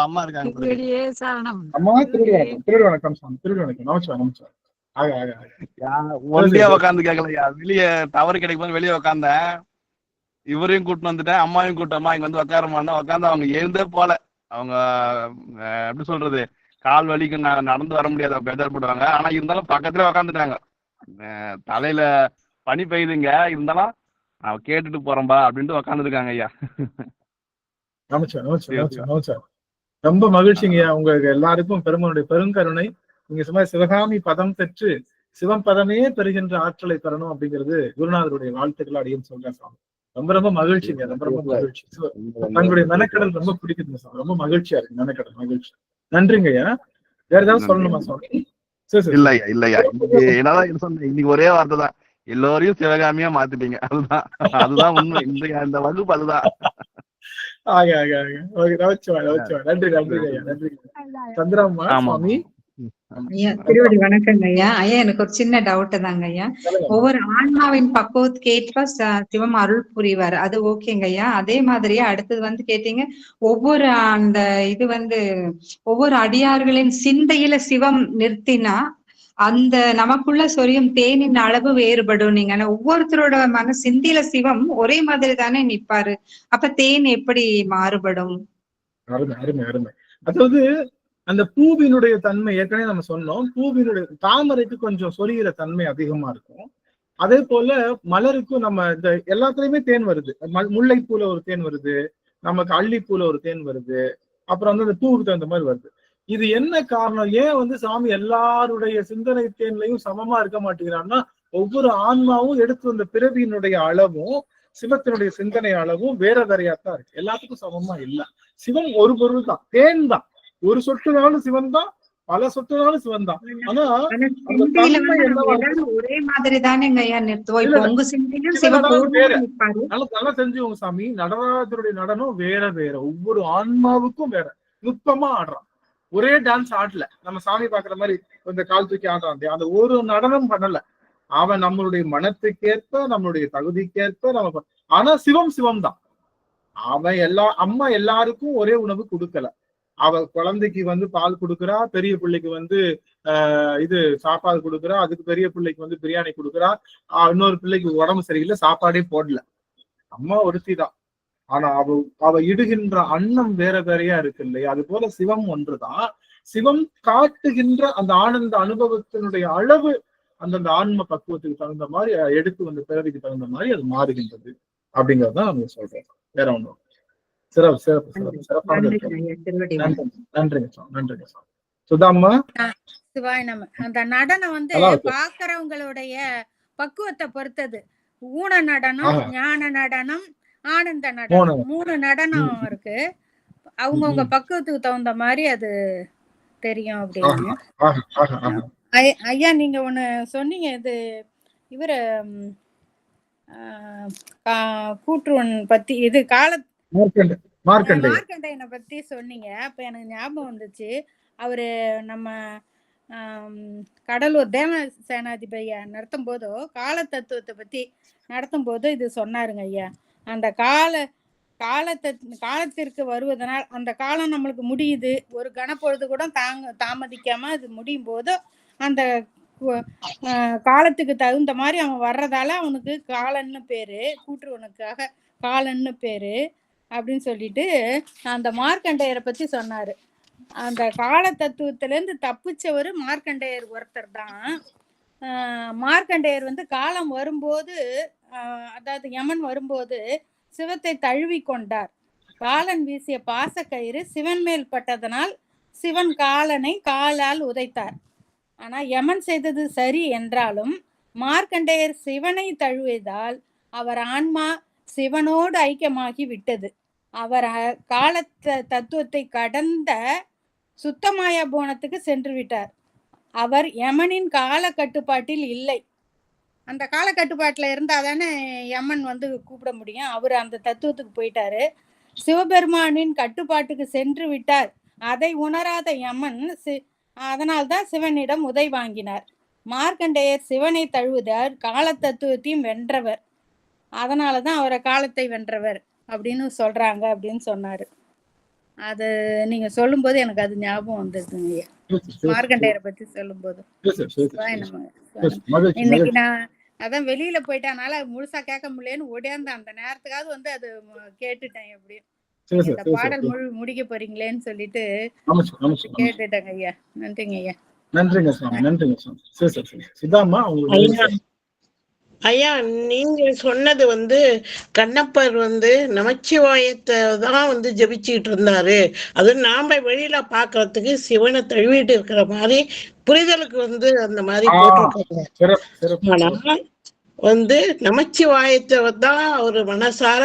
G: அம்மா இருக்காங்க.
A: அம்மா திருவடி வணக்கம் சுவாமி. திருவடி வணக்கம். நமச்சிவாய்.
G: ஒண்டியா உக்காந்து கேட்கலையா, வெளியே டவர் கிடைக்கும் போது வெளியே உக்காந்தேன். இவரையும் கூட்டு வந்துட்டேன், அம்மாவையும் கூட்டமா இங்க உட்காரமானா உட்காந்து அவங்க எழுந்தே போல. அவங்க எப்படி சொல்றது, கால் வலிக்கு நடந்து வர முடியாத பெஜார் போடுவாங்க. ஆனா இருந்தாலும் பக்கத்துல உக்காந்துட்டாங்க. தலையில பனி பெய்யுதுங்க, இருந்தாலும் நான் கேட்டுட்டு போறேன்பா அப்படின்ட்டு உக்காந்துருக்காங்க ஐயா.
A: ரொம்ப மகிழ்ச்சிங்கய்யா. உங்களுக்கு எல்லாருக்கும் பெருமனுடைய பெருங்கருணை. நீங்க சும்மா சிவகாமி பதம் பெற்று சிவம் பதமே பெறுகின்ற ஆற்றலை பெறணும் அப்படிங்கிறது குருநாதருடைய வாழ்த்துக்கள் அடியும் சொல்றேன் சாமி. ரொம்ப ரொம்ப மகிழ்ச்சிங்க, ரொம்ப ரொம்ப மகிழ்ச்சி. தங்களுடைய மெனக்கடல் ரொம்ப பிடிக்குதுங்க சாமி, ரொம்ப மகிழ்ச்சியா இருக்கு மெனக்கடல், மகிழ்ச்சி. நன்றிங்க ஐயா. வேற ஏதாவது சொல்லணுமா சாமி?
G: இல்லையா இல்லையா, என்னதான் சொன்னேன், இன்னைக்கு ஒரே வார்த்தை தான், எல்லோரையும் சிவகாமியா மாத்திட்டீங்க. அதுதான் உண்மை. இந்த வகுப்பு அதுதான்.
A: நன்றி நன்றி ஐயா, நன்றி. சந்திரம்மா சுவாமி.
F: ஐயா திருவடி வணக்கங்க ஐயா. ஐயா எனக்கு ஒரு சின்ன டவுட் தாங்க ஐயா. ஒவ்வொரு ஆன்மாவின் பக்குவத்துக்கு ஏற்ப சிவம் அருள் புரிவார், அது ஓகேங்க ஐயா. அதே மாதிரியே அடுத்தது கேட்டீங்க, ஒவ்வொரு அந்த இது ஒவ்வொரு அடியார்களின் சிந்தையில சிவம் நிறுத்தினா அந்த நமக்குள்ள சொரியும் தேனின் அளவு வேறுபடும். நீங்க ஒவ்வொருத்தரோட சிந்தையில சிவம் ஒரே மாதிரி தானே நிப்பாரு, அப்ப தேன் எப்படி மாறுபடும்?
A: அருமை அருமை அருமை. அதாவது அந்த பூவினுடைய தன்மை ஏற்கனவே நம்ம சொன்னோம், பூவினுடைய தாமரைக்கு கொஞ்சம் சொரிகிற தன்மை அதிகமா இருக்கும். அதே போல மலருக்கும் நம்ம இந்த எல்லாத்துலயுமே தேன் வருது. முல்லைப்பூல ஒரு தேன் வருது, நமக்கு அள்ளிப்பூல ஒரு தேன் வருது, அப்புறம் அந்த பூவுக்கு தகுந்த மாதிரி வருது. இது என்ன காரணம்? ஏன் சாமி எல்லாருடைய சிந்தனை தேன்லையும் சமமா இருக்க மாட்டேங்கிறான்னா, ஒவ்வொரு ஆன்மாவும் எடுத்து வந்த பிறவியினுடைய அளவும் சிவத்தினுடைய சிந்தனை அளவும் வேற வேறையாத்தான் இருக்கு. எல்லாத்துக்கும் சமமா இல்ல. சிவம் ஒரு பொருள் தான், தேன் தான். ஒரு சொட்டுனாலும் சிவன் தான், பல சொட்டுனாலும் சிவன் தான். ஆனா
F: ஒரே மாதிரி தானேங்க ஐயா நிறுத்துவோம்.
A: நல்லா செஞ்சுவோங்க சாமி. நடராஜருடைய நடனம் வேற வேற, ஒவ்வொரு ஆன்மாவுக்கும் வேற. நுட்பமா ஆடுறான், ஒரே டான்ஸ் ஆடல. நம்ம சாமி பாக்குற மாதிரி இந்த கால் தூக்கி ஆடுறான், அந்த ஒரு நடனம் பண்ணல. அவன் நம்மளுடைய மனத்துக்கேற்ப, நம்மளுடைய தகுதிக்கேற்ப நம்ம. ஆனா சிவம் சிவம் தான். அவன் அம்மா எல்லாருக்கும் ஒரே உணவு கொடுக்கல. அவ குழந்தைக்கு பால் கொடுக்குறா, பெரிய பிள்ளைக்கு இது சாப்பாடு கொடுக்குறா, அதுக்கு பெரிய பிள்ளைக்கு பிரியாணி கொடுக்குறா, இன்னொரு பிள்ளைக்கு உடம்பு சரியில்லை, சாப்பாடே போடல. அம்மா ஒருத்தி தான். ஆனா அவ இடுகின்ற அன்னம் வேற வேறையா இருக்கு இல்லையா? அது போல சிவம் ஒன்றுதான். சிவம் காட்டுகின்ற அந்த ஆனந்த அனுபவத்தினுடைய அளவு அந்தந்த ஆன்ம பக்குவத்துக்கு தகுந்த மாதிரி, எடுத்து வந்த பிறவிக்கு தகுந்த மாதிரி அது மாறுகின்றது அப்படிங்கறதான் நம்ம சொல்றோம். வேற ஒன்றும். சிறப்பு சிறப்பு சிறப்பு சிறப்பான. நன்றிங்க சார், நன்றிங்க சார். சுதாம்மா.
B: சிவாய் நம்ம அந்த நடனம் பாக்குறவங்களுடைய பக்குவத்தை பொறுத்தது. ஊன நடனம், ஞான நடனம், ஆனந்த நடனம், 3 நடனம் இருக்கு. அவங்கவுங்க பக்குவத்துக்கு தகுந்த மாதிரி அது தெரியும் அப்படின்னு. ஐயா நீங்க ஒண்ணு சொன்னீங்க, இது இவர கூற்றுவன் பத்தி, இது மார்க்கண்டையனை பத்தி சொன்னீங்க. அப்ப எனக்கு ஞாபகம் வந்துச்சு, அவரு நம்ம கடலூர் தேவசேனாதிபதி நடத்தும் போதோ கால தத்துவத்தை பத்தி நடத்தும் போதோ இது சொன்னாருங்க ஐயா. அந்த காலத்திற்கு வருவதனால் அந்த காலம் நம்மளுக்கு முடியுது, ஒரு கணப்பொழுது கூட தாமதிக்காம அது முடியும் போது அந்த காலத்துக்கு தகுந்த மாதிரி அவன் வர்றதால அவனுக்கு காலன்னு பேரு, கூற்றுவனுக்காக காலன்னு பேரு அப்படின்னு சொல்லிட்டு அந்த மார்க்கண்டையரை பத்தி சொன்னாரு. அந்த கால தத்துவத்துல இருந்து தப்பிச்சவர் மார்க்கண்டையர் ஒருத்தர் தான். மார்க்கண்டையர் காலம் வரும்போது, அதாவது யமன் வரும்போது சிவத்தை தழுவி கொண்டார். காலன் வீசிய பாசக்கயிறு சிவன் மேல் பட்டதனால் சிவன் காலனை காலால் உதைத்தார். ஆனா யமன் செய்தது சரி என்றாலும் மார்க்கண்டேயர் சிவனை தழுவியதால் அவர் ஆன்மா சிவனோடு ஐக்கியமாகி விட்டது. அவர் கால தத்துவத்தை கடந்த சுத்தமாய போனத்துக்கு சென்று விட்டார். அவர் யமனின் கால கட்டுப்பாட்டில் இல்லை. அந்த கால கட்டுப்பாட்டுல இருந்தா தானே யமன் கூப்பிட முடியும். அவர் அந்த தத்துவத்துக்கு போயிட்டாரு, சிவபெருமானின் கட்டுப்பாட்டுக்கு சென்று விட்டார். அதை உணராத யமன் அதனால்தான் சிவனிடம் உதை வாங்கினார். மார்க்கண்டேயர் சிவனை தழுவுதார், கால தத்துவத்தையும் வென்றவர், அதனாலதான் அவரை காலத்தை வென்றவர் அப்படின்னு சொல்றாங்க அப்படின்னு சொன்னாரு. அது நீங்க சொல்லும் போது எனக்கு அது ஞாபகம் வந்ததுங்க மார்க்கண்டேயரை பத்தி சொல்லும் போது. இன்னைக்கு நான் அதான் வெளியில போயிட்டனால முழுசா கேட்க முடியலன்னு ஓடியாந்து அந்த நேரத்துக்காவது அது கேட்டுட்டேன் எப்படியும்.
A: சரி
B: இந்த
A: சார், சரி சார்.
B: பாடல் முடிக்க போறீங்களேன்னு சொல்லிட்டு
A: நமச்சிவாயம், நமச்சிவாயம்.
B: கேட்டுட்டேங்க ஐயா. நன்றிங்க ஐயா.
A: நன்றிங்க சுவாமி, நன்றிங்க சுவாமி. சரி சார், சரி. சித்தாம்மா உங்களுக்கு
D: ஐயா ஐயா நீங்க சொன்னது கண்ணப்பர் நமச்சிவாயத்தை தான் ஜபிச்சுக்கிட்டு இருந்தாரு. அது நாம வெளியில பாக்குறதுக்கு சிவனை தழுவிட்டு இருக்கிற மாதிரி புரிதலுக்கு அந்த மாதிரி போட்டிருக்காங்க. ஆனா நமச்சிவாயத்தை தான் அவரு மனசார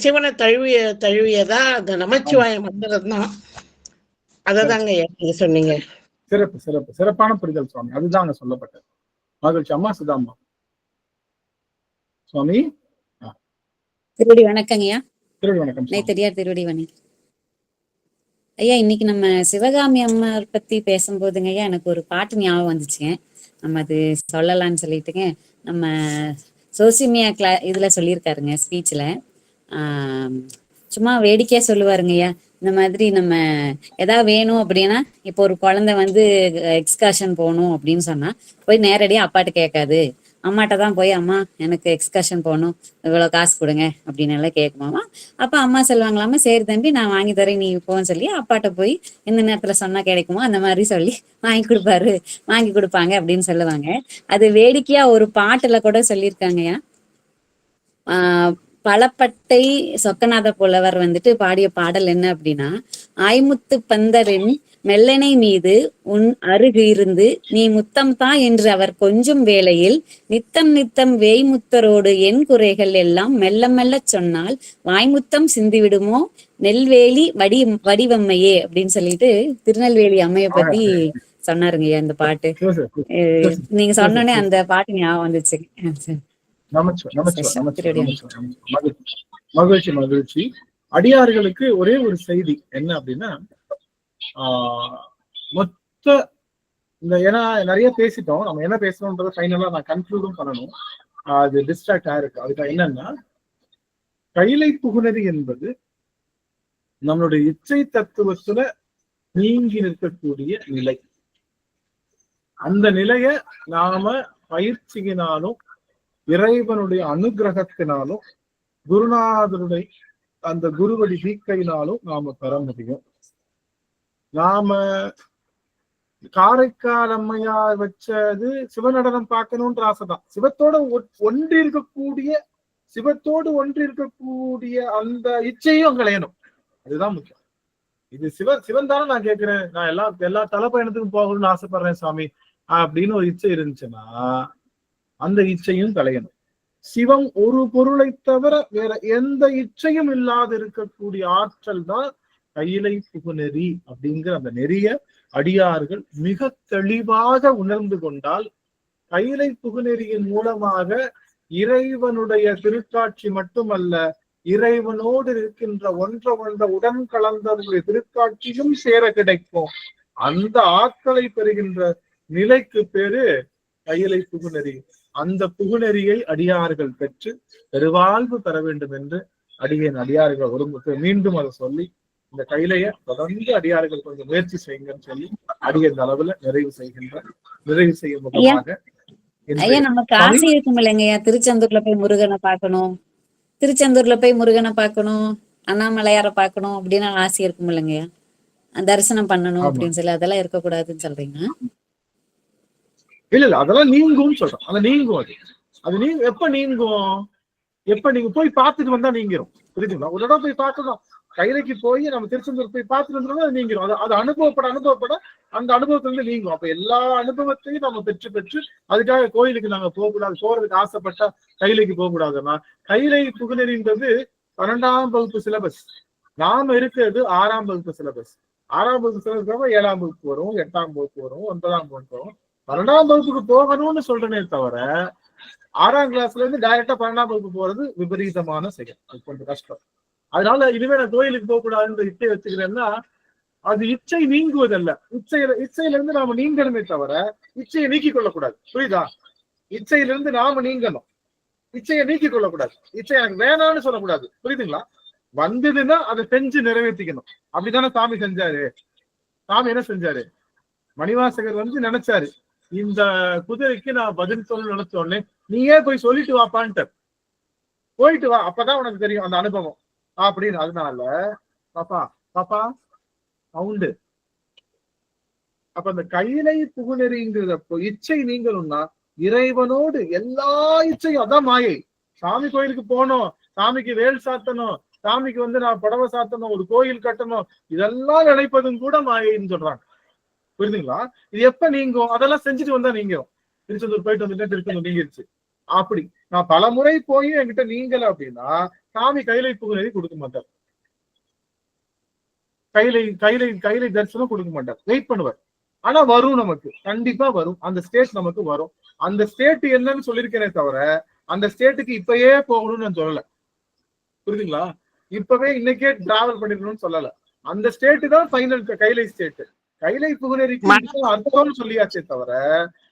D: சிவனை தழுவியதா அந்த நமச்சிவாய மந்திரம் தான். அததாங்க நீங்க சொன்னீங்க.
A: சிறப்பு, சிறப்பு, சிறப்பான புரிதல் சுவாமி. அதுதான் அங்க சொல்லப்பட்டது. மகிழ்ச்சி. அம்மா சிதாம்மா. சுவாமி
N: திருவடி வணக்கங்கய்யா.
A: திருவடி வணக்கம்.
N: தெரியாது திருவடி வணக்கம் ஐயா. இன்னைக்கு நம்ம சிவகாமி அம்மாவை பத்தி பேசும்போதுங்க ஐயா எனக்கு ஒரு பாட்டு ஞாபகம் வந்துச்சுங்க. நம்ம அது சொல்லலாம்னு சொல்லிட்டுங்க. நம்ம சோசிமியா இதுல சொல்லியிருக்காருங்க ஸ்பீச்ல. சும்மா வேடிக்கையா சொல்லுவாருங்க ஐயா. இந்த மாதிரி நம்ம ஏதாவது வேணும் அப்படின்னா, இப்போ ஒரு குழந்தை எக்ஸ்கர்ஷன் போகணும் அப்படின்னு சொன்னா போய் நேரடியா அப்பாட்ட கேட்காது, அம்மாட்ட தான் போய் அம்மா எனக்கு எக்ஸ்கர்ஷன் போகணும், இவ்வளவு காசு கொடுங்க அப்படின்னு எல்லாம் கேட்குமாமா. அப்ப அம்மா சொல்லுவாங்களாமா, சரி தம்பி நான் வாங்கி தரேன் நீ போன்னு சொல்லி அப்பாட்ட போய் எந்த நேரத்துல சொன்னா கிடைக்குமோ அந்த மாதிரி சொல்லி வாங்கி கொடுப்பாங்க அப்படின்னு சொல்லுவாங்க. அது வேடிக்கையா ஒரு பாட்டுல கூட சொல்லியிருக்காங்கய்யா. பலப்பட்டை சொக்கநாத புலவர் பாடிய பாடல் என்ன அப்படின்னா, ஆய்முத்து பந்தரின் மெல்லனை மீது உன் அருகு இருந்து நீ முத்தம் தா என்று அவர் கொஞ்சும் வேளையில் நித்தம் நித்தம் வேய்முத்தரோடு என் குறைகள் எல்லாம் மெல்ல மெல்ல சொன்னால் வாய்முத்தம் சிந்திவிடுமோ நெல்வேலி வடிவம்மையே அப்படின்னு சொல்லிட்டு திருநெல்வேலி அம்மைய பத்தி சொன்னாருங்க அந்த பாட்டு. நீங்க சொன்னோடனே அந்த பாட்டு ஞாபகம் வந்துச்சு.
A: மகிழ்ச்சி, மகிழ்ச்சி. அடியார்களுக்கு ஒரே ஒரு செய்தி என்ன அப்படின்னா, மொத்த இந்த ஏன்னா நிறைய பேசிட்டோம், நம்ம என்ன பேசணும்ன்றத ஃபைனலா நான் கன்க்ளூடும் பண்ணணும். அது டிஸ்ட்ராக்ட் ஆயிருக்கு. அதுக்கு என்னன்னா, கைலை புகுநெறி என்பது நம்மளுடைய இச்சை தத்துவத்துல நீங்கி நிற்கக்கூடிய நிலை. அந்த நிலைய நாம பயிற்சியினாலும் இறைவனுடைய அனுகிரகத்தினாலும் குருநாதனுடைய அந்த குருவடி தீக்கையினாலும் நாம பெற முடியும். நாம காரைக்கால் அம்மையார் வச்சது சிவநடனம் பார்க்கணும்ன்ற ஆசைதான். சிவத்தோடு ஒன்றி இருக்கக்கூடிய அந்த இச்சையும் களையணும். அதுதான் முக்கியம். இது சிவன் தானே நான் கேட்கிறேன், நான் எல்லா தலைப்பயணத்துக்கும் போகணும்னு ஆசைப்படுறேன் சாமி அப்படின்னு ஒரு இச்சை இருந்துச்சுன்னா அந்த இச்சையும் களையணும். சிவம் ஒரு பொருளை தவிர வேற எந்த இச்சையும் இல்லாது இருக்கக்கூடிய ஆற்றல் தான் கைலை புகுநெறி அப்படிங்கிற அந்த நெறிய அடியார்கள் மிக தெளிவாக உணர்ந்து கொண்டால் கைலை புகுநெறியின் மூலமாக இறைவனுடைய திருக்காட்சி மட்டுமல்ல, இறைவனோடு இருக்கின்ற ஒன்ற உடன் கலந்தவருடைய திருக்காட்சியும் சேர கிடைக்கும். அந்த ஆற்றலை பெறுகின்ற நிலைக்கு பேரு கைலை புகுநெறி. அந்த புகுநெறியை அடியார்கள் பெற்று பெருவாழ்வு பெற வேண்டும் என்று அடியார்கள் ஒரு மீண்டும் அதை சொல்லி இந்த கைலைய தொடர்ந்து அடியார்கள் கொஞ்சம் முயற்சி செய்யுங்கன்னு சொல்லி அடியின் அளவுல நிறைவு செய்யும் முகமாக
N: ஐயா நமக்கு ஆசை இருக்கும் இல்லைங்கய்யா, திருச்செந்தூர்ல போய் முருகனை பார்க்கணும், அண்ணாமலையார பார்க்கணும் அப்படின்னு ஆசை இருக்கும் இல்லைங்கய்யா, தரிசனம் பண்ணணும் அப்படின்னு சொல்லி அதெல்லாம் இருக்கக்கூடாதுன்னு சொல்றீங்க?
A: இல்ல அதெல்லாம் நீங்கும் சொல்றோம். அது நீங்கும். அது நீங்க எப்ப நீங்கும்? எப்ப நீங்க போய் பார்த்துட்டு வந்தா நீங்கிரும். புரியுதுங்களா? ஒரு இடம் போய் பார்க்கணும், கைலைக்கு போய் நம்ம திருச்செந்தூர் போய் பார்த்துட்டு வந்தோம்னா அது நீங்கிரும். அது அனுபவப்பட அந்த அனுபவத்துல நீங்கும். அப்ப எல்லா அனுபவத்தையும் நம்ம பெற்று அதுக்காக கோயிலுக்கு நாங்க போறதுக்கு ஆசைப்பட்டா கைலைக்கு போகக்கூடாதுன்னா, கைலை புகுநெறின்றது 12ஆம் வகுப்பு சிலபஸ். நாம இருக்கிறது 6ஆம் வகுப்பு சிலபஸ். 6ஆம் வகுப்பு சிலபஸ் 7ஆம் வகுப்பு வரும், 8ஆம் வகுப்பு வரும், 9ஆம் வகுப்பு வரும். 12ஆம் வகுப்புக்கு போகணும்னு சொல்றேனே தவிர 6ஆம் கிளாஸ்ல இருந்து டைரக்டா 12ஆம் வகுப்பு போறது விபரீதமான செயல். அது கொஞ்சம் கஷ்டம். அதனால இதுவே நான் கோயிலுக்கு போக கூடாதுன்ற இச்சை வச்சுக்கிறேன்னா அது இச்சை நீங்குவதல்ல. இச்சையில இருந்து நாம நீங்கணுமே தவிர இச்சையை நீக்கிக் கொள்ளக்கூடாது. புரியுதா? இச்சையிலிருந்து நாம நீங்கணும், இச்சையை நீக்கிக் கொள்ளக்கூடாது. இச்சை எனக்கு வேணாம்னு சொல்லக்கூடாது. புரியுதுங்களா? வந்ததுன்னா அதை செஞ்சு நிறைவேற்றிக்கணும். அப்படித்தானே சாமி செஞ்சாரு. சாமி என்ன செஞ்சாரு? மணிவாசகர் நினைச்சாரு, இந்த குதிரைக்கு நான் பதில் சொல்ல நினைச்ச உடனே நீயே போய் சொல்லிட்டு வாப்பான்ட்டு போயிட்டு வா, அப்பதான் உனக்கு தெரியும் அந்த அனுபவம் அப்படின்னு. அதனால பாப்பா பாப்பா சவுண்டு. அப்ப அந்த கைலை புகுநெறிங்கிறத இச்சை நீங்கணும்னா இறைவனோடு எல்லா இச்சையும், அதான் மாயை. சாமி கோயிலுக்கு போகணும், சாமிக்கு வேல் சாத்தணும், சாமிக்கு வந்து நான் புடவை சாத்தணும், ஒரு கோயில் கட்டணும், இதெல்லாம் நினைப்பதும் கூட மாயைன்னு சொல்றாங்க. புரியுதுங்களா? இது எப்ப நீங்கும்? அதெல்லாம் செஞ்சுட்டு வந்தா நீங்கும். திருச்செந்தூர் போயிட்டு வந்துட்டேன், திருச்செந்தூர் நீங்கிருச்சு. அப்படி நான் பல முறை போய் என்கிட்ட நீங்கல அப்படின்னா சாமி கைலை புகுநெறி கொடுக்க மாட்டார். கைலை தரிசனம் கொடுக்க மாட்டார், வெயிட் பண்ணுவார். ஆனா வரும், நமக்கு கண்டிப்பா வரும், அந்த ஸ்டேட் நமக்கு வரும். அந்த ஸ்டேட் என்னன்னு சொல்லியிருக்கேனே தவிர அந்த ஸ்டேட்டுக்கு இப்பயே போகணும்னு நான் சொல்லல. புரியுதுங்களா? இப்பவே இன்னைக்கே டிராவல் பண்ணிடணும்னு சொல்லல. அந்த ஸ்டேட் தான் ஃபைனல் கைலை ஸ்டேட். கைலை புகுநெறிக்கு அர்த்தம்னு சொல்லியாச்சே தவிர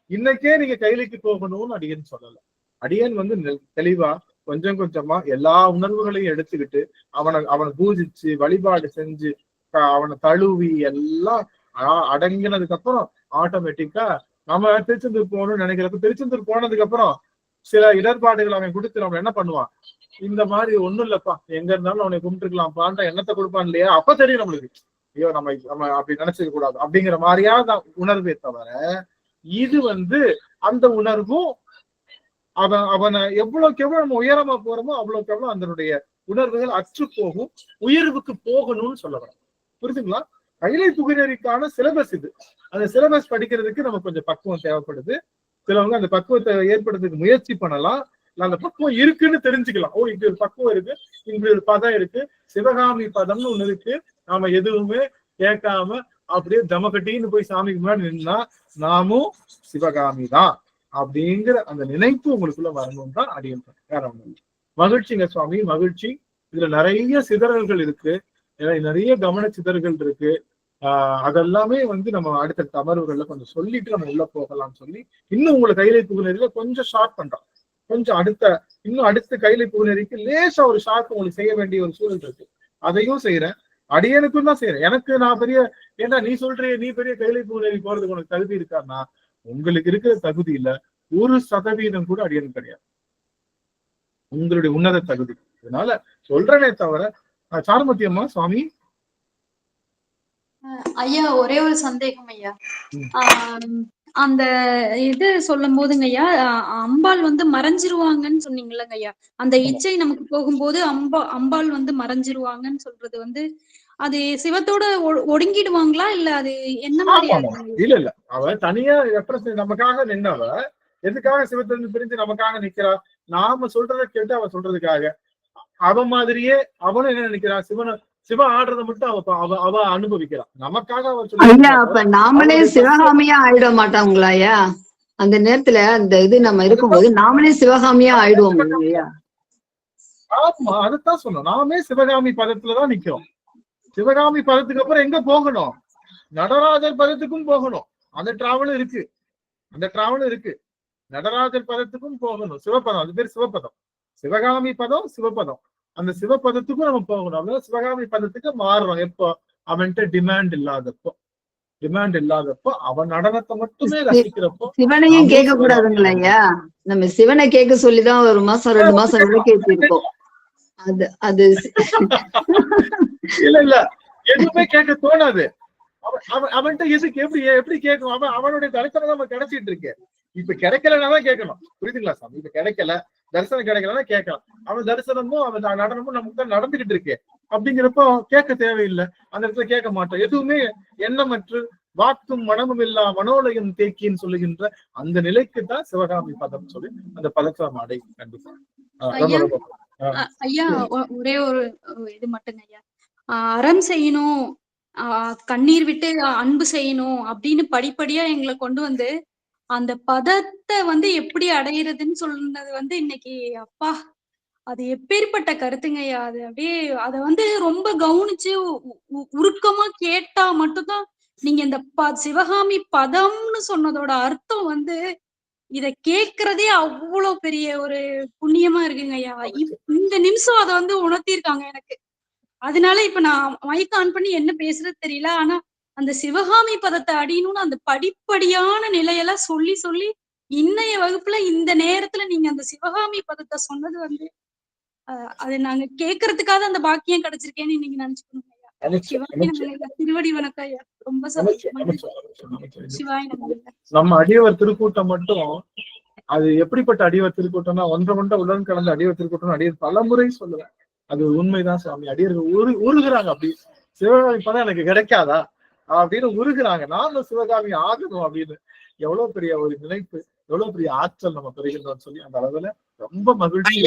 A: இன்னைக்கே நீங்க கைலைக்கு போகணும்னு அடியேன்னு சொல்லல. அடியேன் வந்து தெளிவா கொஞ்சம் கொஞ்சமா எல்லா உணர்வுகளையும் எடுத்துக்கிட்டு அவனை பூஜிச்சு வழிபாடு செஞ்சு அவனை தழுவி எல்லாம் அடங்கினதுக்கு அப்புறம் ஆட்டோமேட்டிக்கா நம்ம திருச்செந்தூர் போகணும்னு நினைக்கிறப்ப திருச்செந்தூர் போனதுக்கு அப்புறம் சில இடர்பாடுகள் அவன் கொடுத்து நம்ம என்ன பண்ணுவான், இந்த மாதிரி ஒண்ணும் இல்லப்பா, எங்க இருந்தாலும் அவனை கும்பிட்டுருக்கலாம்ப்பான்ற எண்ணத்தை கொடுப்பான் இல்லையா? அப்ப தெரியும் நம்மளுக்கு, ஐயோ நம்ம அப்படி நினைச்சுக்க கூடாது அப்படிங்கிற மாதிரியாத உணர்வே தவிர இது வந்து அந்த உணர்வும் அவனை எவ்வளவுக்கு எவ்வளவு நம்ம உயரமா போறோமோ அவ்வளவுக்கு எவ்வளவு அதனுடைய உணர்வுகள் அற்று போகும், உயர்வுக்கு போகணும்னு சொல்ல வரோம். புரியுதுங்களா? கைலை புகுநெறிக்கான சிலபஸ் இது. அந்த சிலபஸ் படிக்கிறதுக்கு நமக்கு கொஞ்சம் பக்குவம் தேவைப்படுது. சிலவங்க அந்த பக்குவத்தை ஏற்படுறதுக்கு முயற்சி பண்ணலாம், அந்த பக்குவம் இருக்குன்னு தெரிஞ்சுக்கலாம். ஓ, இப்படி ஒரு பக்குவம் இருக்கு, இப்படி ஒரு பதம் இருக்கு, சிவகாமி பதம்னு ஒண்ணு இருக்கு, நாம எதுவுமே கேட்காம அப்படியே தமக்கட்டின்னு போய் சாமிக்கு முன்னாடி நின்னா நாமும் சிவகாமி தான் அப்படிங்கிற அந்த நினைப்பு உங்களுக்குள்ள வரணும் தான் அடியன். வேற ஒண்ணு. மகிழ்ச்சிங்க சுவாமி, மகிழ்ச்சி. இதுல நிறைய சிதறல்கள் இருக்கு, நிறைய கவன சிதறல்கள் இருக்கு. அதெல்லாமே வந்து நம்ம அடுத்த அமர்வுகள்ல கொஞ்சம் சொல்லிட்டு நம்ம உள்ள போகலாம்னு சொல்லி இன்னும் உங்களை கைலை புகுநெறியில கொஞ்சம் ஷார்ட் பண்றோம். கொஞ்சம் அடுத்த கைலை புகுநெறிக்கு லேசா ஒரு ஷார்ட் உங்களுக்கு செய்ய வேண்டிய ஒரு சூழல் இருக்கு. அதையும் செய்யறேன், அடியனுக்கும் தான் செய்யறேன். எனக்கு நான் பெரிய, ஏன்னா நீ சொல்றிய நீ பெரிய கைலை புகுநெறி போறதுக்கு உனக்கு தகுதி இருக்கான்னா உங்களுக்கு இருக்கிற தகுதி இல்ல 1% கூட அடியனுக்கு கிடையாது, உங்களுடைய உன்னத தகுதி. அதனால சொல்றேனே தவிர. சாருமதி அம்மா சுவாமி.
J: ஐயா ஒரே ஒரு சந்தேகம் ஐயா. அந்த இது சொல்லும் போதுங்க ஐயா, அம்பாள் வந்து மறைஞ்சிருவாங்கன்னு சொன்னீங்களங்க ஐயா. அந்த இச்சை நமக்கு போகும்போது அம்பாள் வந்து மறைஞ்சிருவாங்கன்னு சொல்றது வந்து அது சிவத்தோட ஒடுங்கிடுவாங்களா இல்ல அது என்ன மாதிரியா?
A: இல்ல அவ தனியா நமக்காக நின்னவ எதுக்காக சிவத்திலிருந்து பிரிஞ்சு நமக்காக நிக்கிறா? நாம சொல்றத கேட்டு அவ சொல்றதுக்காக. அவ மாதிரியே அவனும் என்ன நினைக்கிறா, சிவ ஆடுறத மட்டும் அவ அனுபவிக்கிறான், நமக்காக அவர்
C: சொல்லி. அப்ப நாமளே சிவகாமியா ஆயிட மாட்டாங்களாயா? அந்த நேரத்துல அந்த இது நம்ம இருக்கும்போது நாமளே சிவகாமியா ஆயிடுவோம் இல்லையா?
A: ஆமா, அதுதான் சொன்னோம். நாமே சிவகாமி பதத்துலதான் நிக்கிறோம். சிவகாமி பதத்துக்கு அப்புறம் எங்க போகணும்? நடராஜர் பதத்துக்கும் போகணும். அந்த டிராவலும் இருக்கு. நடராஜர் பதத்துக்கும் போகணும். சிவபதம், அது பேர் சிவபதம். சிவகாமி பதம், சிவபதம். அந்த சிவபதத்துக்கும் நம்ம போகணும். அதனால சிவகாமி பதத்துக்கு மாறுறோம் எப்போ? அவன்கிட்ட டிமாண்ட் இல்லாதப்போ அவன் நடனத்தை மட்டுமே ரசிக்கிறப்போ.
C: சிவனையும் கேட்க கூடாதுங்களா ஐயா? நம்ம சிவனை கேட்க சொல்லிதான் 1 மாசம் 2 மாசம் கேட்டிருக்கோம். அது
A: இல்ல எதுவுமே கேட்க தோணாது. அவன்கிட்ட எதுக்கு எப்படி கேட்கும்? அவனுடைய தரிசனம் நம்ம கிடைச்சிட்டு இருக்கு. இப்ப கிடைக்கலனாதான் கேட்கணும். புரியுதுங்களா சாமி? இப்ப கிடைக்கல, தரிசனம் கிடைக்கலன்னா கேட்கலாம். அவன் தரிசனமும் அவன் நடனமும் நமக்கு தான் நடந்துகிட்டு இருக்கு. அப்படிங்கிறப்போ கேட்க தேவையில்லை. அந்த இடத்துல கேட்க மாட்டோம். எதுவுமே எண்ணமற்று வாக்கும் மனமும் இல்லா மனோலயம் தேக்கின்னு சொல்லுகின்ற அந்த நிலைக்கு தான் சிவகாமி பதம் சொல்லி அந்த பதத்தை நம்ம அடை. கண்டிப்பா
J: ஐயா ஒரே ஒரு இது மட்டுங்க ஐயா. அறம் செய்யணும், கண்ணீர் விட்டு அன்பு செய்யணும் அப்படின்னு படிப்படியா எங்களை கொண்டு வந்து அந்த பதத்தை வந்து எப்படி அடையிறதுன்னு சொன்னது வந்து இன்னைக்கு அப்பா அது எப்பேற்பட்ட கருத்துங்கய்யா. அது அப்படியே அதை வந்து ரொம்ப கவனிச்சு உருக்கமா கேட்டா மட்டும்தான் நீங்க இந்த சிவகாமி பதம்னு சொன்னதோட அர்த்தம் வந்து இத கேக்குறதே அவ்வளவு பெரிய ஒரு புண்ணியமா இருக்குங்க ஐயா. இந்த நிமிஷம் அதை வந்து உணர்த்திருக்காங்க எனக்கு. அதனால இப்ப நான் மைக் ஆன் பண்ணி என்ன பேசுறது தெரியல. ஆனா அந்த சிவகாமி பதத்தை அடியணும்னு அந்த படிப்படியான நிலையெல்லாம் சொல்லி சொல்லி இன்னைய வகுப்புல இந்த நேரத்துல நீங்க அந்த சிவகாமி பதத்தை சொன்னது வந்து அது நாங்க கேக்குறதுக்காக அந்த பாக்கியம் கிடைச்சிருக்கேன்னு இன்னைக்கு நினைச்சுக்கணும் ஐயா. சிவாய நமக. திருவடி வணக்கம் ஐயா. ரொம்ப சிவாய நமக.
A: நம்ம அடியவர் திருக்கூட்டம் மட்டும் அது எப்படிப்பட்ட அடியவர் திருக்கூட்டம்னா ஒன்றை உடன் கலந்த அடியவர் திருக்கூட்டம் அடியர் பலமுறை சொல்லுவேன். அது உண்மைதான் சுவாமி. அடியர்கள் உருகுறாங்க. அப்படி சிவகாமி பதம் எனக்கு கிடைக்காதா அப்படின்னு உருகுறாங்க. நானும் சிவகாமி ஆகணும் அப்படின்னு. எவ்வளவு பெரிய ஒரு நினைப்பு, எவ்வளவு பெரிய ஆற்றல் நம்ம பெறுகின்றோம் சொல்லி அந்த அளவுல ரொம்ப மகிழ்ச்சி.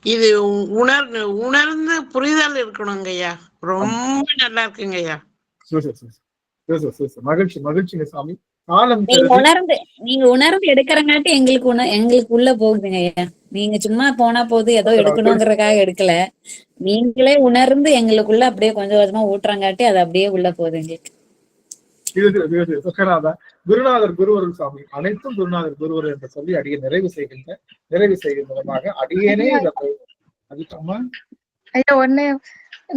D: இது உணர்ந்து புரிதல் இருக்கணுங்க ஐயா. ரொம்ப நல்லா இருக்குங்க ஐயா.
A: மகிழ்ச்சி மகிழ்ச்சிங்க சாமி.
N: நீங்க உணர்ந்து எடுக்கிறங்காட்டி எங்களுக்கு உள்ள போகுதுங்க ஐயா. நீங்க சும்மா போனா போது ஏதோ எடுக்கணுங்கிறதுக்காக எடுக்கல. நீங்களே உணர்ந்து எங்களுக்குள்ள அப்படியே கொஞ்சம் கொஞ்சமா ஊட்டுறங்காட்டி அது அப்படியே உள்ள போகுது எங்களுக்கு.
A: குருநாதர் குருவருள் சாமி. அனைத்தும் குருநாதர் குருவர் என்று சொல்லி அடியை நிறைவு செய்கின்றமாக அடியேனே
H: ஐயா.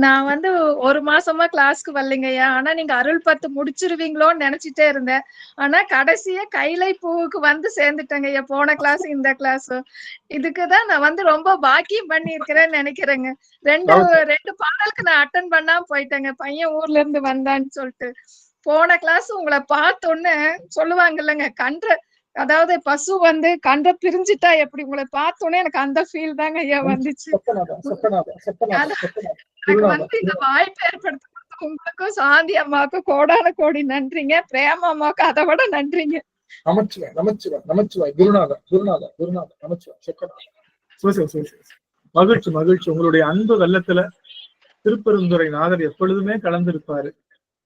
H: நான் ஒரு மாசமா கிளாஸ்க்கு வரலைங்கய்யா. ஆனா நீங்க அருள் 10 முடிச்சிருவீங்களோன்னு நினைச்சிட்டே இருந்தேன். ஆனா கடைசியா கைலை பூவுக்கு சேர்ந்துட்டேங்க ஐயா. போன கிளாஸ் இந்த கிளாஸ் இதுக்குதான் நான் ரொம்ப பாக்கியம் பண்ணி இருக்கிறேன்னு நினைக்கிறேங்க. ரெண்டு பாடலுக்கு நான் அட்டன் பண்ணாம போயிட்டேங்க. பையன் ஊர்ல இருந்து வந்தான்னு சொல்லிட்டு. போன கிளாஸ் உங்களை பார்த்தோன்னு சொல்லுவாங்க இல்லைங்க, அதாவது பசு கன்ற பிரிஞ்சுட்டா எப்படி, உங்களை பார்த்தோன்னே எனக்கு அந்த ஃபீல் தாங்க ஐயா வந்துச்சு. எனக்கு இந்த வாய்ப்பு ஏற்படுத்த உங்களுக்கும் சாந்தி அம்மாவுக்கும் கோடான கோடி நன்றிங்க. பிரேமா அம்மாவுக்கு அதை விட நன்றிங்க.
A: மகிழ்ச்சி மகிழ்ச்சி. உங்களுடைய அன்பு வெள்ளத்துல திருப்பெருந்துறை நாதர் எப்பொழுதுமே கலந்திருப்பாரு.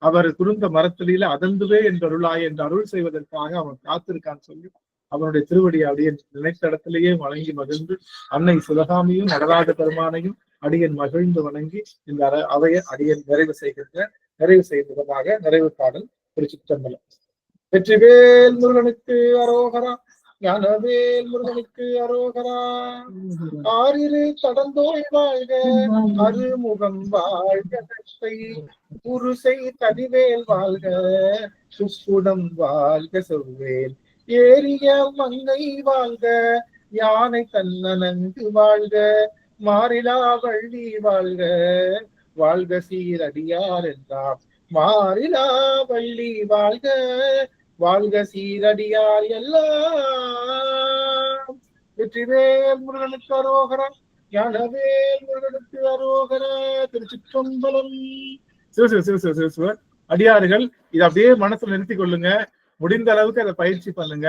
A: அவர் குறுந்த மரத்தடியில அதந்துவே என்ற அருளாய் என்று அருள் செய்வதற்காக அவன் காத்திருக்கான்னு சொல்லி அவனுடைய திருவடியை அடியன் நினைத்த இடத்திலேயே வணங்கி மகிழ்ந்து அன்னை சிவகாமியும் நடராஜ பெருமானையும் அடியன் மகிழ்ந்து வணங்கி இந்த அவையை அடியன் நிறைவு செய்ததாக நிறைவு பாடல் திருச்சிற்றம்பலம். வெற்றிவேல் முருகனுக்கு அரோகரா. ஞானவேல் முருகனுக்கு அரோகரா. ஆறிரு தடந்தோய் வாழ்க, அருமுகம் வாழ்க, குருசை தனிவேல் வாழ்க, சுக்குடம் வாழ்க, செவ்வேல் ஏரிய மங்கை வாழ்க, யானை தன்னனங்கு வாழ்க, மாறிலா வள்ளி வாழ்க, வாழ்க சீரடியார் என்றார். மாறிலா வள்ளி வாழ்க, வாழ்க சீரடியார் எல்லாம். வெற்றிவேல் முருகனுக்கு அரோகரா. ஞானவேல் முருகனுக்கு அரோகரா. திருச்சிற்றம்பலம். சிவ அடியார்கள் இதை அப்படியே மனசுல நிறுத்திக் கொள்ளுங்க. முடிந்த அளவுக்கு அதை பயிற்சி பண்ணுங்க.